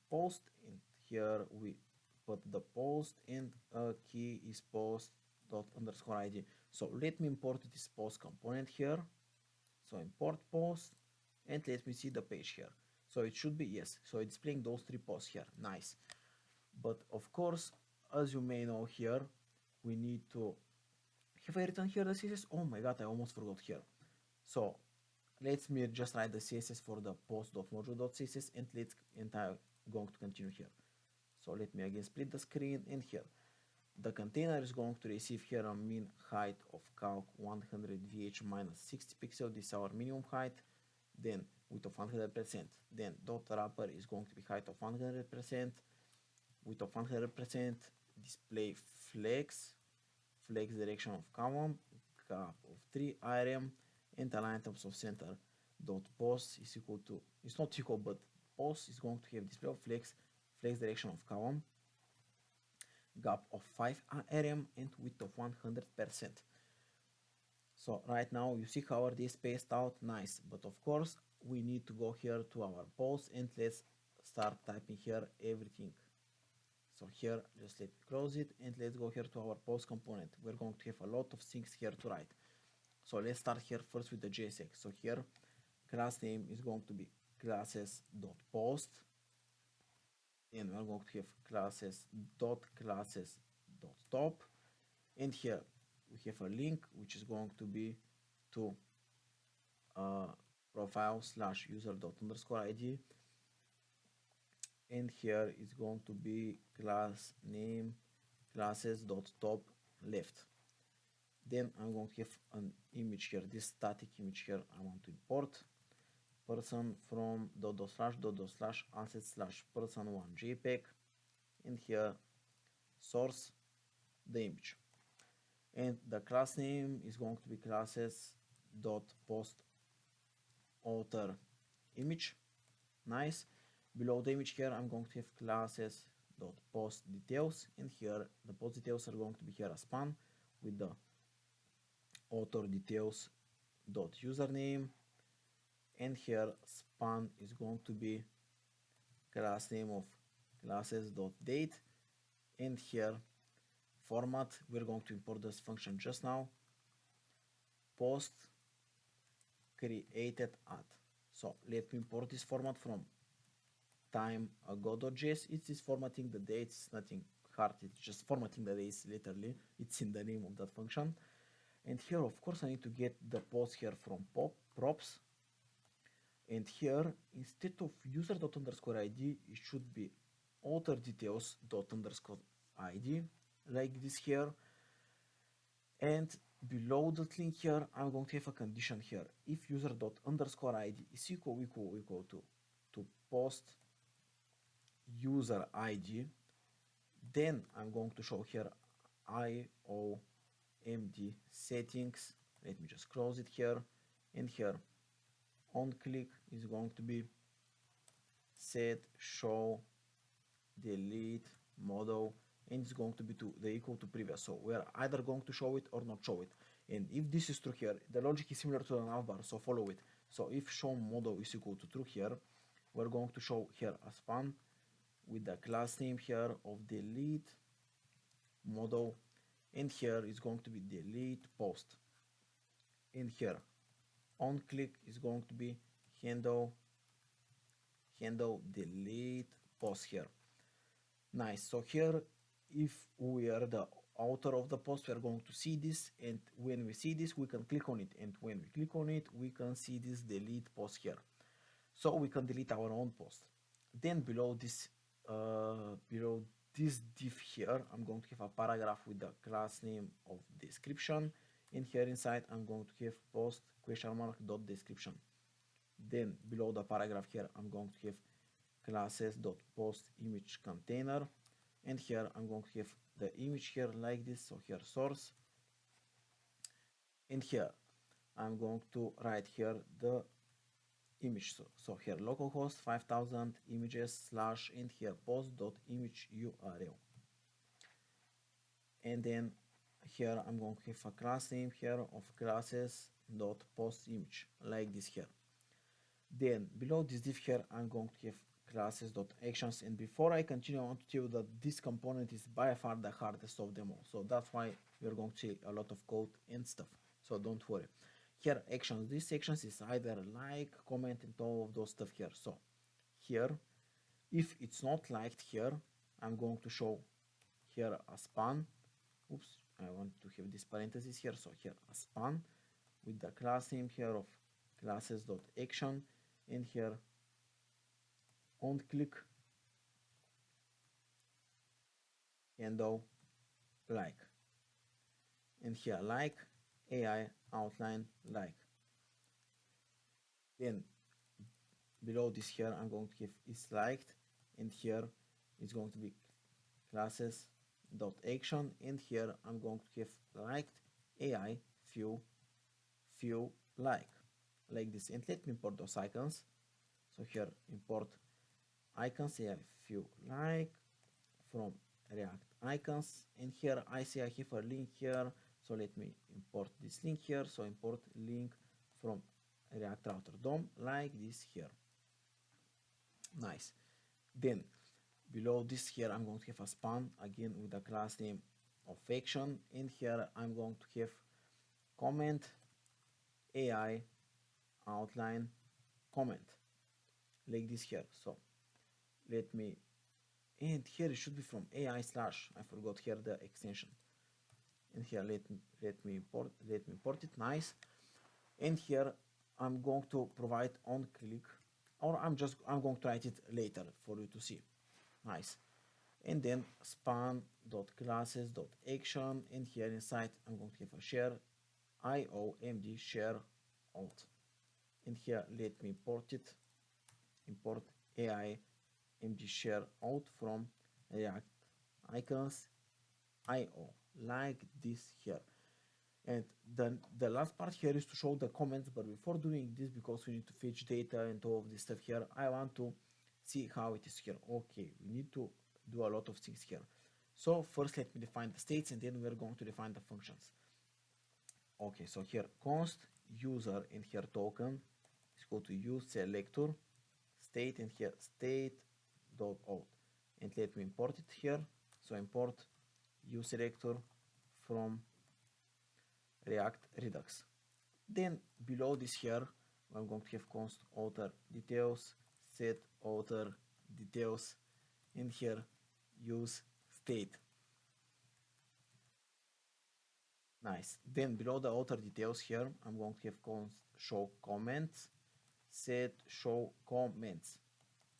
post, and here we put the post, and key is post dot underscore id. So let me import this post component here. So import post, and let me see the page here. So it should be yes. So it's displaying those 3 posts here. Nice. But of course, as you may know here, we need to have I written here the CSS? Oh my god, I almost forgot here. So let me just write the CSS for the post.module.css, and I'm going to continue here. So let me again split the screen, and here the container is going to receive here a min height of calc 100 vh minus 60 pixel. This is our minimum height. Then width of 100%. Then dot wrapper is going to be height of 100%, width of 100%, display flex direction of column, gap of 3 item, and align items of center. Dot post is equal to, it's not equal, but post is going to have display of flex direction of column, gap of 5 item, and width of 100%. So right now you see how this spaced out nice, but of course we need to go here to our post, and let's start typing here everything. So here, just let me close it, and let's go here to our post component. We're going to have a lot of things here to write. So let's start here first with the JSX. So here, class name is going to be classes.post. And we're going to have classes.top. And here we have a link which is going to be to profile slash user dot underscore id. And here is going to be class name classes.top left. Then I'm going to have an image here, this static image here I want to import. Person from dot slash asset slash person1 JPEG, and here source the image. And the class name is going to be classes.post author image. Nice. Below the image here I'm going to have classes.post details, and here the post details are going to be here a span with the author details dot username, and here span is going to be class name of classes dot date, and here format, we're going to import this function just now, post created at. So let me import this format from timeago.js. It's this formatting the dates, nothing hard, it's just formatting the dates literally, it's in the name of that function. And here of course I need to get the post here from props, and here instead of user._id it should be author details._id like this here, and below that link here I'm going to have a condition here. If user._id is equal to post user ID, then I'm going to show here IOMD settings. Let me just close it here, and here on click is going to be set show delete model, and it's going to be the equal to previous, so we are either going to show it or not show it. And if this is true here, the logic is similar to the navbar, so follow it. So if show model is equal to true here, we're going to show here a span with the class name here of delete model, and here is going to be delete post, and here on click is going to be handle delete post here. Nice. So here if we are the author of the post, we are going to see this, and when we see this we can click on it, and when we click on it we can see this delete post here, so we can delete our own post. Then below this div here I'm going to have a paragraph with the class name of description, and here inside I'm going to have post (dot)description. Then below the paragraph here I'm going to have classes.post image container, and here I'm going to have the image here like this, so here source, and here I'm going to write here the image, so here localhost 5000 images slash, and here post.image URL, and then here I'm going to have a class name here of classes.postImage like this here. Then below this div here I'm going to have classes.actions, and before I continue I want to tell you that this component is by far the hardest of them all, so that's why we're going to see a lot of code and stuff, so don't worry. Here actions, this actions is either like, comment, and all of those stuff here. So here if it's not liked here I'm going to show here a span. Oops, I want to have this parenthesis here, so here a span with the class name here of classes.action, and here on click handle like, and here like AI outline like. Then below this here I'm going to give is liked, and here it's going to be classes.action, and here I'm going to give liked AI few like this, and let me import those icons. So here import icons AI few like from React icons, and here I see I have a link here, so let me import this link here. So import link from React Router DOM like this here. Nice. Then below this here I'm going to have a span again with the class name of action, and here I'm going to have comment AI outline comment like this here. So let me, and here it should be from AI slash, I forgot here the extension, and here let me import it. Nice. And here I'm going to provide on click, or I'm going to write it later for you to see. Nice. And then span.classes.action, and here inside I'm going to have a share IOMD share Auth, and here let me import AI MD share Auth from React icons IO like this here. And then the last part here is to show the comments, but before doing this, because we need to fetch data and all of this stuff here, I want to see how it is here. Okay, we need to do a lot of things here. So first let me define the states, and then we're going to define the functions. Okay, so here const user, and here token is equal to use selector state, and here state.out, and let me import it here. So import use selector from React Redux. Then below this here I'm going to have const author details, set author details, and here use state. Nice. Then below the author details here, I'm going to have const show comments, set show comments.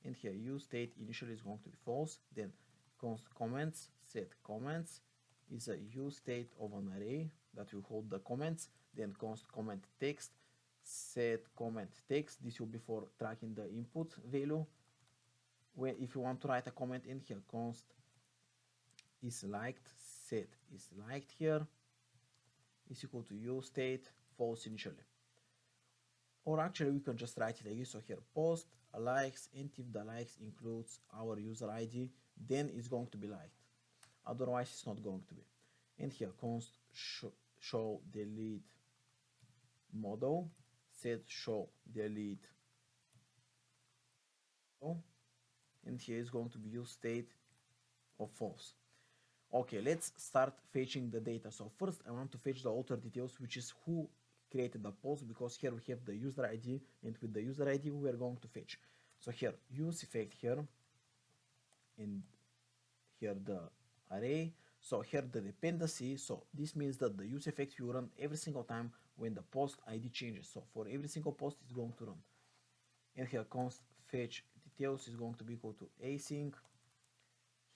And here use state initially is going to be false. Then const comments, set comments is a use state of an array that will hold the comments. Then const comment text, set comment text. This will be for tracking the input value. Where if you want to write a comment in here, const is liked, set is liked here is equal to use state false initially. Or actually we can just write it like this. So here post likes, and if the likes includes our user ID, then it's going to be liked. Otherwise it's not going to be. And here const show delete model, set show delete, and here is going to be use state of false. Okay, let's start fetching the data. So first I want to fetch the author details, which is who created the post, because here we have the user ID, and with the user ID we are going to fetch. So here use effect here, and here the array. So here the dependency, so this means that the use effect will run every single time when the post ID changes. So for every single post it's going to run. And here const fetch details is going to be equal to async.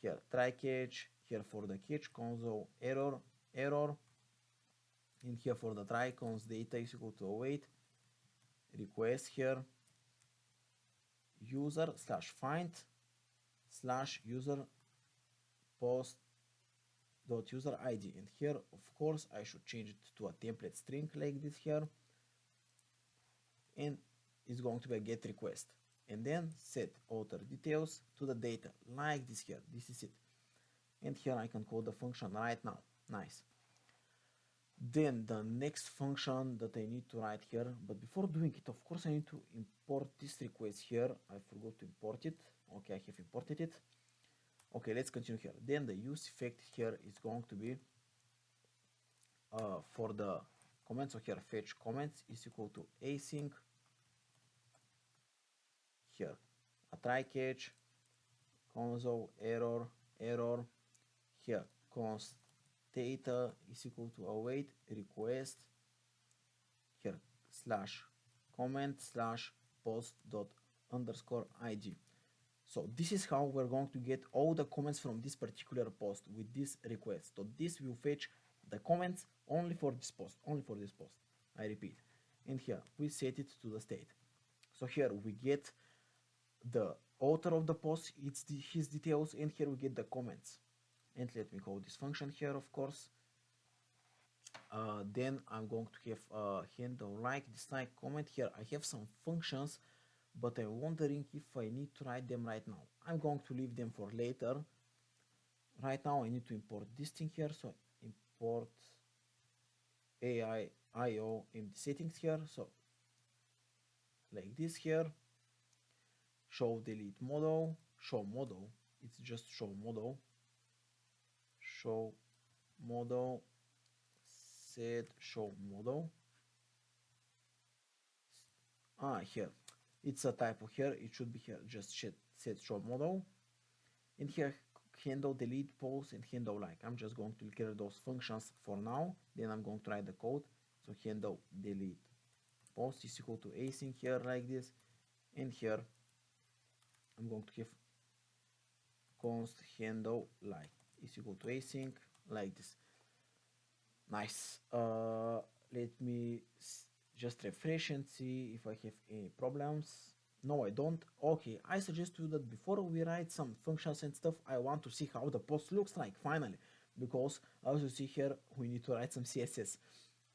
Here try catch, here for the catch console error, and here for the try const data is equal to await request here user slash find slash user post dot user ID, and here of course I should change it to a template string like this here, and it's going to be a get request, and then set author details to the data like this here. This is it, and here I can call the function right now. Nice. Then the next function that I need to write here, but before doing it, of course I need to import this request here. I forgot to import it. Okay, I have imported it. Okay, let's continue here. Then the use effect here is going to be for the comments. So here fetch comments is equal to async here a try catch console error here const data is equal to await request here slash comment slash post dot underscore id. So this is how we're going to get all the comments from this particular post with this request. So this will fetch the comments only for this post, I repeat. And here we set it to the state. So here we get the author of the post, it's his details, and here we get the comments. And let me call this function here, of course. Then I'm going to have a handle like dislike comment. Here I have some functions, but I'm wondering if I need to write them right now. I'm going to leave them for later. Right now I need to import this thing here, so import AI.io empty settings here, so like this here. Show delete model, show model, it's just show model, set show model. Here it's a typo here, it should be here just set show model, and here handle delete post and handle like. I'm just going to clear those functions for now, then I'm going to write the code. So handle delete post is equal to async here like this, and here I'm going to have const handle like is equal to async like this. Nice. Let me just refresh and see if I have any problems. No, I don't. Okay, I suggest to you that before we write some functions and stuff, I want to see how the post looks like finally, because as you see here, we need to write some CSS.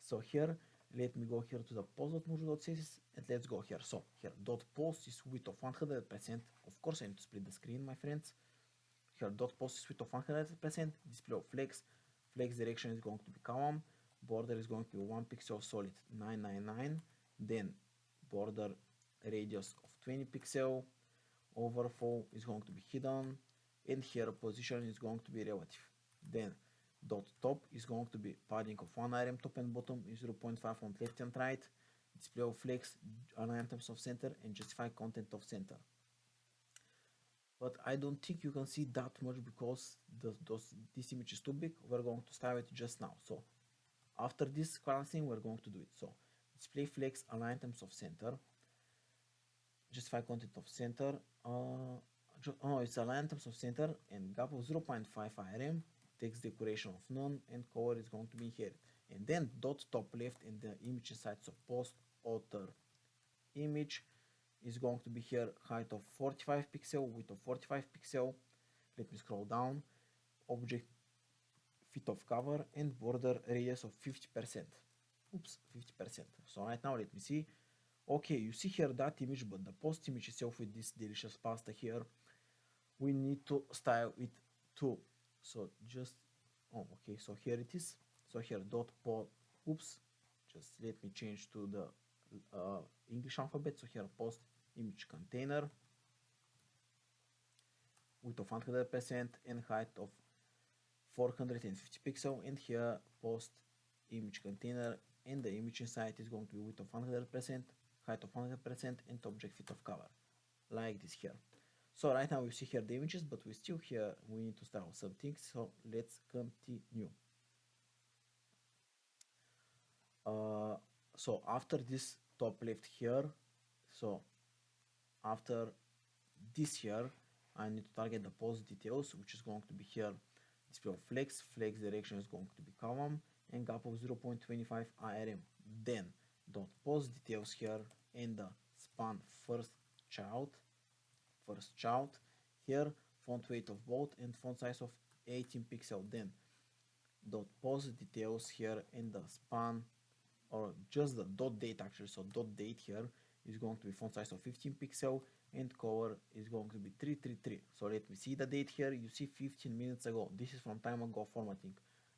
So here, let me go here to the post.mojo.css and let's go here. So here dot post is width of 100%. Of course I need to split the screen, my friends. Here dot post is width of 100%. Display of flex direction is going to be column, border is going to be 1 pixel solid 999, then border radius of 20 pixel, overflow is going to be hidden, and here position is going to be relative. Then dot top is going to be padding of 1 item top and bottom, 0.5 on left and right. display of flex, align items of center, and justify content of center. But I don't think you can see that much because this image is too big. We're going to start it just now. So after this classing, we're going to do it. So display flex, align items of center, justify content of center. It's align items of center and gap of 0.5 IRM, text decoration of none, and color is going to be inherit. And then dot top left in the image inside, so post author image is going to be here height of 45 pixel, width of 45 pixel. Let me scroll down. Object fit of cover and border radius of 50%. Oops, 50%. So right now let me see. Okay, you see here that image, but the post image itself with this delicious pasta here, we need to style it too. So just, okay, so here it is. So here dot post, oops, just let me change to the English alphabet. So here post image container, width of 100% and height of 450 pixel, and here post image container, and the image inside is going to be width of 100%, height of 100%, and object fit of cover, like this here. So right now we see here the images, but we still here we need to style some things. So let's continue. So after this top left here, so after this here, I need to target the post details, which is going to be here display of flex direction is going to be column, and gap of 0.25 IRM. Then dot post details here and the span first child here, font weight of both and font size of 18 pixel. Then dot post details here and the span, or just the dot date actually, so dot date here is going to be font size of 15 pixel and color is going to be 333. So let me see the date here. You see 15 minutes ago. This is from time ago formatting.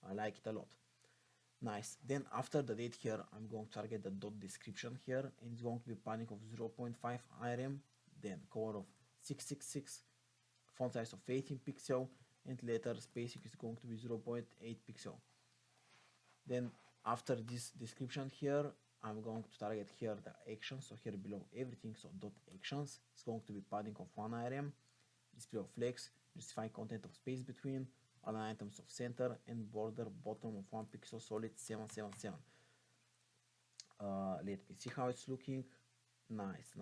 I like it a lot. Nice. Then after the date here, I'm going to target the dot description here, and it's going to be padding of 0.5 IRM, then color of 666, font size of 18 pixel, and letter spacing is going to be 0.8 pixel. Then after this description here, I'm going to target here the actions, so here below everything, so dot actions is going to be padding of 1 IRM, display of flex, justify content of space between, align items of center, and border bottom of 1 pixel, solid 777. Let me see how it's looking. Nice.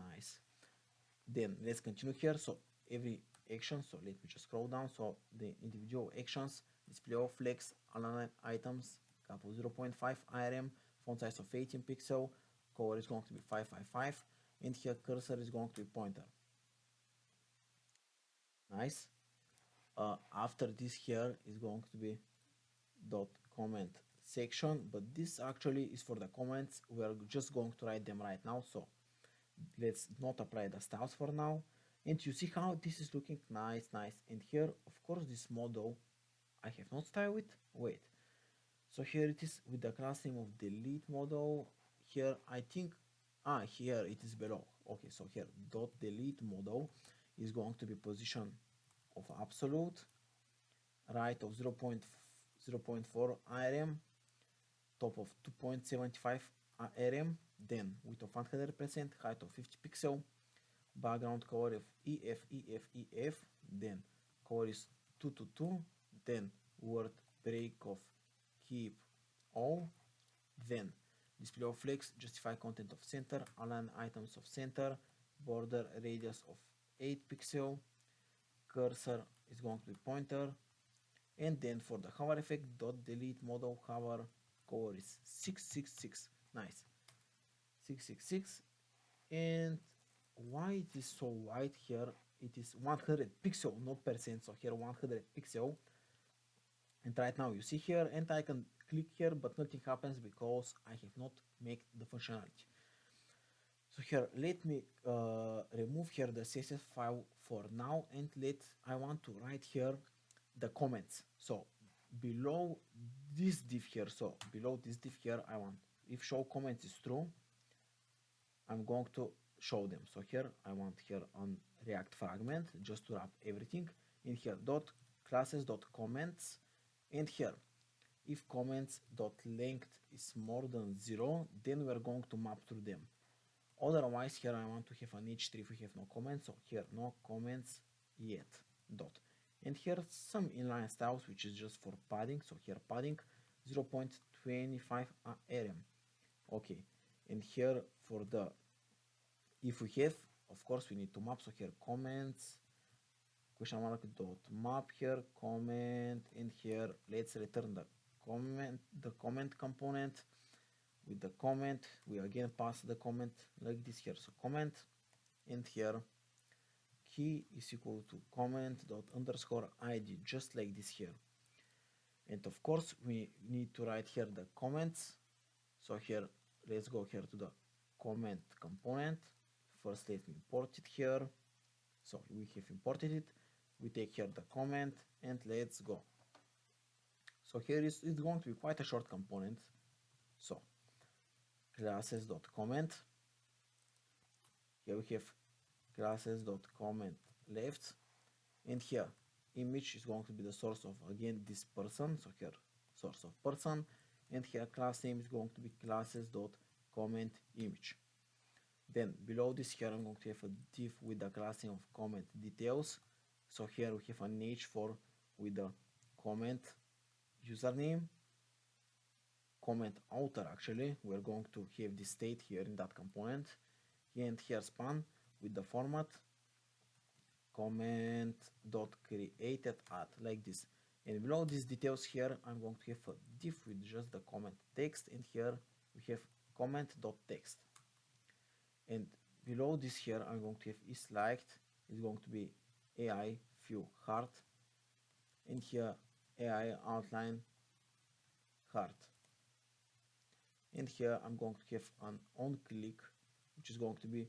Then let's continue here. So every action, so let me just scroll down. So the individual actions, display of flex, align items, gap of 0.5 IRM, font size of 18 pixel, color is going to be 555, and here cursor is going to be pointer. Nice. After this here is going to be dot comment section, but this actually is for the comments. We are just going to write them right now, so let's not apply the styles for now. And you see how this is looking nice. And here, of course, this model I have not styled it. Wait, so here it is with the class name of delete model. Here I think here it is below. Okay, so here dot delete model is going to be position of absolute, right of 0.4 IRM, top of 2.75 IRM, then width of 100%, height of 50 pixel, background color of EF, then color is 222, then word break of keep all, then display of flex, justify content of center, align items of center, border radius of 8 pixel, cursor is going to be pointer, and then for the hover effect, dot delete model hover, color is 666. Nice, 666. And why it is so white here? It is 100 pixel, not percent. So here 100 pixel. And right now you see here, and I can click here, but nothing happens because I have not made the functionality. So here, let me remove here the CSS file for now, and I want to write here the comments. So below this div here, I want, if show comments is true, I'm going to show them. So here I want here on React fragment just to wrap everything in here dot classes dot comments, and here if comments dot length is more than 0, then we are going to map through them. Otherwise, here I want to have an h3 if we have no comments, so here no comments yet, dot. And here some inline styles, which is just for padding, so here padding 0.25 rm. Okay, and here for the, if we have, of course we need to map, so here comments, question mark dot map here, comment, and here let's return the comment component. With the comment, we again pass the comment like this here, so comment, and here key is equal to comment dot underscore id, just like this here. And of course we need to write here the comments, so here let's go here to the comment component. First let me import it here, so we have imported it, we take here the comment and let's go. So here it's going to be quite a short component, so classes.comment, here we have classes.comment left, and here image is going to be the source of again this person, so here source of person, and here class name is going to be classes.comment image. Then below this here I'm going to have a div with the class name of comment details, so here we have an h4 with the comment username, comment author, actually we're going to have this state here in that component, and here span with the format comment dot created at, like this. And below these details here I'm going to have a div with just the comment text, and here we have comment dot text. And below this here I'm going to have is liked, is going to be AI view heart, and here AI outline heart. And here I'm going to have an on click, which is going to be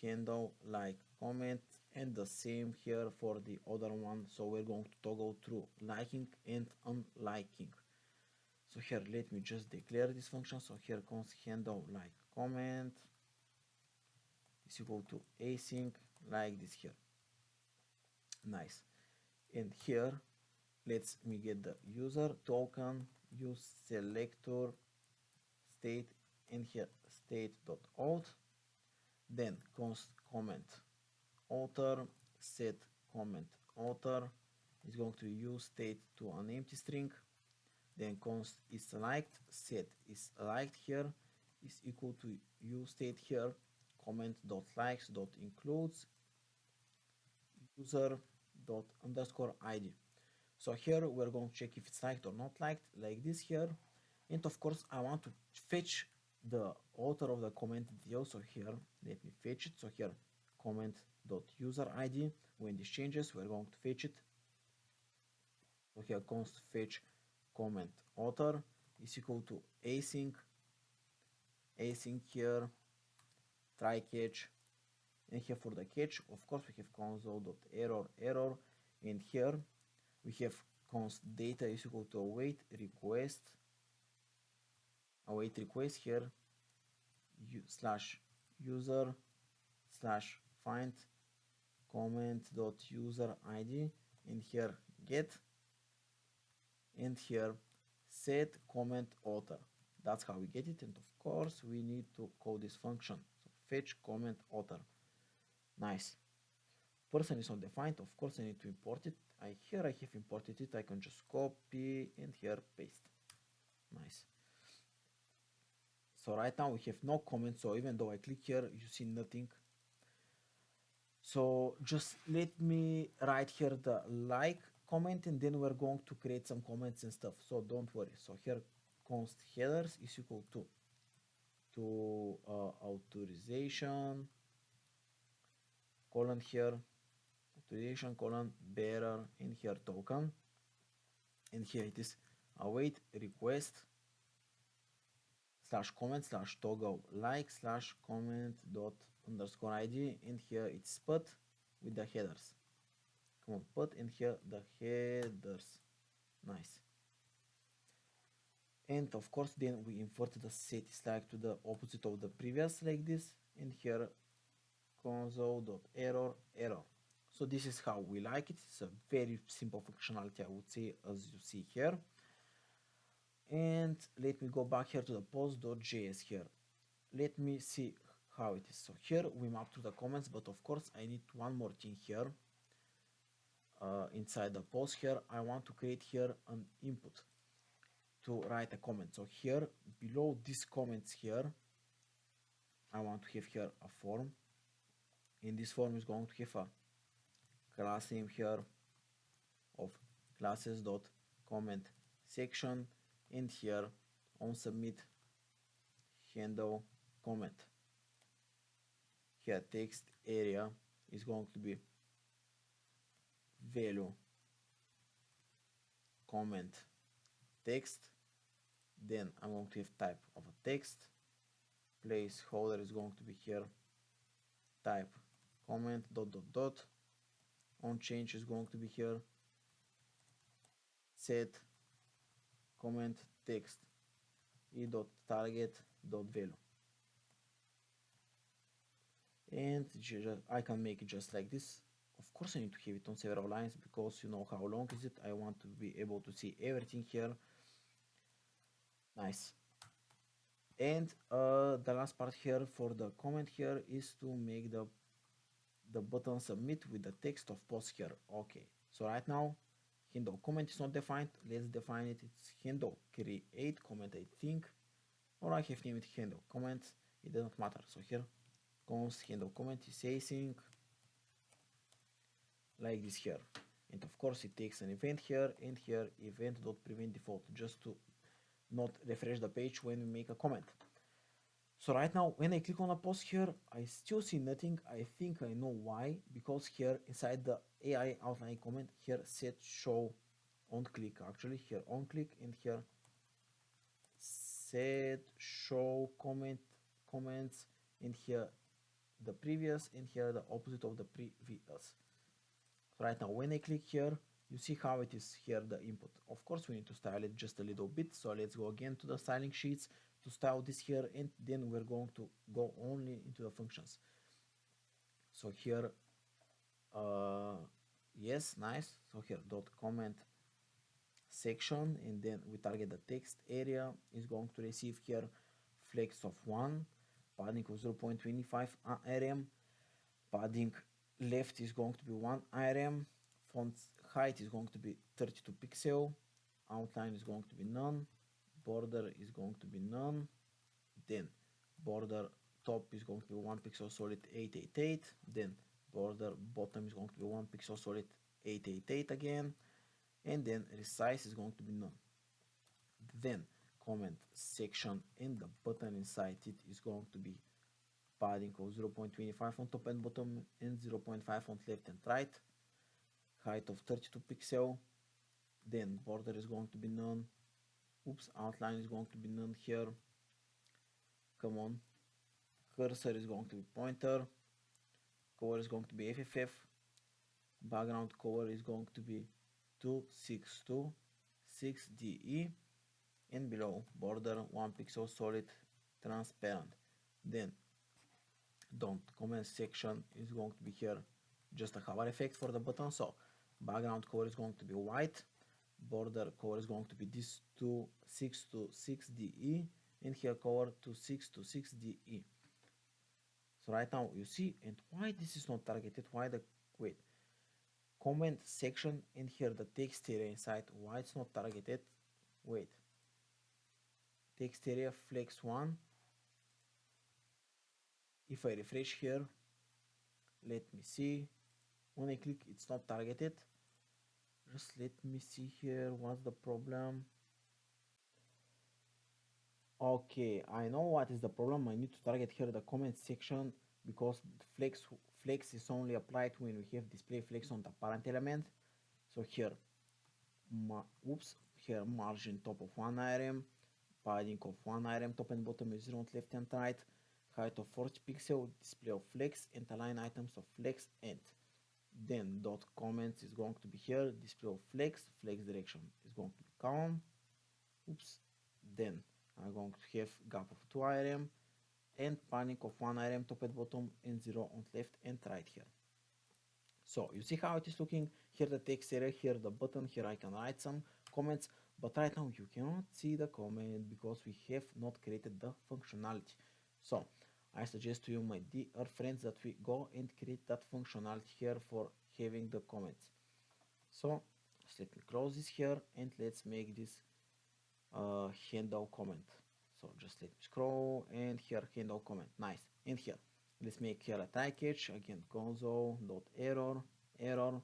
handle like comment, and the same here for the other one, so we're going to toggle through liking and unliking. So here let me just declare this function, so here const handle like comment is equal to async, like this here. Nice. And here let's me get the user token, use selector state, and here state.auth, then const comment author, set comment author is going to use state to an empty string, then const is liked, set is liked here is equal to use state here comment dot likes dot includes user dot underscore id. So here we're going to check if it's liked or not liked, like this here. And of course I want to fetch the author of the comment detail, so here let me fetch it, so here comment dot user id, when this changes we're going to fetch it, so here const fetch comment author is equal to async here try catch, and here for the catch of course we have console.error, and here we have const data is equal to await request here slash user slash find comment dot user id, and here get, and here set comment author. That's how we get it, and of course we need to call this function, so fetch comment author. Nice. Person is undefined, of course I need to import it. Here I have imported it, I can just copy and here paste. Nice. So right now we have no comments, so even though I click here you see nothing. So just let me write here the like comment, and then we're going to create some comments and stuff, so don't worry. So here const headers is equal to authorization colon here authorization colon bearer, and here token, and here it is await request slash comment slash toggle like slash comment dot underscore id, and here it's put with the headers. Come on, put, and here the headers. Nice. And of course then we import the set is like to the opposite of the previous, like this, and here console.error error. So this is how we like it. It's a very simple functionality, I would say, as you see here. And let me go back here to the post.js here. Let me see how it is. So here we map through the comments, but of course I need one more thing here. Inside the post here, I want to create here an input to write a comment. So here below these comments here, I want to have here a form. In this form is going to have a class name here of classes.comment section, and here on submit handle comment. Here text area is going to be value comment text. Then I'm going to have type of a text. Placeholder is going to be here type comment dot dot dot. On change is going to be here set comment text e dot target dot value. And I can make it just like this. Of course I need to have it on several lines because you know how long is it. I want to be able to see everything here. Nice. And the last part here for the comment here is to make the button submit with the text of post here. Okay, so right now handle comment is not defined. Let's define it. It's handle create comment, I think, or I have named it handle comment. It doesn't matter. So here const handle comment is async like this here, and of course it takes an event here, and here event.prevent default, just to not refresh the page when we make a comment. So right now when I click on a post here, I still see nothing. I think I know why, because here inside the AI outline comment here set show on click, actually here on click, and here set show comments, and here the previous, and here the opposite of the previous. So right now when I click here, you see how it is here, the input. Of course we need to style it just a little bit, so let's go again to the styling sheets to style this here, and then we're going to go only into the functions. So here yes, nice. So here dot comment section, and then we target the text area is going to receive here flex of 1, padding of 0.25 rm, padding left is going to be 1 rm, font height is going to be 32 pixel, outline is going to be none, border is going to be none, then border top is going to be 1 pixel solid 888, then border bottom is going to be 1 pixel solid 888 again, and then resize is going to be none. Then comment section and the button inside it is going to be padding of 0.25 on top and bottom, and 0.5 on left and right, height of 32 pixel, then border is going to be none, oops, outline is going to be none here, come on, cursor is going to be pointer, color is going to be FFF, background color is going to be 2626DE, and below border 1 pixel solid transparent. Then don't comment section is going to be here just a hover effect for the button, so background color is going to be white, border color is going to be this 2626DE, and here color 2626DE. So right now you see, and why this is not targeted, why the, wait, comment section and here the text area inside, why it's not targeted, wait, text area flex 1, if I refresh here, let me see, when I click it's not targeted, just let me see here what's the problem. Okay, I know what is the problem. I need to target here the comment section, because flex is only applied when we have display flex on the parent element. So here here margin top of 1 rm, padding of 1 rm, top and bottom is 0 on left and right, height of 40 pixel, display of flex, and align items of flex, and then dot comments is going to be here, display of flex direction is going to be column, oops, then I'm going to have gap of 2 rm, and padding of 1 rm, top and bottom, and 0 on left and right here. So you see how it is looking here, the text area, here the button, here I can write some comments, but right now you cannot see the comment because we have not created the functionality. So I suggest to you, my dear friends, that we go and create that functionality here for having the comments. So just let me close this here and let's make this handout comment. So just let me scroll and here handout comment, nice. And here let's make here a try catch, again console.error error,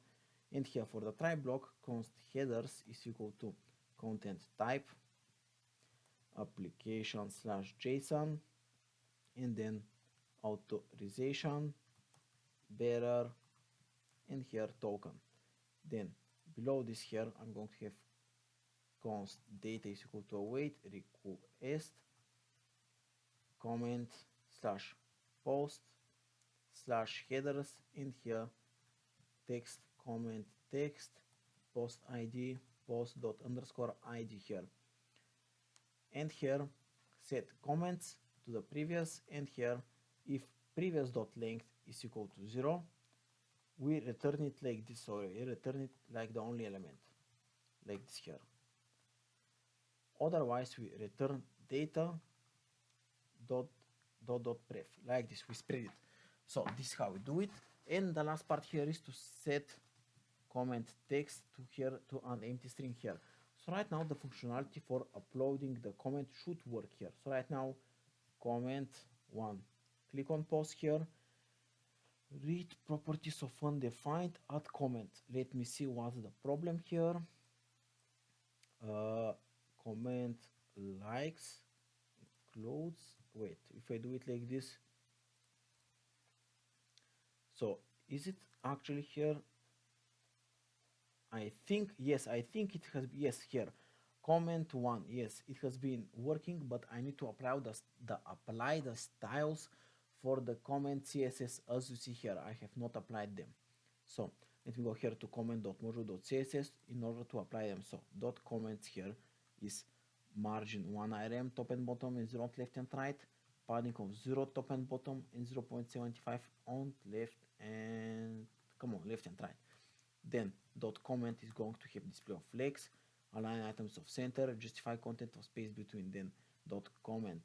and here for the try block const headers is equal to content type application slash JSON, and then authorization bearer, and here token. Then below this here I'm going to have const data is equal to await request comment slash post slash headers, and here text comment text post id post dot underscore id here, and here set comments to the previous, and here if previous dot length is equal to 0 we return it like this, or we return it like the only element like this here. Otherwise we return data dot pref like this, we spread it. So this is how we do it. And the last part here is to set comment text to here to an empty string here. So right now the functionality for uploading the comment should work here. So right now comment 1, click on pause here, read properties of undefined, add comment. Let me see what's the problem here. Comment likes includes, wait, if I do it like this, so is it actually here? I think yes, I think it has, yes, here comment 1, yes, it has been working, but I need to apply apply the styles for the comment CSS. As you see here, I have not applied them. So let me go here to comment.module.css in order to apply them. So dot comments here is margin 1 rm top and bottom and 0 left and right, padding of 0 top and bottom and 0.75 on left and left and right. Then dot comment is going to have display of flex, align items of center, justify content of space between. Then dot comment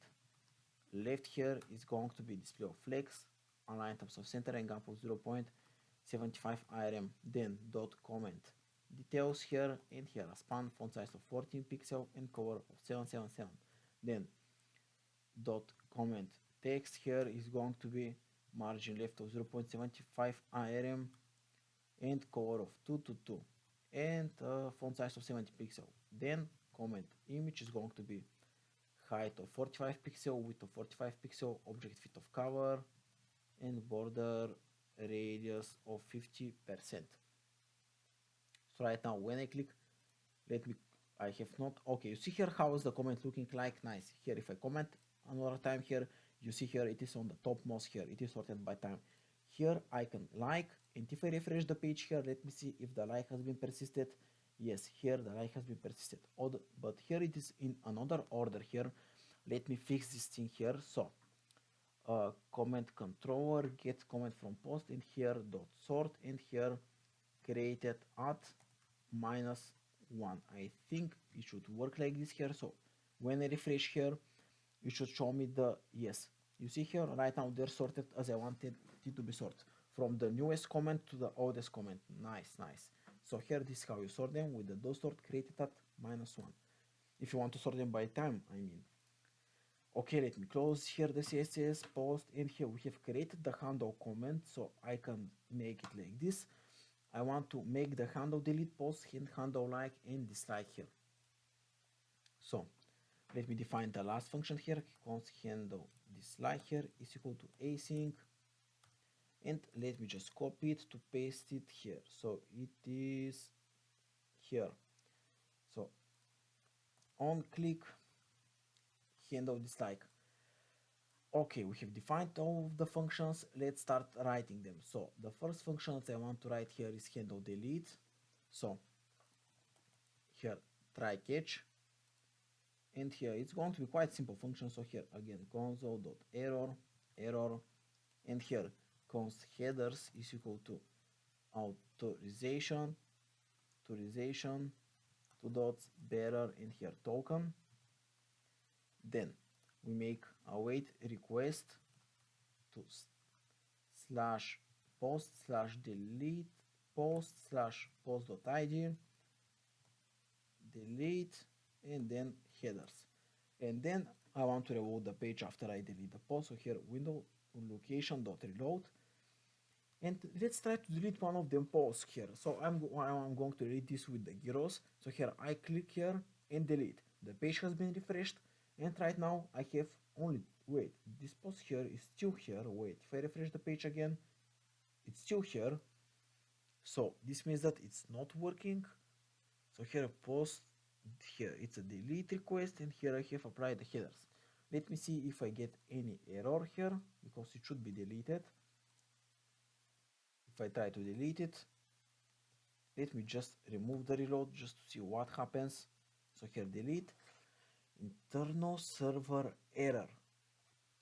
left here is going to be display of flex, align items of center, and gap of 0.75 IRM. Then dot comment details here, and here a span, font size of 14 pixel and cover of 777. Then dot comment text here is going to be margin left of 0.75 IRM and cover of 222 and font size of 70 pixel. Then comment image is going to be height of 45 pixel, width of 45 pixel, object fit of cover, and border radius of 50%. So right now when I click, I have not, okay, you see here how is the comment looking like, nice. Here if I comment another time here, you see here it is on the topmost here, it is sorted by time. Here I can like, and if I refresh the page here, let me see if the like has been persisted. Yes, here the like has been persisted, but here it is in another order here. Let me fix this thing here. So comment controller gets comment from post, and here dot sort, and here created at -1. I think it should work like this here. So when I refresh here, it should show me the, yes, you see here right now they're sorted as I wanted it to be sorted, from the newest comment to the oldest comment. Nice. So here this is how you sort them with the dot sort created at -1. If you want to sort them by time, I mean. Okay, let me close here the CSS post, and here we have created the handle comment, so I can make it like this. I want to make the handle delete post and handle like and dislike here. So let me define the last function here, const handle dislike here is equal to async, and let me just copy it to paste it here. So it is here. So on click handle dislike. Okay, we have defined all of the functions. Let's start writing them. So the first function that I want to write here is handle delete. So here try catch, and here it's going to be quite simple function. So here again console.error error, and here const headers is equal to authorization two dots, bearer, and here token. Then we make await request to slash post slash delete post slash post.id, delete, and then headers. And then I want to reload the page after I delete the post. So here window location.reload. And let's try to delete one of them posts here. So I'm going to delete this with the gyros. So here I click here and delete. The page has been refreshed, and right now I have only, wait, this post here is still here. Wait, if I refresh the page again, it's still here. So this means that it's not working. So here post, here it's a delete request, and here I have applied the headers. Let me see if I get any error here, because it should be deleted. If I try to delete it, let me just remove the reload just to see what happens. So here delete, internal server error.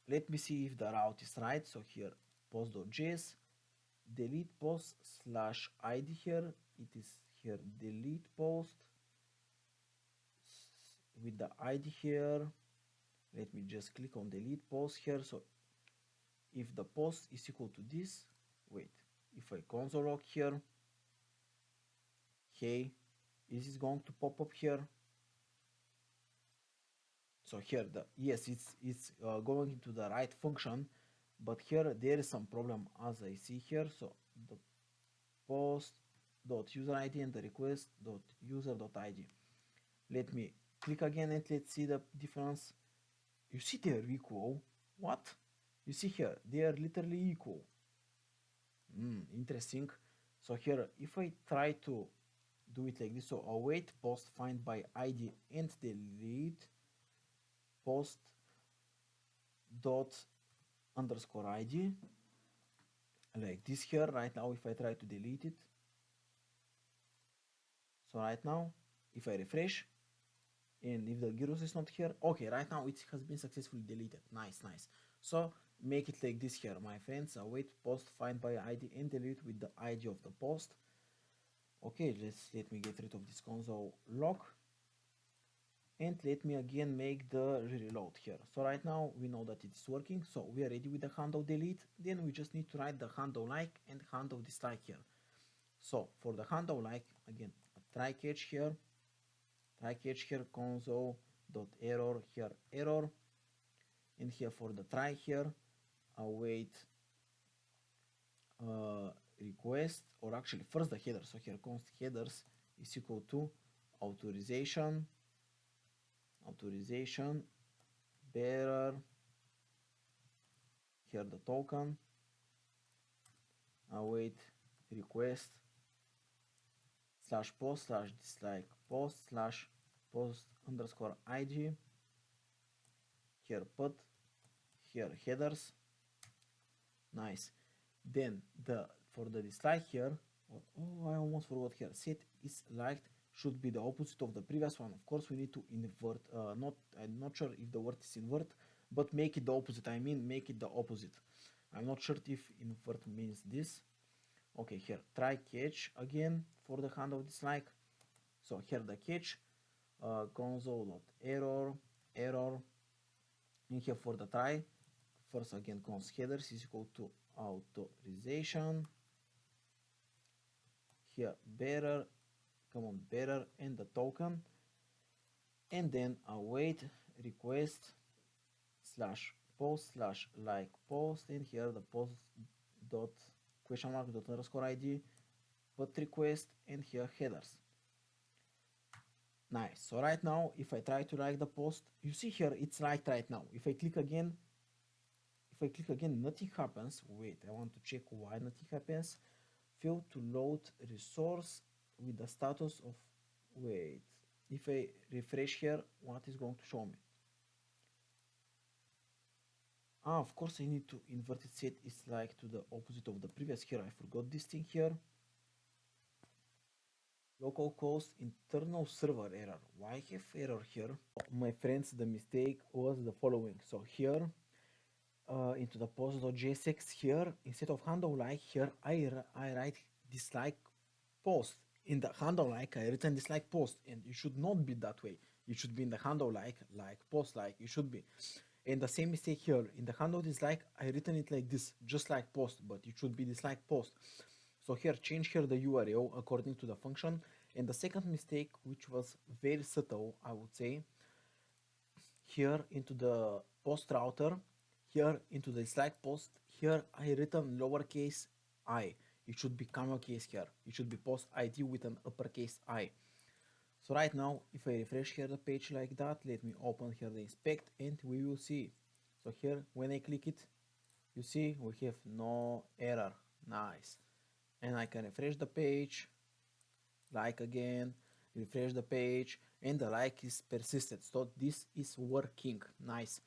Let me see if the route is right. So here post.js, delete post slash id here. It is here delete post with the id here. Let me just click on delete post here. So if the post is equal to this, wait, if I console log here, okay, is this going to pop up here? So here the yes, it's going into the right function, but here there is some problem as I see here. So the post dot user id and the request dot user dot id. Let me click again and let's see the difference. You see they are equal. What? You see here they are literally equal. Interesting. So here if I try to do it like this, so await post find by id and delete post dot underscore id, like this here. Right now if I try to delete it, so right now if I refresh and if the gyros is not here, okay, right now it has been successfully deleted. Nice. So make it like this here, my friends. Await post find by id and delete with the id of the post. Okay, let me get rid of this console log, and let me again make the reload here. So right now we know that it's working, so we are ready with the handle delete. Then we just need to write the handle like and handle dislike here. So for the handle like, again, a try catch here console dot error here error, and here for the try here await request, or actually first the header. So here const headers is equal to authorization bearer, here the token, await request slash post slash dislike post slash post underscore id, here put, here headers. Nice. Then for the dislike here, oh, I almost forgot here, set is liked should be the opposite of the previous one. Of course we need to invert, I'm not sure if the word is invert, but make it the opposite. I mean make it the opposite. I'm not sure if invert means this. Okay, here try catch again for the handle dislike. So here the catch console.error error, and here for the try, first again const headers is equal to authorization, here bearer, common bearer and the token, and then await request slash post slash like post, and here the post dot question mark dot underscore id put request, and here headers. Nice. So right now if I try to like the post, you see here it's liked right now. If I click again, nothing happens. Wait, I want to check why nothing happens. Fail to load resource with the status of, wait, if I refresh here, what is going to show me? Of course I need to invert it, set is like to the opposite of the previous. Here I forgot this thing here. Localhost internal server error. Why I have error here? My friends, the mistake was the following. So here into the post.jsx here, instead of handle like here, I write dislike post, in the handle like I written this like post, and it should not be that way. It should be in the handle like post like it should be. And the same mistake here in the handle is like I written it like this, just like post, but it should be this like post. So here change here the URL according to the function. And the second mistake, which was very subtle, I would say, here into the post router, here into the Slack post, here I written lowercase I. It should be camel case here. It should be post ID with an uppercase I. So right now, if I refresh here the page like that, let me open here the inspect and we will see. So here, when I click it, you see we have no error. Nice. And I can refresh the page, like again, refresh the page, and the like is persisted. So this is working. Nice.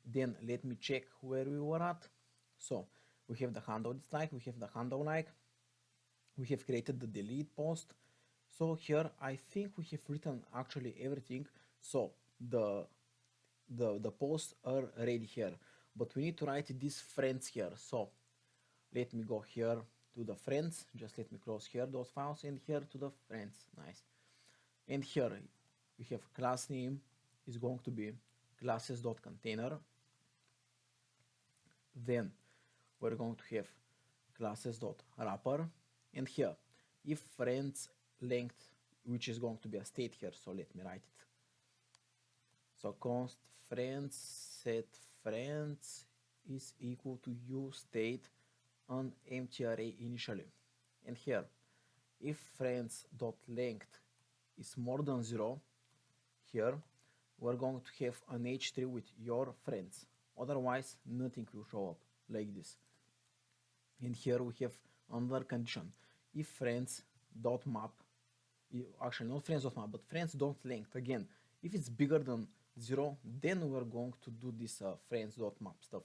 Then let me check where we were at. So we have the handle dislike, we have the handle like, we have created the delete post. So here I think we have written actually everything. So the posts are ready here, but we need to write these friends here. So let me go here to the friends, just let me close here those files, and here to the friends. Nice. And here we have class name is going to be classes.container. Then we're going to have classes.wrapper, and here if friends length, which is going to be a state here, so let me write it. So const friends set friends is equal to uState on empty array initially. And here, if friends.length is more than 0, here we're going to have an h3 with your friends. Otherwise, nothing will show up like this. And here we have another condition. If friends.map, actually not friends.map, but friends.length, again, if it's bigger than 0, then we're going to do this friends.map stuff.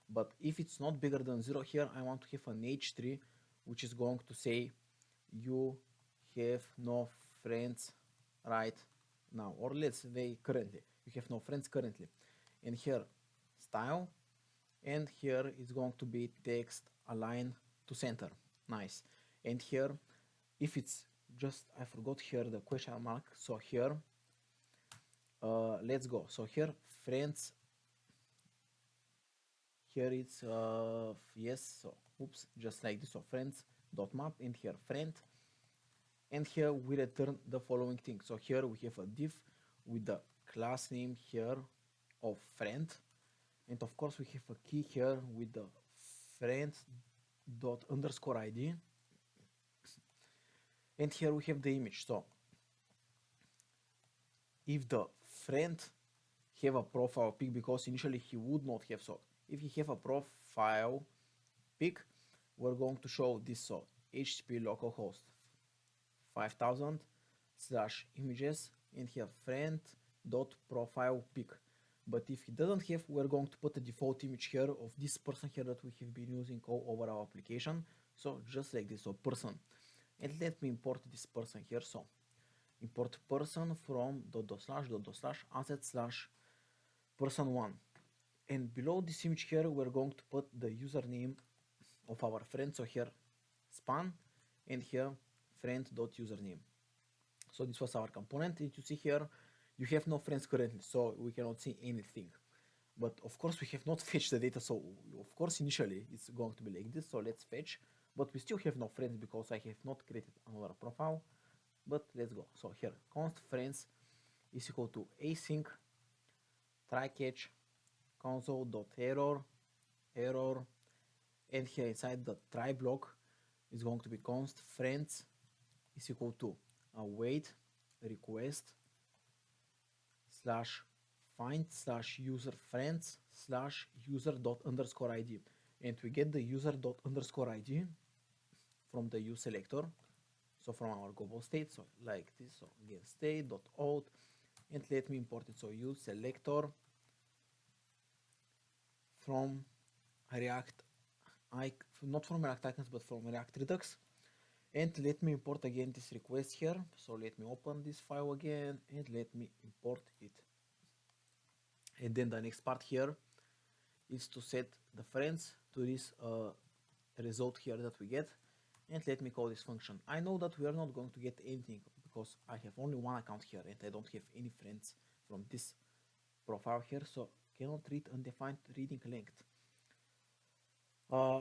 But if it's not bigger than 0, here I want to have an h3, which is going to say you have no friends right now, or let's say currently, you have no friends currently. And here style, and here it's going to be text align to center. Nice. And here, if it's just, I forgot here the question mark, so here let's go. So here friends, here it's yes, so oops, just like this. So friends dot map, and here friend, and here we return the following thing. So here we have a div with the class name here of friend, and of course we have a key here with the friends dot underscore ID, and here we have the image. So if the friend have a profile pic, because initially he would not have, so if he have a profile pic, we're going to show this. So http localhost 5000 / images, and here friend dot profile pic. But if he doesn't have, we're going to put a default image here of this person here that we have been using all over our application. So just like this, so person. And let me import this person here. So import person from // asset / person1. And below this image here, we're going to put the username of our friend. So here span, and here friend.username. So this was our component, and you see here you have no friends currently, so we cannot see anything. But of course we have not fetched the data, so of course initially it's going to be like this. So let's fetch, but we still have no friends because I have not created another profile. But let's go. So here const friends is equal to async try catch console.error error, and here inside the try block is going to be const friends is equal to await request /find /user friends /user._id, and we get the user._id from the uselector, so from our global state, so like this. So get state.auth, and let me import it. So uselector from React, not from React icons, but from React Redux. And let me import again this request here. So let me open this file again and let me import it. And then the next part here is to set the friends to this result here that we get. and let me call this function. I know that we are not going to get anything because I have only one account here and I don't have any friends from this profile here, so cannot read undefined reading length.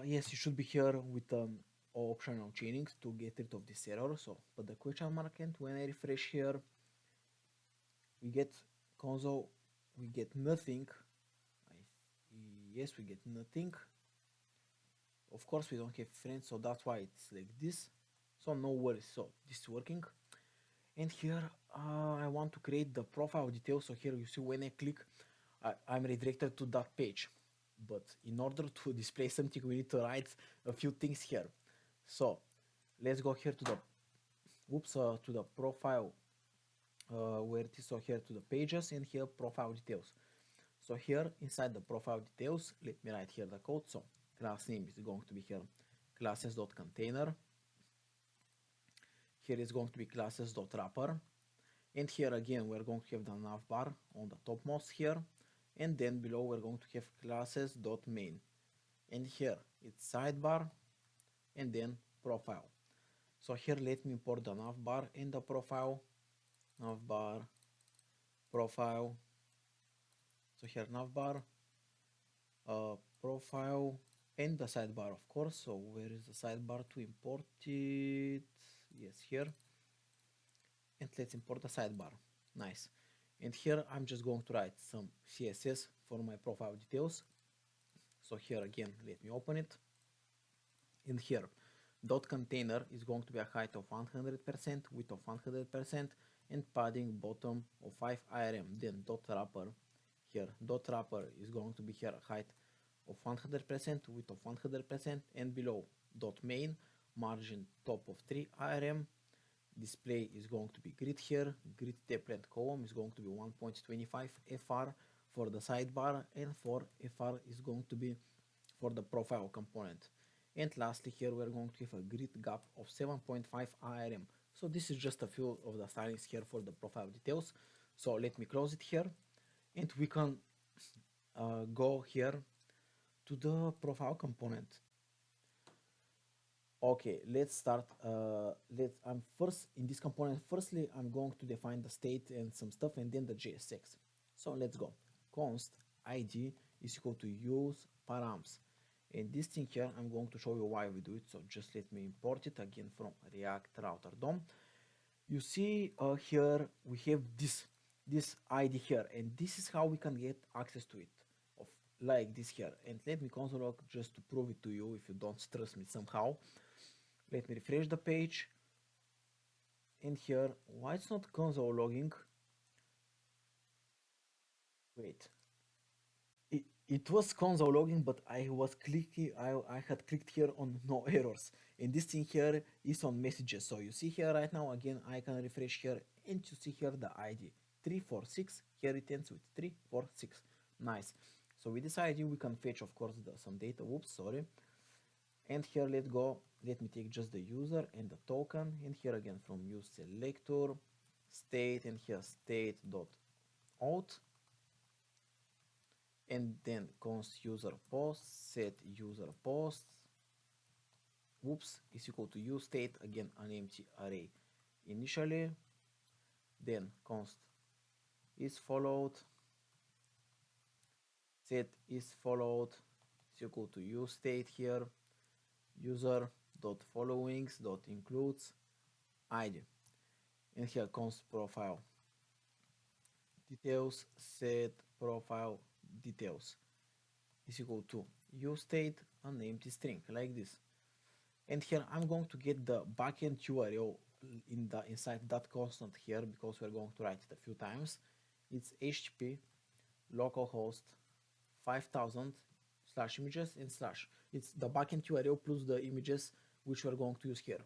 Yes, you should be here with optional chaining to get rid of this error. So put the question mark, and when I refresh here, we get console, we get nothing. Yes, we get nothing. Of course, we don't have friends, so that's why it's like this. So no worries. So this is working. And here I want to create the profile details. So here you see when I click, I'm redirected to that page. But in order to display something, we need to write a few things here. So let's go here to the to the profile where it is. So here to the pages, and here profile details. So here inside the profile details, let me write here the code. So class name is going to be here classes.container. Here is going to be classes.wrapper. And here again, we're going to have the navbar on the topmost here. And then below, we're going to have classes.main. And here, it's sidebar and then profile. So here, let me import the navbar and the profile. Navbar, profile. So here, navbar, profile, and the sidebar, of course. So where is the sidebar to import it? Yes, here. And let's import the sidebar. Nice. And here I'm just going to write some CSS for my profile details. So here again, let me open it. In here, dot container is going to be a height of 100%, width of 100%, and padding bottom of 5 IRM. Then dot wrapper, here dot wrapper is going to be here a height of 100%, width of 100%, and below dot main, margin top of 3 IRM. Display is going to be grid here. Grid template column is going to be 1.25 FR for the sidebar, and for FR is going to be for the profile component. And lastly, here we're going to have a grid gap of 7.5 IRM. So this is just a few of the stylings here for the profile details. So let me close it here, and we can go here to the profile component. Okay, let's start. I'm first in this component. Firstly, I'm going to define the state and some stuff, and then the JSX. So let's go. Const id is equal to use params. And this thing here, I'm going to show you why we do it. So just let me import it again from React Router DOM. You see here we have this ID here, and this is how we can get access to it, of like this here. And let me console log just to prove it to you if you don't trust me somehow. Let me refresh the page, and here, why it's not console logging? Wait, it was console logging, but I was clicking, I had clicked here on no errors, and this thing here is on messages. So you see here right now, again, I can refresh here, and you see here the ID 346, here it ends with 346. Nice. So with this ID we can fetch, of course, some data. Whoops, sorry. And here let me take just the user and the token, and here again from use selector state, and here state.auth, and then const user post, set user post, whoops, is equal to use state, again an empty array initially, then const is followed, set is followed is equal to use state here, user dot followings dot includes id, and here const profile details, set profile details is equal to use state an empty string like this. And here I'm going to get the backend URL inside that constant here, because we're going to write it a few times. It's http localhost 5000 / images and /. It's the backend URL plus the images which we're going to use here.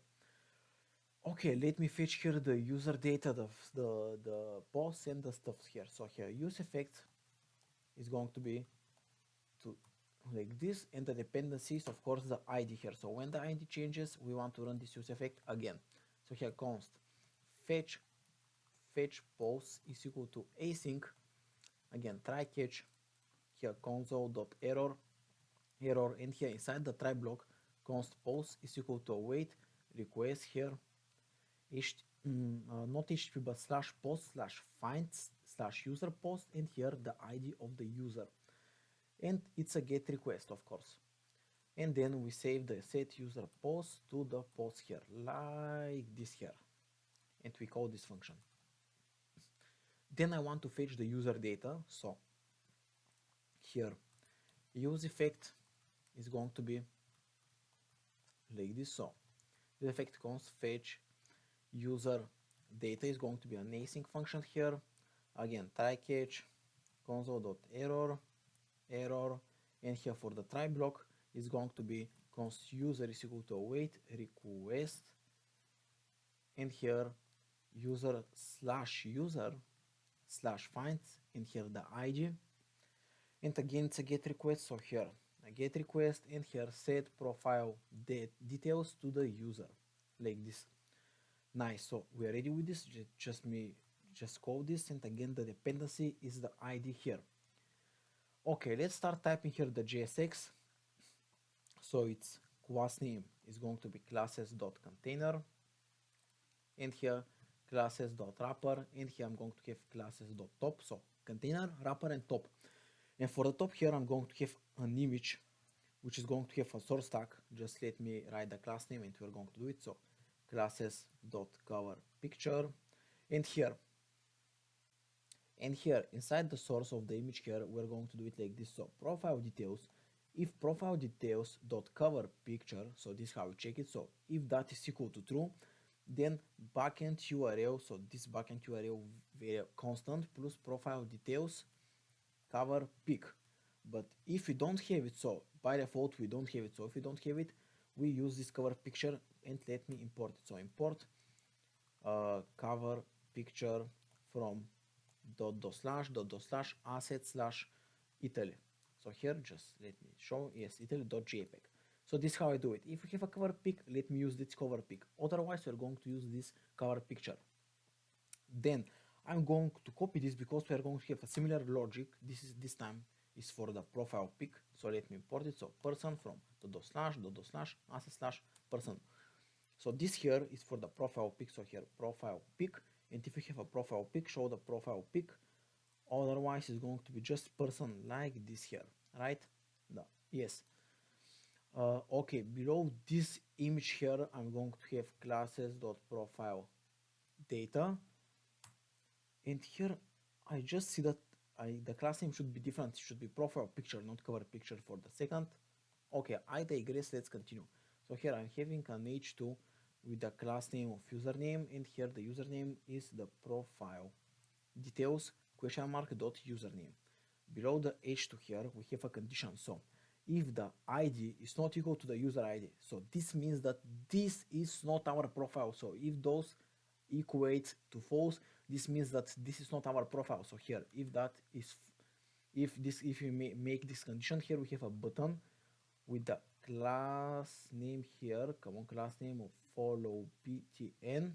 Okay, let me fetch here the user data, the posts and the stuff here. So here use effect is going to be to like this, and the dependencies, of course, the ID here. So when the ID changes, we want to run this use effect again. So here const fetch post is equal to async, again try catch, here console.error, and here inside the try block const post is equal to await request here, not HTTP but slash post slash find slash user post, and here the ID of the user, and it's a get request of course. And then we save the set user post to the post here, like this here, and we call this function. Then I want to fetch the user data, so here use effect is going to be like this. So the effect const fetch user data is going to be an async function here. Again, try catch console.error error, and here for the try block is going to be const user is equal to await request, and here user slash finds, and here the ID, and again it's a get request, so here a get request, and here set profile details to the user, like this. Nice, so we are ready with this. Just call this, and again the dependency is the ID here. Okay, let's start typing here the JSX. So its class name is going to be classes.container, and here classes.wrapper, and here I'm going to have classes.top, so container, wrapper, and top. And for the top here I'm going to have an image which is going to have a source tag. Just let me write the class name and we're going to do it. So classes.cover picture, and here inside the source of the image here we're going to do it like this. So profile details, if profile details dot cover picture, so this is how we check it. So if that is equal to true, then backend URL, so this backend URL very constant plus profile details cover pic. But if we don't have it, so by default we don't have it, so if we don't have it, we use this cover picture, and let me import it. So import cover picture from // asset / Italy. So here just let me show, yes, italy.jpg. So this is how I do it. If we have a cover pic, let me use this cover pic. Otherwise we're going to use this cover picture. Then I'm going to copy this because we are going to have a similar logic. This time is for the profile pic. So let me import it. So person from // asset / person. So this here is for the profile pic. So here profile pic, and if you have a profile pic, show the profile pic. Otherwise it's going to be just person like this here, right? No. Yes. Okay, below this image here I'm going to have classes.profile data, and here I just see that the class name should be different. It should be profile picture, not cover picture for the second. Okay, I digress, let's continue. So here I'm having an h2 with the class name of username, and here the username is the profile details $username. Below the h2 here we have a condition. So if the ID is not equal to the user ID, so this means that this is not our profile. So if those equate to false, this means that this is not our profile. So here if you make this condition, here we have a button with the class name here, class name of follow ptn,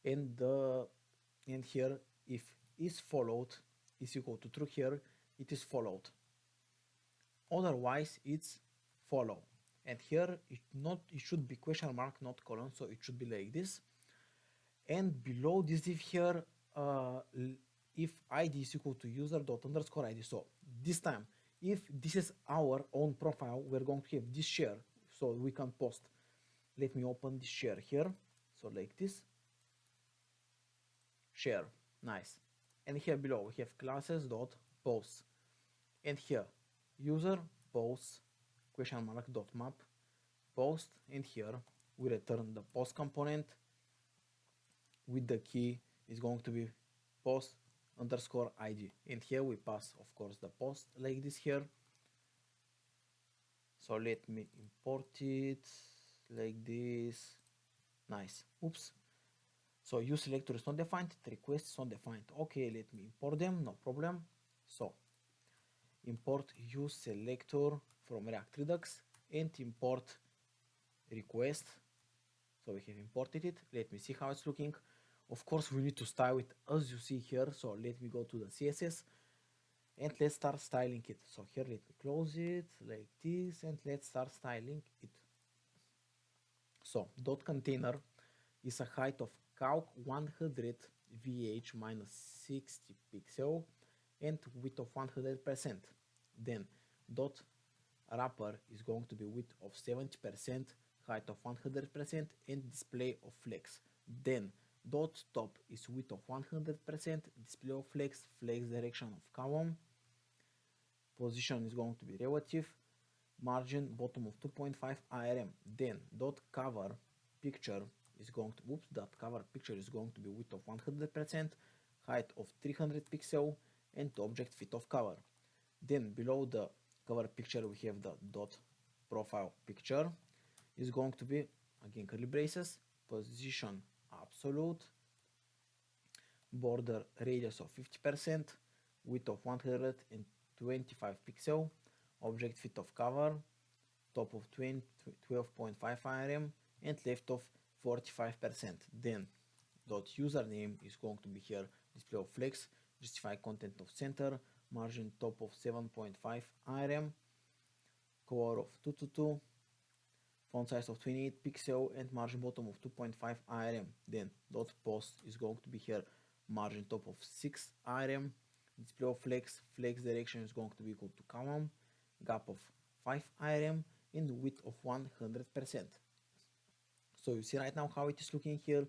and here if is followed is equal to true, here it is followed, otherwise it's follow. And here it should be question mark, not colon, so it should be like this. And below this if here if id is equal to user._id, so this time if this is our own profile, we're going to have this share, so we can post. Let me open this share here, so like this share, nice. And here below we have classes.post, and here user post (map post), and here we return the post component with the key is going to be post_id, and here we pass of course the post like this here. So let me import it like this, nice. Oops, so use selector is not defined, request is not defined. Okay, let me import them, no problem. So import use selector from React Redux and import request. So we have imported it. Let me see how it's looking. Of course we need to style it as you see here, so let me go to the CSS and let's start styling it. So here let me close it like this, and let's start styling it. So dot container is a height of calc 100 vh minus 60 pixel and width of 100%. Then dot wrapper is going to be width of 70%, height of 100% and display of flex. Then dot top is width of 100%, display of flex, flex direction of column, position is going to be relative, margin bottom of 2.5 ARM. Then dot cover picture is going to dot cover picture is going to be width of 100%, height of 300 pixel and object fit of cover. Then below the cover picture we have the dot profile picture is going to be again curly braces, position absolute, border radius of 50%, width of 125 pixel, object fit of cover, top of 12.5 IRM and left of 45%. Then dot username is going to be here display of flex, justify content of center, margin top of 7.5 IRM, color of 222, font size of 28 pixel and margin bottom of 2.5 IRM. Then dot post is going to be here margin top of 6 IRM, display of flex, flex direction is going to be equal to column, gap of 5 IRM and width of 100%. So you see right now how it is looking here.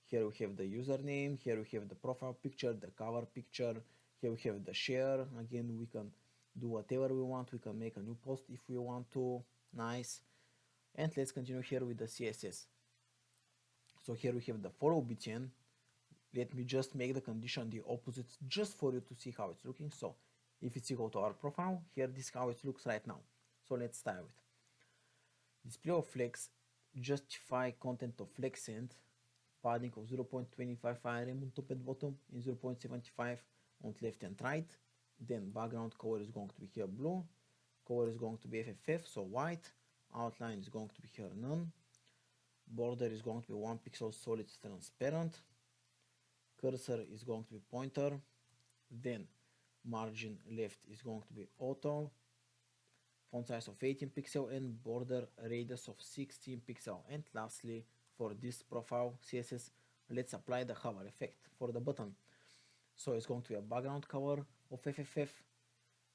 Here we have the username, here we have the profile picture, the cover picture, here we have the share. Again, we can do whatever we want, we can make a new post if we want to. Nice. And let's continue here with the CSS. So here we have the follow btn. Let me just make the condition the opposite just for you to see how it's looking. So if it's equal to our profile, here this is how it looks right now. So let's start with display of flex, justify content of flex and padding of 0.25 IRM on top and bottom and 0.75 on left and right. Then background color is going to be here blue, color is going to be FFF, so white, outline is going to be here none, border is going to be 1 pixel solid transparent, cursor is going to be pointer, then margin left is going to be auto, font size of 18 pixel and border radius of 16 pixel. And lastly, for this profile CSS, let's apply the hover effect for the button. So it's going to be a background color of FFF,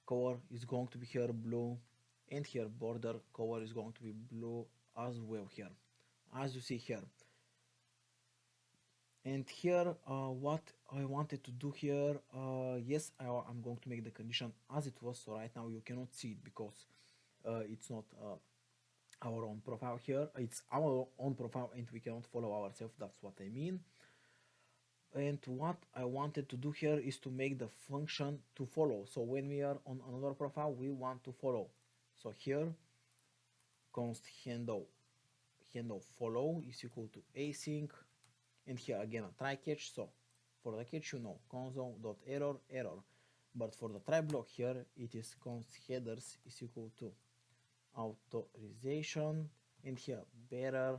color is going to be here blue, and here border color is going to be blue as well here, as you see here. And here what I wanted to do here, yes, I'm going to make the condition as it was. So right now you cannot see it because it's not our own profile here, it's our own profile and we cannot follow ourselves, that's what I mean. And what I wanted to do here is to make the function to follow. So when we are on another profile, we want to follow. So here const handle follow is equal to async, and here again a try catch. So for the catch, you know, console.error error, but for the try block here it is const headers is equal to authorization, and here bearer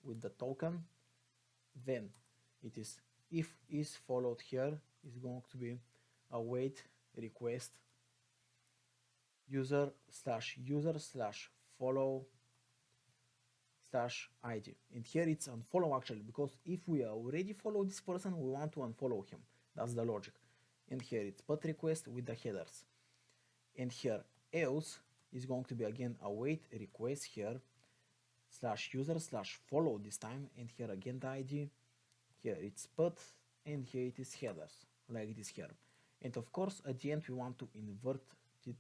with the token. Then it is if is followed here is going to be await request user slash follow slash id, and here it's unfollow actually, because if we already follow this person we want to unfollow him, that's the logic. And here it's put request with the headers, and here else is going to be again await request here slash user slash follow this time, and here again the id, here it's put, and here it is headers like this here. And of course at the end we want to invert it,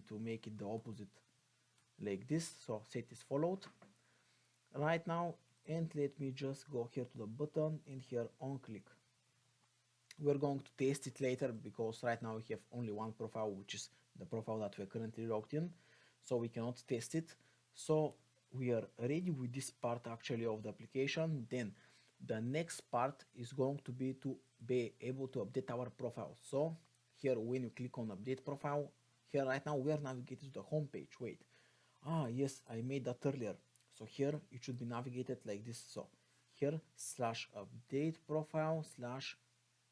to make it the opposite like this. So set is followed right now, and let me just go here to the button and here on click. We're going to test it later because right now we have only one profile, which is the profile that we're currently logged in, so we cannot test it. So we are ready with this part actually of the application. Then the next part is going to be to be able to update our profile. So here when you click on update profile, here right now we are navigated to the home page. Wait, yes, I made that earlier. So here it should be navigated like this. So here slash update profile slash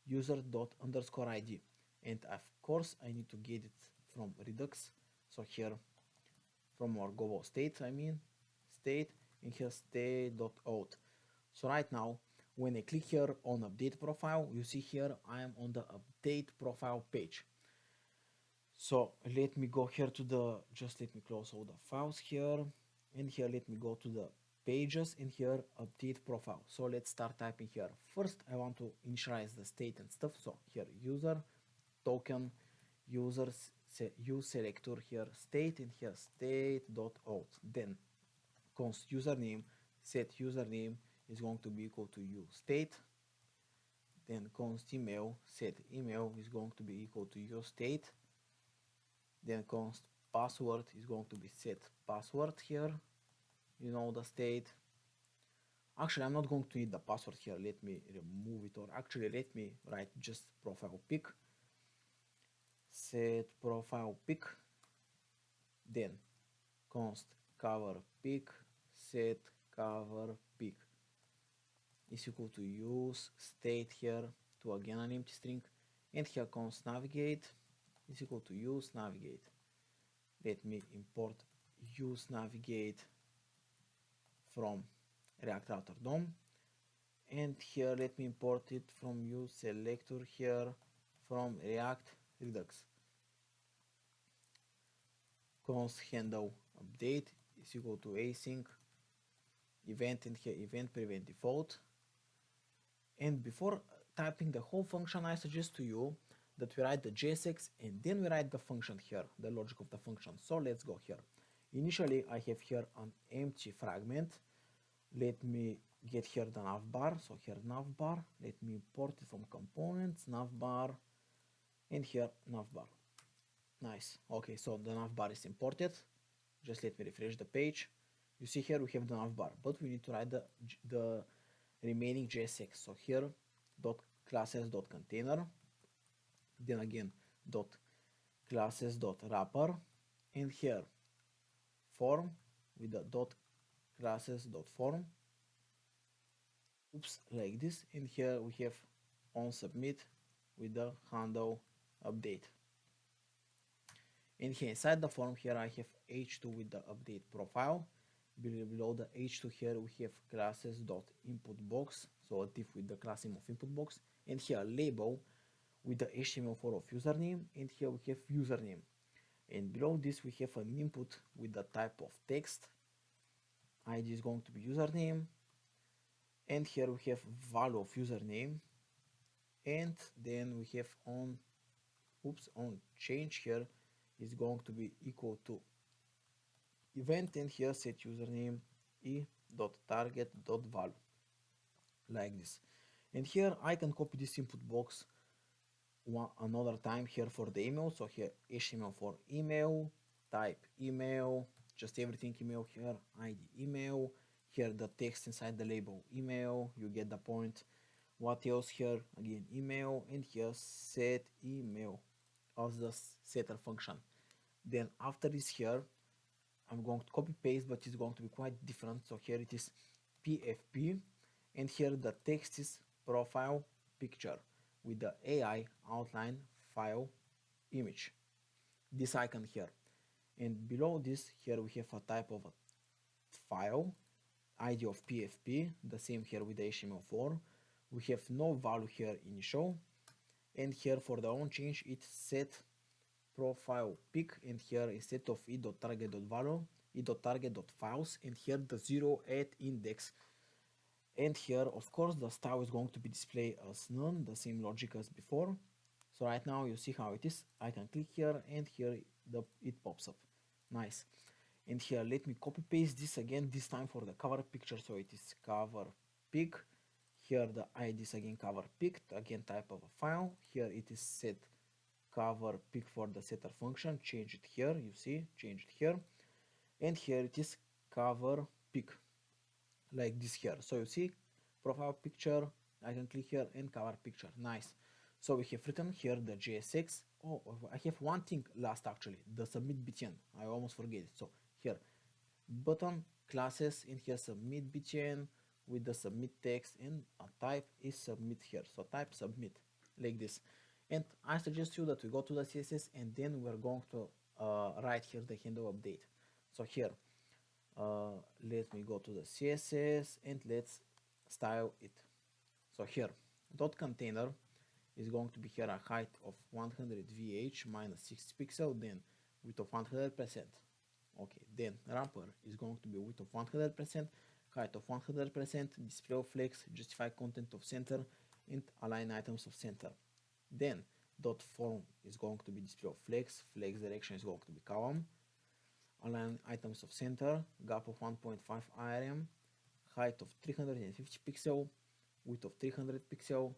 user dot underscore id, and of course I need to get it from Redux. So here from our global state, state, and here state.auth. So right now, when I click here on update profile, you see here I am on the update profile page. So let me go here to the, just let me close all the files here, and here let me go to the pages, and here update profile. So let's start typing here. First I want to initialize the state and stuff, so here user token users use selector here state, and here state.auth. Then const username, set username is going to be equal to u state. Then const email, set email is going to be equal to u state. Then const password is going to be set password here, you know, the state. Actually, I'm not going to need the password here. Let me remove it, or actually let me write just profile pic, set profile pic. Then const cover pic, set cover pic is equal to use state here to again an empty string, and here const navigate is equal to use navigate. Let me import use navigate from React Router DOM, and here let me import it from use selector here from React Redux. Const handle update is equal to async event, and here event prevent default. And before typing the whole function, I suggest to you that we write the JSX and then we write the function here, the logic of the function. So let's go here. Initially I have here an empty fragment. Let me get here the navbar. So here navbar, let me import it from components, navbar, and here navbar. Nice. Okay, so the navbar is imported. Just let me refresh the page. You see here we have the navbar, but we need to write the remaining JSX. So here dot classes dot container, then again dot classes dot wrapper, and here form with the dot classes dot form. Oops, like this, and here we have on submit with the handle update. And here inside the form here I have h2 with the update profile. Below the h2 here we have classes dot input box, so a div with the class name of input box, and here label with the HTML4 of username, and here we have username, and below this we have an input with the type of text. ID is going to be username, and here we have value of username, and then we have on change here is going to be equal to event, and here set username e.target.value, like this. And here I can copy this input box another time here for the email. So here HTML for email, type email, just everything email here, ID email, here the text inside the label email, you get the point. What else here? Again email, and here set email as the setter function. Then after this here I'm going to copy paste, but it's going to be quite different. So here it is PFP, and here the text is profile picture with the AI outline file image, this icon here. And below this here we have a type of a file, ID of PFP, the same here with the HTML4. We have no value here initial, and here for the on change it's set profile pic, and here instead of e.target.value, e.target.files, and here the 0 at index. And here of course the style is going to be displayed as none, the same logic as before. So right now you see how it is. I can click here, and here it pops up. Nice. And here let me copy paste this again, this time for the cover picture. So it is cover pic, here the ID is again cover pic, again type of a file. Here it is set cover pic for the setter function, change it here, you see, change it here, and here it is cover pic, like this here. So you see profile picture, I can click here, and cover picture. Nice. So we have written here the JSX. Oh, I have one thing last actually, the submit btn, I almost forget it. So here button classes, in here submit btn with the submit text, and a type is submit here, so type submit, like this. And I suggest you that we go to the CSS, and then we're going to write here the handle update. So here Let me go to the CSS and let's style it. So here, dot container is going to be here a height of 100 VH minus 60 pixel, then width of 100%. Okay, then wrapper is going to be width of 100%, height of 100%, display of flex, justify content of center, and align items of center. Then dot form is going to be display of flex, flex direction is going to be column, align items of center, gap of 1.5 IRM, height of 350 pixel, width of 300 pixel,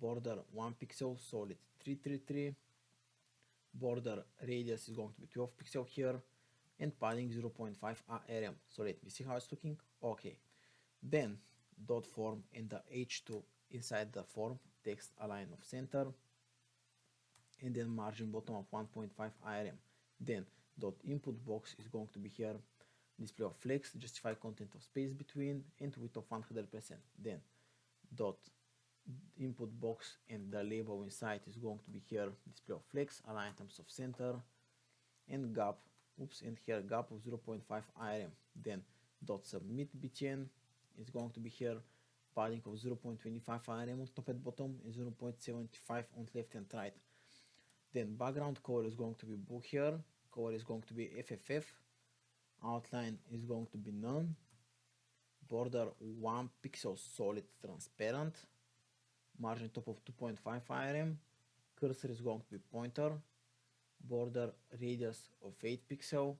border 1 pixel, solid 333, border radius is going to be 12 pixel here, and padding 0.5 ARM. So let me see how it's looking. Okay, then dot form and the h2 inside the form, text align of center, and then margin bottom of 1.5 ARM. Then dot input box is going to be here, display of flex, justify content of space between, and width of 100%. Then dot input box and the label inside is going to be here, display of flex, align items of center, and gap, and here gap of 0.5 IRM. Then dot submit btn is going to be here, padding of 0.25 IRM on top and bottom and 0.75 on left and right. Then background color is going to be blue here, color is going to be FFF, outline is going to be none, border 1 pixel solid transparent, margin top of 2.5 IRM, cursor is going to be pointer, border radius of 8 pixel,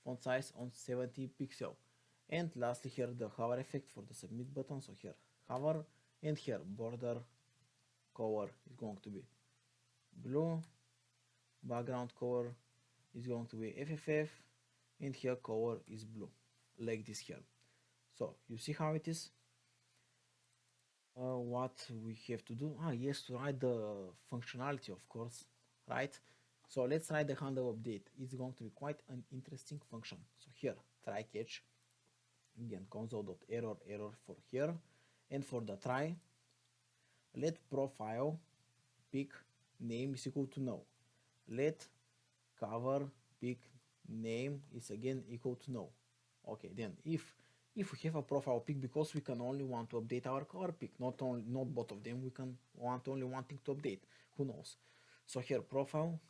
font size on 70 pixel. And lastly here the hover effect for the submit button, so here hover, and here border color is going to be blue, background color is going to be FFF, and here color is blue, like this here. So you see how it is. What we have to do, yes, to write the functionality, of course, right? So let's write the handle update. It's going to be quite an interesting function. So here try catch, again console.error error for here, and for the try, let profile pick name is equal to no, let cover pick name is again equal to no. Okay, then if we have a profile pick, because we can only want to update our cover pick, not both of them, we can want only one thing to update, who knows. So here profile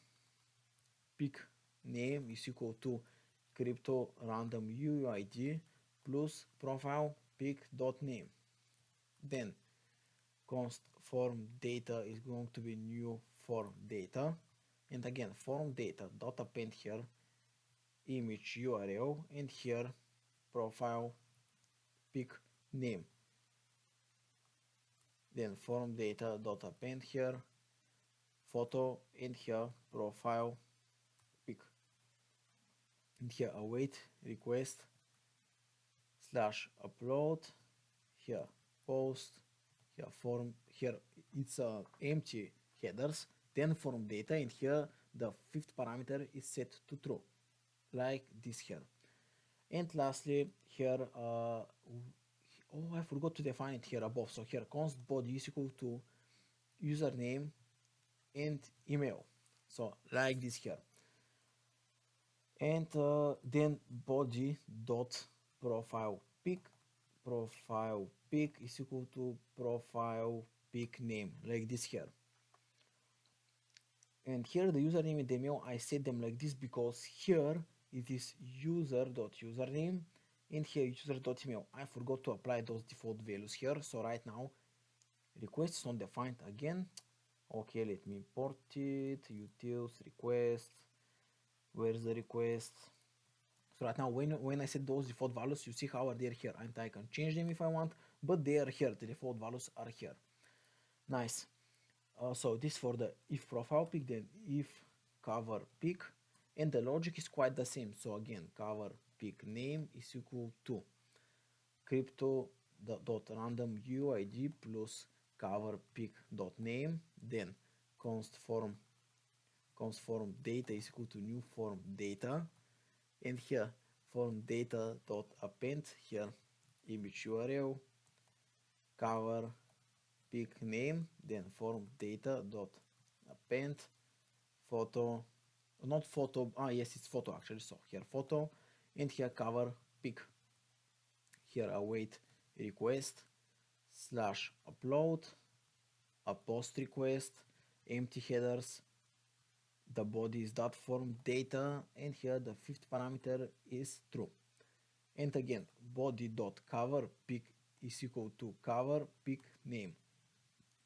pick name is equal to crypto random UUID plus profile pick dot name. Then const form data is going to be new form data, and again form data dot append here image URL, and here profile pick name. Then form data dot append here photo, and here profile pick, and here await request slash upload, here post, here form, here it's empty headers, then form data, and here the fifth parameter is set to true, like this here. And lastly here I forgot to define it here above. So here const body is equal to username and email, so like this here. And then body dot profile pic is equal to profile pic name, like this here. And here the username and the email, I set them like this because here it is user.username and here user.email. I forgot to apply those default values here, so right now request is not defined again. Okay, let me import it, utils request, where's the request? So right now when I set those default values, you see how they're here, and I can change them if I want, but they are here, the default values are here. Nice. So this for the if profile pic, then if cover pic, and the logic is quite the same. So again cover pic name is equal to crypto dot random UID plus cover pic dot name, then const form data is equal to new form data, and here form data dot append here image URL cover pic name, then form data dot append photo, not photo, yes it's photo actually, so here photo, and here cover pick here await request slash upload, a post request, empty headers, the body is .form data, and here the fifth parameter is true. And again, body.cover pick is equal to cover pick name.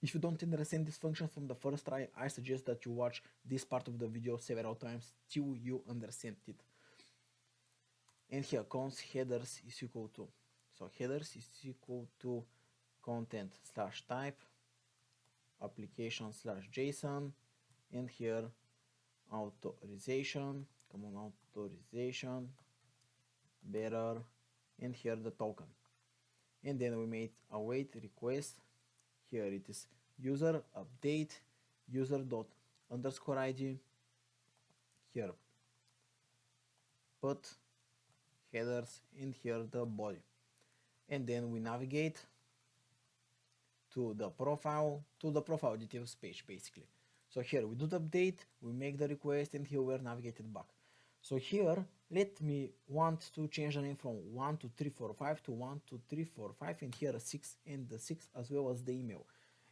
If you don't understand this function from the first try, I suggest that you watch this part of the video several times till you understand it. And here const headers is equal to, so headers is equal to content slash type application slash JSON, and here authorization, common authorization, better, and here the token. And then we made await request. Here it is user update user dot underscore ID. Here put headers, and here the body. And then we navigate to the profile details page basically. So here we do the update, we make the request, and here we're navigated back. So here let me want to change the name from 12345 to 12345, and here a 6 and the 6 as well as the email.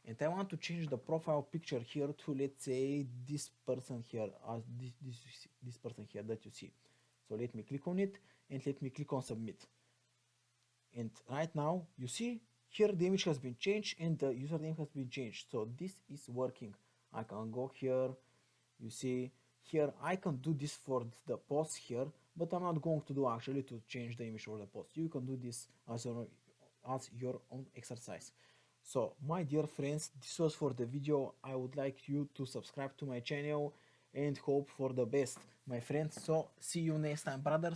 And I want to change the profile picture here to, let's say, this person here, this person here that you see. So let me click on it and let me click on submit. And right now you see here the image has been changed and the username has been changed. So this is working. I can go here, you see here I can do this for the post here, but I'm not going to do actually to change the image for the post. You can do this as your own exercise. So my dear friends, this was for the video. I would like you to subscribe to my channel and hope for the best, my friends. So see you next time, brothers.